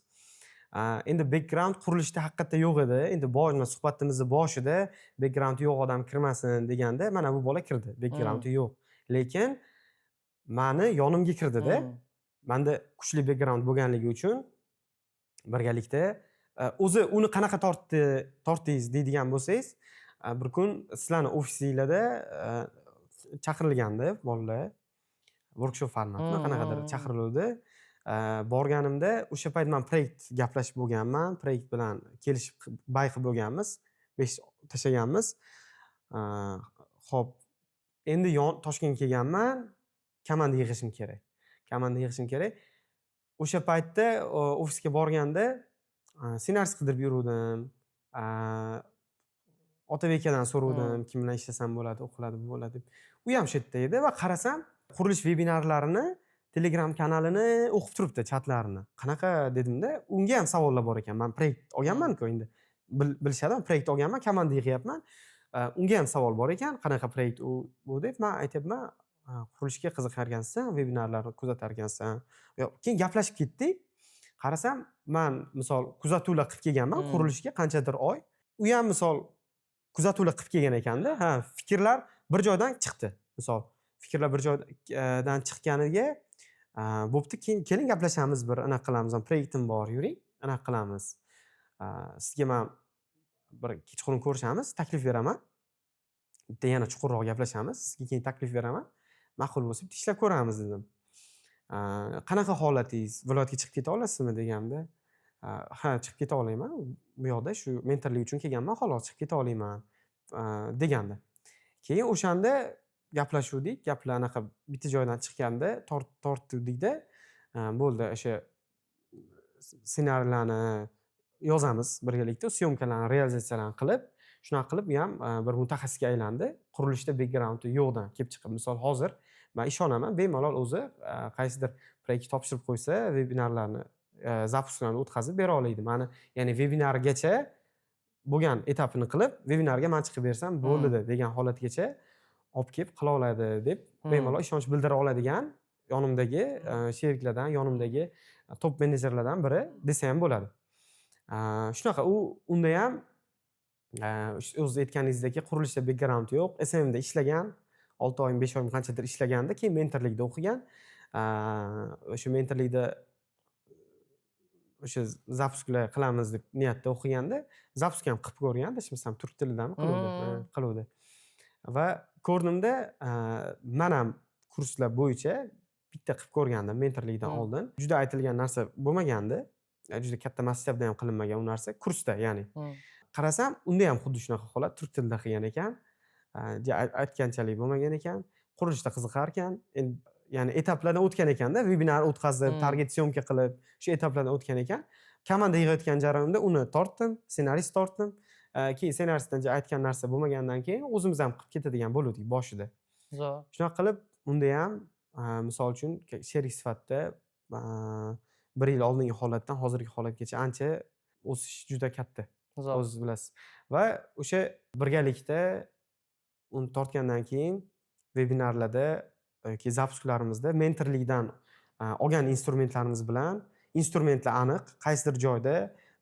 Endi background qurilishda haqiqatda yo'q edi. Endi suhbatimizni boshida background yo'q odam kirmasin deganda, mana bu bola kirdi. Background yo'q. Lekin meni yonimga kirdida, menda kuchli background bo'lganligi uchun birgalikda o'zi uni qanaqa tortdingiz deydigan bo'lsangiz, bir kun sizlarni ofisingizda chaqirilgandi bolalar. Workshop formatida qanaqadir chaqirildi. Borganimda o'sha payt men proyekt gaplashib bo'lganman, proyekt bilan kelishib bayqib bo'lganmiz, 5 tashlaganmiz. Xo'p, endi Toshkentga kelganman, komanda yig'ishim kerak. O'sha paytda ofisga borganda ssenarist qidirib yuruvdim. Otabekadan so'rovdim, kim bilan ishlasam bo'ladi, o'qiladi deb. U ham shu yerda edi va qarasam, qurilish vebinarlarini, Telegram kanalini o'qib turibdi, chatlarini. Qanaqa dedimda, unga ham savollar bor ekan. Men proyekt olganman-ku endi. Bilishadi, proyekt olganman, komanda yig'yapman. Unga ham savol bor ekan, qanaqa proyekt u deb. Men aytayapman, qurilishga qiziqarkansan, vebinarlarni kuzatarkansan. Keyin gaplashib ketdik. Qarasam, men misol kuzatuvlar qilib kelganman qurilishga qanchadir oy. U ham misol kuzatuvlar qilib kelgan ekanda. Fikrlar bir joydan chiqdi. Misol fikrlar bir joydan chiqqaniga bo'pti, keling gaplashamiz, bir anaqa qilamiz, proyektim bor, yuring, anaqa qilamiz. Sizga men bir kechqurun ko'rishamiz, taklif beraman. bitta yana chuqurroq gaplashamiz. Sizga keyin taklif beraman. Ma'qul bo'lsa bitta ishlab ko'ramiz dedim. Qanaqa holatingiz? Viloyatga chiqib keta olasizmi deganimda, ha, chiqib keta olaman. Bu yoqda shu mentorlik uchun kelganman, xolos chiqib keta olaman degandi. Keyin o'shanda gaplashuvdik, gaplar anaqa bitta joydan chiqqanda tortdikda, bo'ldi o'sha ssenariylarni yozamiz birgalikda, syomkalarni realizatsiyalarni qilib, shunaqa qilib u ham bir mutaxassisga aylandi. Qurilishda bekgraundi yo'qdan kelib chiqib, misol hozir men ishonaman, bemalol o'zi qaysidir proyekt topshirib qo'ysa, vebinarlarni zapusklarni o'tkazib bera oladi. Mani ya'ni vebinargacha bo'lgan etapini qilib, vebinarga men chiqib bersam bo'ldi degan holatgacha olib kelib qila oladi deb bemalol ishonch bildira oladigan yonimdagi sheriklardan, yonimdagi top menejerlardan biri desa ham bo'ladi. Shunaqa unda ham o'z aytganingizdek qurilishda background yo'q, SMMda ishlagan, 6 oy, 5 oy qanchadir ishlaganda, keyin mentorlikda o'qigan. O'sha mentorlikda o'sha zapusklar qilamiz deb niyatda o'qiganda, zapusk ham qilib ko'rgan, adashmasam turk tilidami qiluvdi. Va ko'rnimda men ham kurslar bo'yicha bitta qilib ko'rgandim mentorlikdan oldin. Juda aytilgan narsa bo'lmagandi. Juda katta masshtabda ham qilinmagan u narsa, kursda ya'ni. Qarasam, unda ham xuddi shunaqa holat turk tilida qilgan ekan. Aytganchalik bo'lmagan ekan. Qurilishda qiziqar ekan. Ya'ni etaplardan o'tgan ekanda, vebinar o'tkazib, target syomka qilib, shu etaplardan o'tgan ekan. Komanda yig'ayotgan jarayonda uni tortdim, ssenarist tortdim. Keyin ssenaristdan aytgan narsa bo'lmagandan keyin o'zimiz ham qilib ketadigan bo'ldik boshida. Zo'r. Shunaqa qilib, unda ham misol uchun sherik sifatida 1 yil oldingi holatdan hozirgi holatgacha ancha o'sish juda katta. O'zingiz bilasiz. Va o'sha birgalikda uni tortgandan keyin vebinarlarda yoki zapuskalarimizda mentorlikdan olgan instrumentlarimiz bilan, instrumentlar aniq, qaysidir joyda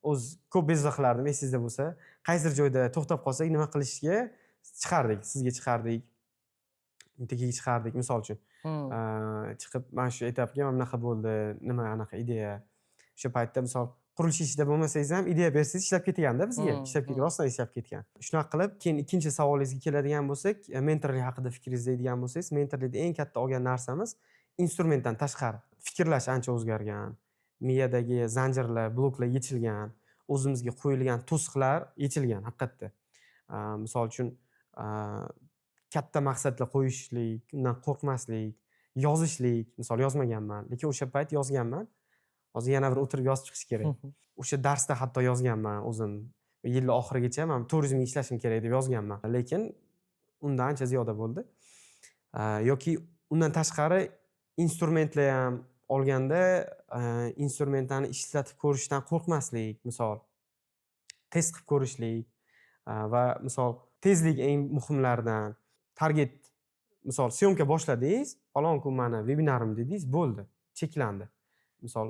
o'z ko'p bezovta qilardim, esingizda bo'lsa, qaysidir joyda to'xtab qolsak nima qilishga chiqardik, sizga chiqardik, tagiga chiqardik misol uchun. Chiqib mana shu etapga mana bunaqa bo'ldi, nima anaqa ideya. O'sha paytda misol qurilish ishida bo'lmasangiz ham ideya bersangiz ishlab ketganda bizga, ishlab ketgan, rostdan ishlab ketgan. Shunaqa qilib, keyin ikkinchi savolingizga keladigan bo'lsak, mentorlik haqida fikringizni deydigan bo'lsangiz, mentorlikda eng katta olgan narsamiz instrumentdan tashqari fikrlash ancha o'zgargan. Miyadagi zanjirlar, bloklar yechilgan, o'zimizga qo'yilgan to'siqlar yechilgan haqiqatda. Misol uchun katta maqsadlar qo'yishlik, undan qo'rqmaslik, yozishlik, misol yozmaganman, lekin o'sha payt yozganman. Hozir yana bir o'tirib yozib chiqish kerak. O'sha darsda hatto yozganman o'zim. Yilning oxirigacha men 400 ming ishlashim kerak deb yozganman, lekin undan ancha ziyoda bo'ldi. Yoki undan tashqari instrumentlar ham olganda instrumentlarni ishlatib ko'rishdan qo'rqmaslik, misol test qilib ko'rishlik va misol tezlik eng muhimlaridan. Target, misol syomka boshladingiz, falon kun mani vebinarim dedingiz, bo'ldi, cheklandi. Misol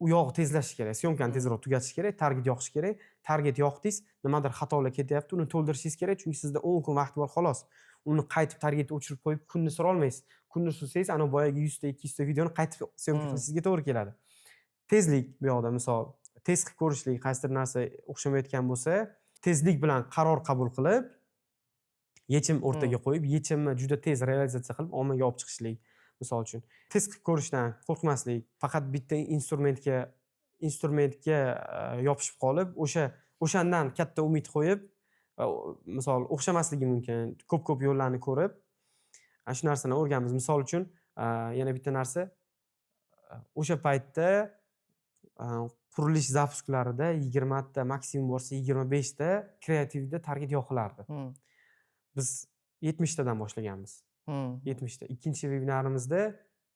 u yog'i tezlashi kerak, syomkani tezroq tugatish kerak, target yoqish kerak. Target yoqdingiz, nimadir xatolar ketyapti, uni to'ldirishingiz kerak, chunki sizda 10 kun vaqt bor, xolos. Uni qaytib targetni o'chirib qo'yib kunni sura olmaysiz. Kunni sursangiz, ana boyagi 100 ta, 200 ta videoni qaytib syomka qilishingizga to'g'ri keladi. Tezlik bu yoqda misol test qilib ko'rishlik, qaysidir narsa o'xshamayotgan bo'lsa, tezlik bilan qaror qabul qilib, yechim o'rtaga qo'yib, yechimni juda tez realizatsiya qilib ommaga olib chiqishlik. Misol uchun test qilib ko'rishdan qo'rqmaslik, faqat bitta instrumentga yopishib qolib, o'shandan katta umid qo'yib, misol o'xshamasligi mumkin, ko'p yo'llarni ko'rib, shu narsani o'rganamiz. Misol uchun yana bitta narsa, o'sha paytda qurilish zapusklarida 20 ta, maksimum bo'lsa 25 ta kreativda target yoqilardi. Biz 70 tadan boshlaganmiz. 70 ta. Ikkinchi vebinarimizda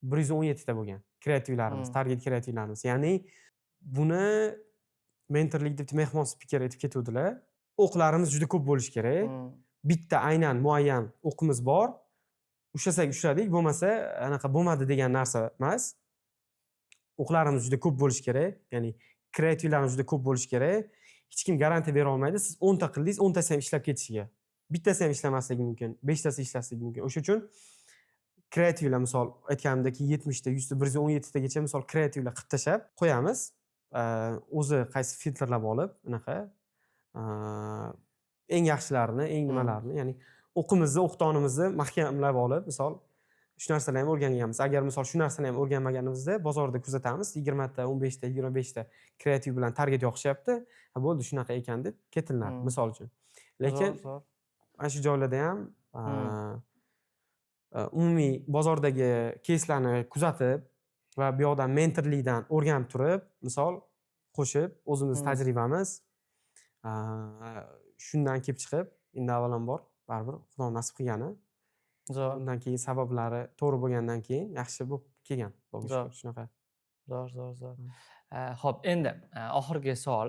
117 ta bo'lgan kreativlarimiz, target kreativlarimiz. Ya'ni buni mentorlik deb mehmon spiker aytib ketuvdilar. O'qlarimiz juda ko'p bo'lishi kerak. Bitta aynan muayyan o'qimiz bor. Ushlasak ushladik, bo'lmasa anaqa bo'lmadi degan narsa emas. O'qlarimiz juda ko'p bo'lishi kerak. Ya'ni kreativlarimiz juda ko'p bo'lishi kerak. Hech kim garantiya bera olmaydi. Siz 10 ta qildingiz, 10 tasi ham ishlab ketishiga. Bittasi ham ishlamasligi mumkin, 5 tasi ishlasligi mumkin. O'sha uchun kreativlar misol aytganimdek 70 ta, 100 ta, 117 tagacha misol kreativlar qilib tashab qo'yamiz. O'zi qaysi filtrlab olib, unaqa eng yaxshilarini, eng nimalarni, ya'ni o'qimizni o'qitganimizni mahkamlab olib, misol shu narsalarni ham o'rganganmiz. Agar misol shu narsani ham o'rganmaganimizda bozorda kuzatamiz, 20 ta, 15 ta, 25 ta kreativ bilan target yoqishyapti. Ha bo'ldi shunaqa ekan deb ketilinadi, misol uchun. Lekin Zo'r. ana shu joylarda ham umumiy bozordagi keyslarni kuzatib va bu yoqdan mentorlikdan o'rganib turib, misol qo'shib o'zimiz tajribamiz shundan kelib chiqib, endi avvalambor baribir Xudo nasib qilgani, Zo'r. undan keyin sabablari to'g'ri bo'lgandan keyin yaxshi bo'lib kelgan. Xudoga Zo'r. shukr, shunaqa. Zo'r. Xo'p, endi oxirgi savol.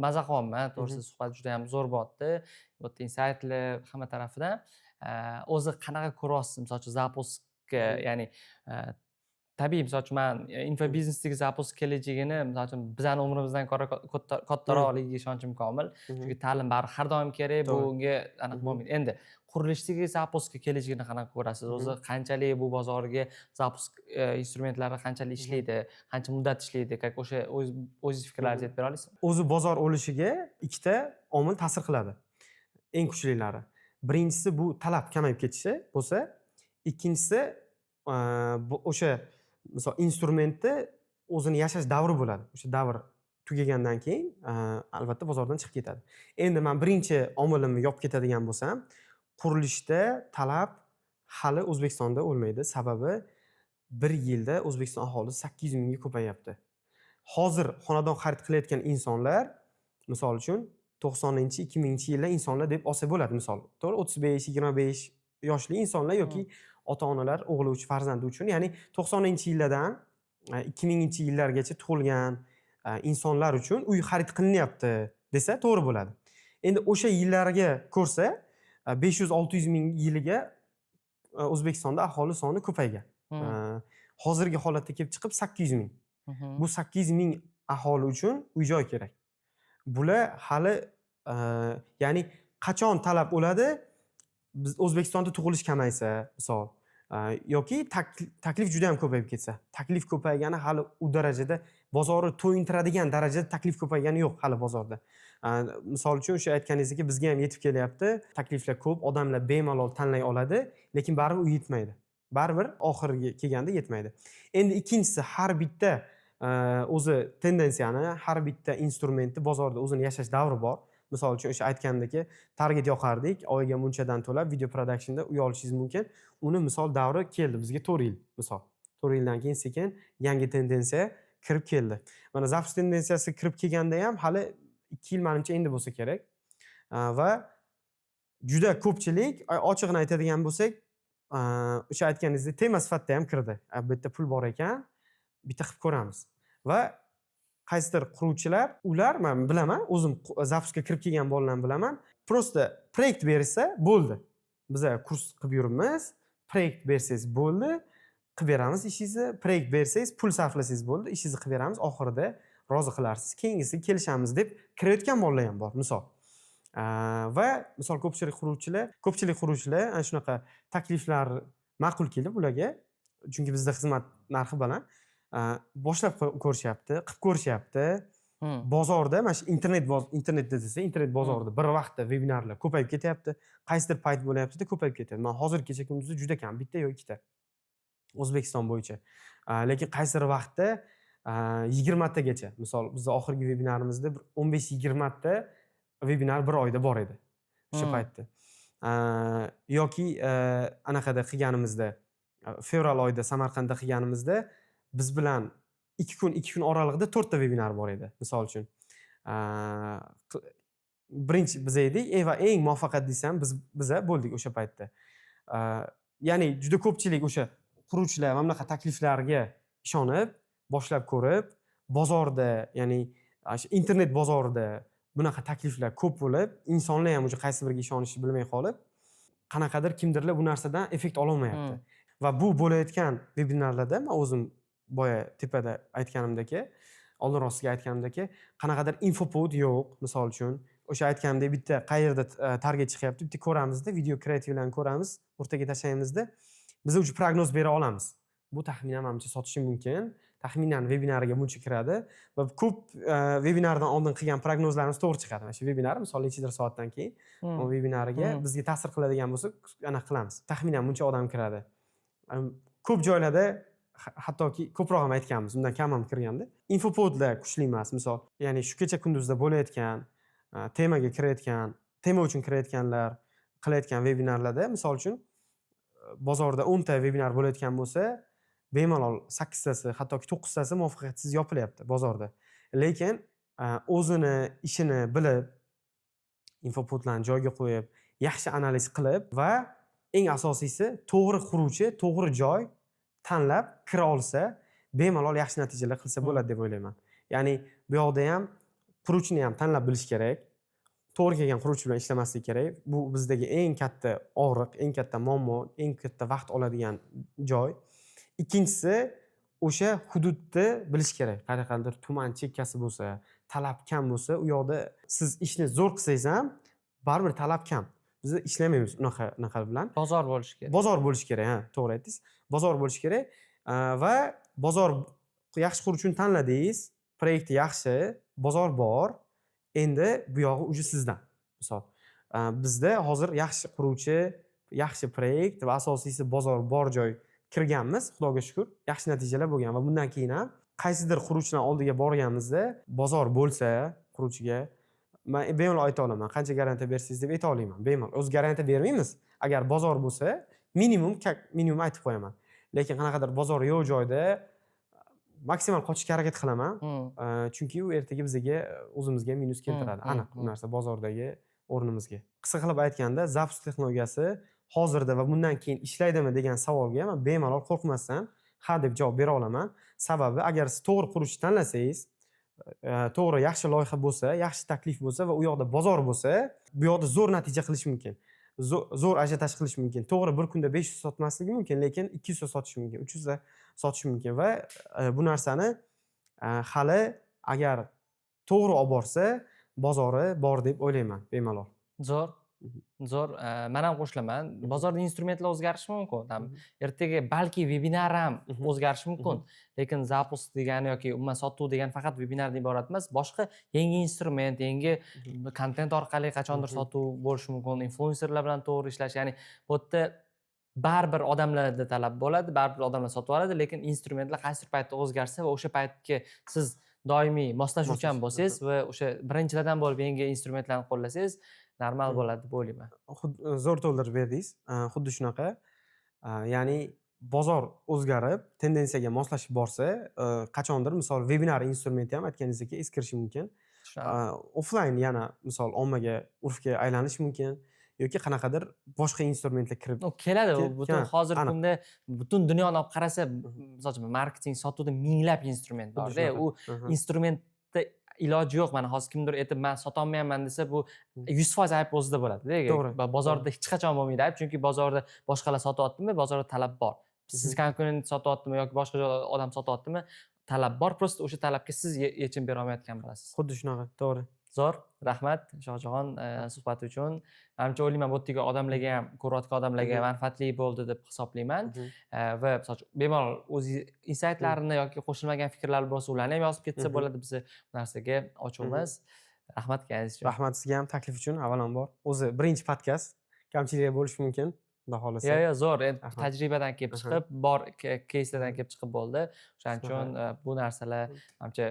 Maza qilyapman, to'g'risi suhbat juda ham zo'r bo'lyapti. Bu yerda insightli hamma tarafidan. O'zi qanaqa ko'ryapsiz, misol uchun zapuskga, ya'ni tabiiy, misol uchun men infobiznesdagi zapusk kelajagini, misol uchun bizani umrimizdan ko'ra kattaroqligiga ishonchim komil. Chunki ta'lim baribir har doim kerak, bunga aniq bo'lmaydi. Endi qurilishdagi zapuskga kelajagini qanaqa ko'rasiz? O'zi qanchalik bu bozorga zapusk instrumentlari qanchalik ishlaydi, qancha muddat ishlaydi, o'sha o'zingiz fikrlaringizni aytib bera olasizmi? O'zi bozor o'lishiga ikkita omil ta'sir qiladi. Eng kuchlilari. Birinchisi bu talab kamayib ketishi bo'lsa, ikkinchisi o'sha misol instrumentni o'zini yashash davri bo'ladi. O'sha davr tugagandan keyin albatta bozordan chiqib ketadi. Endi men birinchi omilimni yopib ketadigan bo'lsam, qurilishda talab hali O'zbekistonda o'lmaydi. Sababi bir yilda O'zbekiston aholisi 800 mingga ko'payapti. Hozir xonadon xarid qilayotgan insonlar, misol uchun 90-2000-yillar insonlar deb olsa bo'ladi, misol. To'g'ri, 35-25 yoshli insonlar yoki ota-onalar o'g'li uchun, farzandi uchun, ya'ni 90-yillardan 2000-yillargacha tug'ilgan insonlar uchun uy xarid qilinyapti desa to'g'ri bo'ladi. Endi o'sha yillarga ko'rsa 500-600 ming yiliga O'zbekistonda aholi soni ko'paygan. Hozirgi holatga kelib chiqib 800 ming. Bu 800 ming aholi uchun uy-joy kerak. Bular hali ya'ni qachon talab bo'ladi? Biz O'zbekistonda tug'ilish kamaysa, misol yoki taklif juda ham ko'payib ketsa. Taklif ko'paygani hali u darajada bozorni to'yintiradigan darajada taklif ko'paygani yo'q hali bozorda. Misol uchun o'sha aytganingizdek bizga ham yetib kelyapti. Takliflar ko'p, odamlar bemalol tanlay oladi, lekin baribir u yetmaydi. Baribir oxiriga kelganda yetmaydi. Endi ikkinchisi, har bitta o'zi tendensiyani, har bitta instrumentni bozorda o'zini yashash davri bor. Misol uchun o'sha aytgandagi target yoqardik, oyiga munchadan to'lab video productionda uy olishingiz mumkin. Uni misol davri keldi bizga 4 yil, misol. 4 yildan keyin sekin yangi tendensiya kirib keldi. Mana zapusk tendensiyasi kirib kelganda ham hali 2 yil menimcha endi bo'lsa kerak. Va juda ko'pchilik, ochiqni aytadigan bo'lsak, o'sha aytganingizdek tema sifatida ham kirdi. Bu yerda pul bor ekan, bitta qilib ko'ramiz. Va qaysidir quruvchilar, ular men bilaman, o'zim zapuskga kirib kelgan bolalarni bilaman. Prosta proyekt bersa bo'ldi. Biz kurs qilib yuribmiz, proyekt bersangiz bo'ldi, qilib beramiz ishingizni, proyekt bersangiz, pul sarflasangiz bo'ldi, ishingizni qilib beramiz, oxirida rozi qilarsiz, keyingisiga kelishamiz deb kirayotgan bolalar ham bor, misol. Va misol ko'pchilik quruvchilar ana shunaqa takliflar ma'qul kelib ularga, chunki bizda xizmat narxi baland, boshlab ko'rishyapti, qilib ko'rishyapti. Bozorda, mana shu internetda desa, internet bozorida bir vaqtda vebinarlar ko'payib ketyapti. Qaysidir payt bo'layapti-da, ko'payib ketyapti. Men hozir kecha kunduzda juda kam, bitta yo ikkita O'zbekiston bo'yicha. Lekin qaysidir vaqtda 20 tagacha, misol bizning oxirgi vebinarimizda 15-20 ta vebinar bir oyda bor edi. O'sha paytda. Yoki anaqada qilganimizda, fevral oyida Samarqandda qilganimizda biz bilan 2 kun oralig'ida 4 ta vebinar bor edi, misol uchun. Birinchi biz edik va eng muvaffaqiyatlisi ham biz bo'ldik o'sha paytda. Ya'ni juda ko'pchilik o'sha quruvchilar mana bunaqa takliflarga ishonib, boshlab ko'rib, bozorda, ya'ni internet bozorida bunaqa takliflar ko'p bo'lib, insonlar ham o'sha qaysi biriga ishonishni bilmay qolib, qanaqadir kimdirlar bu narsadan effekt ola olmayapti. Va bu bo'layotgan vebinarlarda men o'zim boya tepada aytganimdek, oldin rostiga aytganimdek, qanaqadir infopovod yo'q, misol uchun. O'sha aytganimdek bitta qayerda target chiqyapti, bitta ko'ramizda, video kreativlarni ko'ramiz, o'rtaga tashlaymizda, biz uchun prognoz bera olamiz. Bu taxminan menimcha sotishi mumkin, taxminan vebinariga buncha kiradi va ko'p vebinardan oldin qilgan prognozlarimiz to'g'ri chiqadi. Mana shu vebinar misol nechidir soatdan keyin u vebinariga bizga ta'sir qiladigan bo'lsa, anaqa qilamiz. Taxminan buncha odam kiradi. Ko'p joylarda hattoki ko'proq ham aytganmiz, undan kam ham kirganda. Infopodlar kuchli emas, misol, ya'ni shu kecha kunduzda bo'layotgan, temaga kirayotgan, tema uchun kirayotganlar qilayotgan vebinarlarda, misol uchun bozorda 10 ta vebinar bo'layotgan bo'lsa, bemalol 8 tasi, hattoki 9 tasi muvaffaqiyatsiz yopilyapti bozorda. Lekin o'zini ishini bilib, infopodlarni joyiga qo'yib, yaxshi analiz qilib va eng asosiysi to'g'ri quruvchi, to'g'ri joy tanlab kira olsa, bemalol yaxshi natijalar qilsa bo'ladi deb o'ylayman. Ya'ni bu yoqda ham quruvchini ham tanlab bilish kerak. To'g'ri kelgan quruvchi bilan ishlamaslik kerak. Bu bizdagi eng katta og'riq, eng katta muammo, eng katta vaqt oladigan joy. Ikkinchisi, o'sha hududni bilish kerak. Qanaqadir tuman chekkasi bo'lsa, talab kam bo'lsa, u yoqda siz ishni zo'r qilsangiz ham baribir talab kam. Biz ishlamaymiz unaqa bilan. Bozor bo'lishi kerak. Bozor bo'lishi kerak, ha, to'g'ri aytdingiz. Bozor bo'lishi kerak va bozor yaxshi quruvchini tanladingiz, proyekti yaxshi, bozor bor. Endi bu yog'i uje sizdan. Misol, bizda hozir yaxshi quruvchi, yaxshi proyekt va asosiysi bozor bor joy kirganmiz, Xudoga shukr. Yaxshi natijalar bo'lgan va bundan keyin ham qaysidir quruvchidan oldiga borganimizda bozor bo'lsa, quruvchiga men bemalol ayta olaman. Qancha garantiya bersangiz deb ayta olmayman. Bemalol. O'z garantiya bermaymiz. Agar bozor bo'lsa, minimum aytib qo'yaman. Lekin qanaqadir bozor yo'q joyda maksimal qochishga harakat qilaman. Chunki u ertaga bizga o'zimizga minus keltiradi. Aniq bu narsa bozordagi o'rnimizga. Qisqa qilib aytganda, Zappos texnologiyasi hozirda va bundan keyin ishlaydimi degan savolga men bemalol qo'rqmasdan ha deb javob bera olaman. Sababi agar siz to'g'ri quruvchi tanlasangiz, to'g'ri yaxshi loyiha bo'lsa, yaxshi taklif bo'lsa va u yoqda bozor bo'lsa, bu yoqda zo'r natija qilish mumkin. Zo'r ajiotaj qilish mumkin. To'g'ri, bir kunda 500 sotmasligi mumkin, lekin 200 ta sotish mumkin, 300 ta sotish mumkin va bu narsani hali agar to'g'ri olib borsa, bozori bor deb o'ylayman bemalol. Zo'r. Zo'r. Men ham qo'shilaman. Bozorda instrumentlar o'zgarishi mumkin. Ertaga balki webinar ham o'zgarishi mumkin. Lekin Zappos degani yoki umuman sotuv degani faqat webinardan iborat emas. Boshqa yangi instrument, yangi kontent orqali qachondir sotuv bo'lishi mumkin. Influencerlar bilan to'g'ri ishlash, ya'ni bu yerda baribir odamlarda talab bo'ladi, baribir odamlar sotib oladi, lekin instrumentlar qaysi paytda o'zgarsa va o'sha paytga siz doimiy moslashuvchan bo'lsangiz va o'sha birinchilardan bo'lib yangi instrumentlarni qo'llasangiz normal bo'ladi deb o'ylayman. Zo'r to'ldirib berdingiz. Xuddi shunaqa. Ya'ni bozor o'zgarib, tendensiyaga moslashib borsa, qachondir misol webinar instrumenti ham aytganingizdek eskirishi mumkin. Offline yana misol ommaga, urfga aylanish mumkin yoki qanaqadir boshqa instrumentlar kirib keladi. Butun hozirgi kunda butun dunyoni olib qarasa, masalan, marketing, sotuvda minglab instrument bor-da. U instrumentda iloji yo'q. Mana hozir kimdir aytib, men sota olmayman desa, bu 100% ayb o'zida bo'ladi. To'g'ri. Bozorda hech qachon bo'lmaydi ayb, chunki bozorda boshqalar sotyaptimi, bozorda talab bor. Siz konkurent sotyaptimi yoki boshqa odam sotyaptimi, talab bor. Prosta o'sha talabga siz yechim bera olmayotgan bo'lasiz. Xuddi shunaqa, to'g'ri. Zo'r, rahmat Shohjahon suhbat uchun. Menimcha o'ylayman, bu yerdagi odamlarga ham, ko'rayotgan odamlarga manfaatli bo'ldi deb hisoblayman. Va bemalol o'z insaytlarini yoki qo'shilmagan fikrlar bo'lsa, ularni ham yozib ketsa bo'ladi. Biz bu narsaga ochiqmiz. Rahmat kelganingiz uchun. Rahmat sizga ham taklif uchun avvalambor. O'zi birinchi podkast, kamchiliklar bo'lishi mumkin. Xudo xolasa. Yo'q, zo'r. Tajribadan kelib chiqib, bor keyslardan kelib chiqib bo'ldi. O'shaning uchun bu narsalar menimcha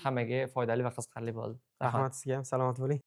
hammaga foydali va qiziqarli bo'ldi. Rahmat sizga ham, salomat bo'ling.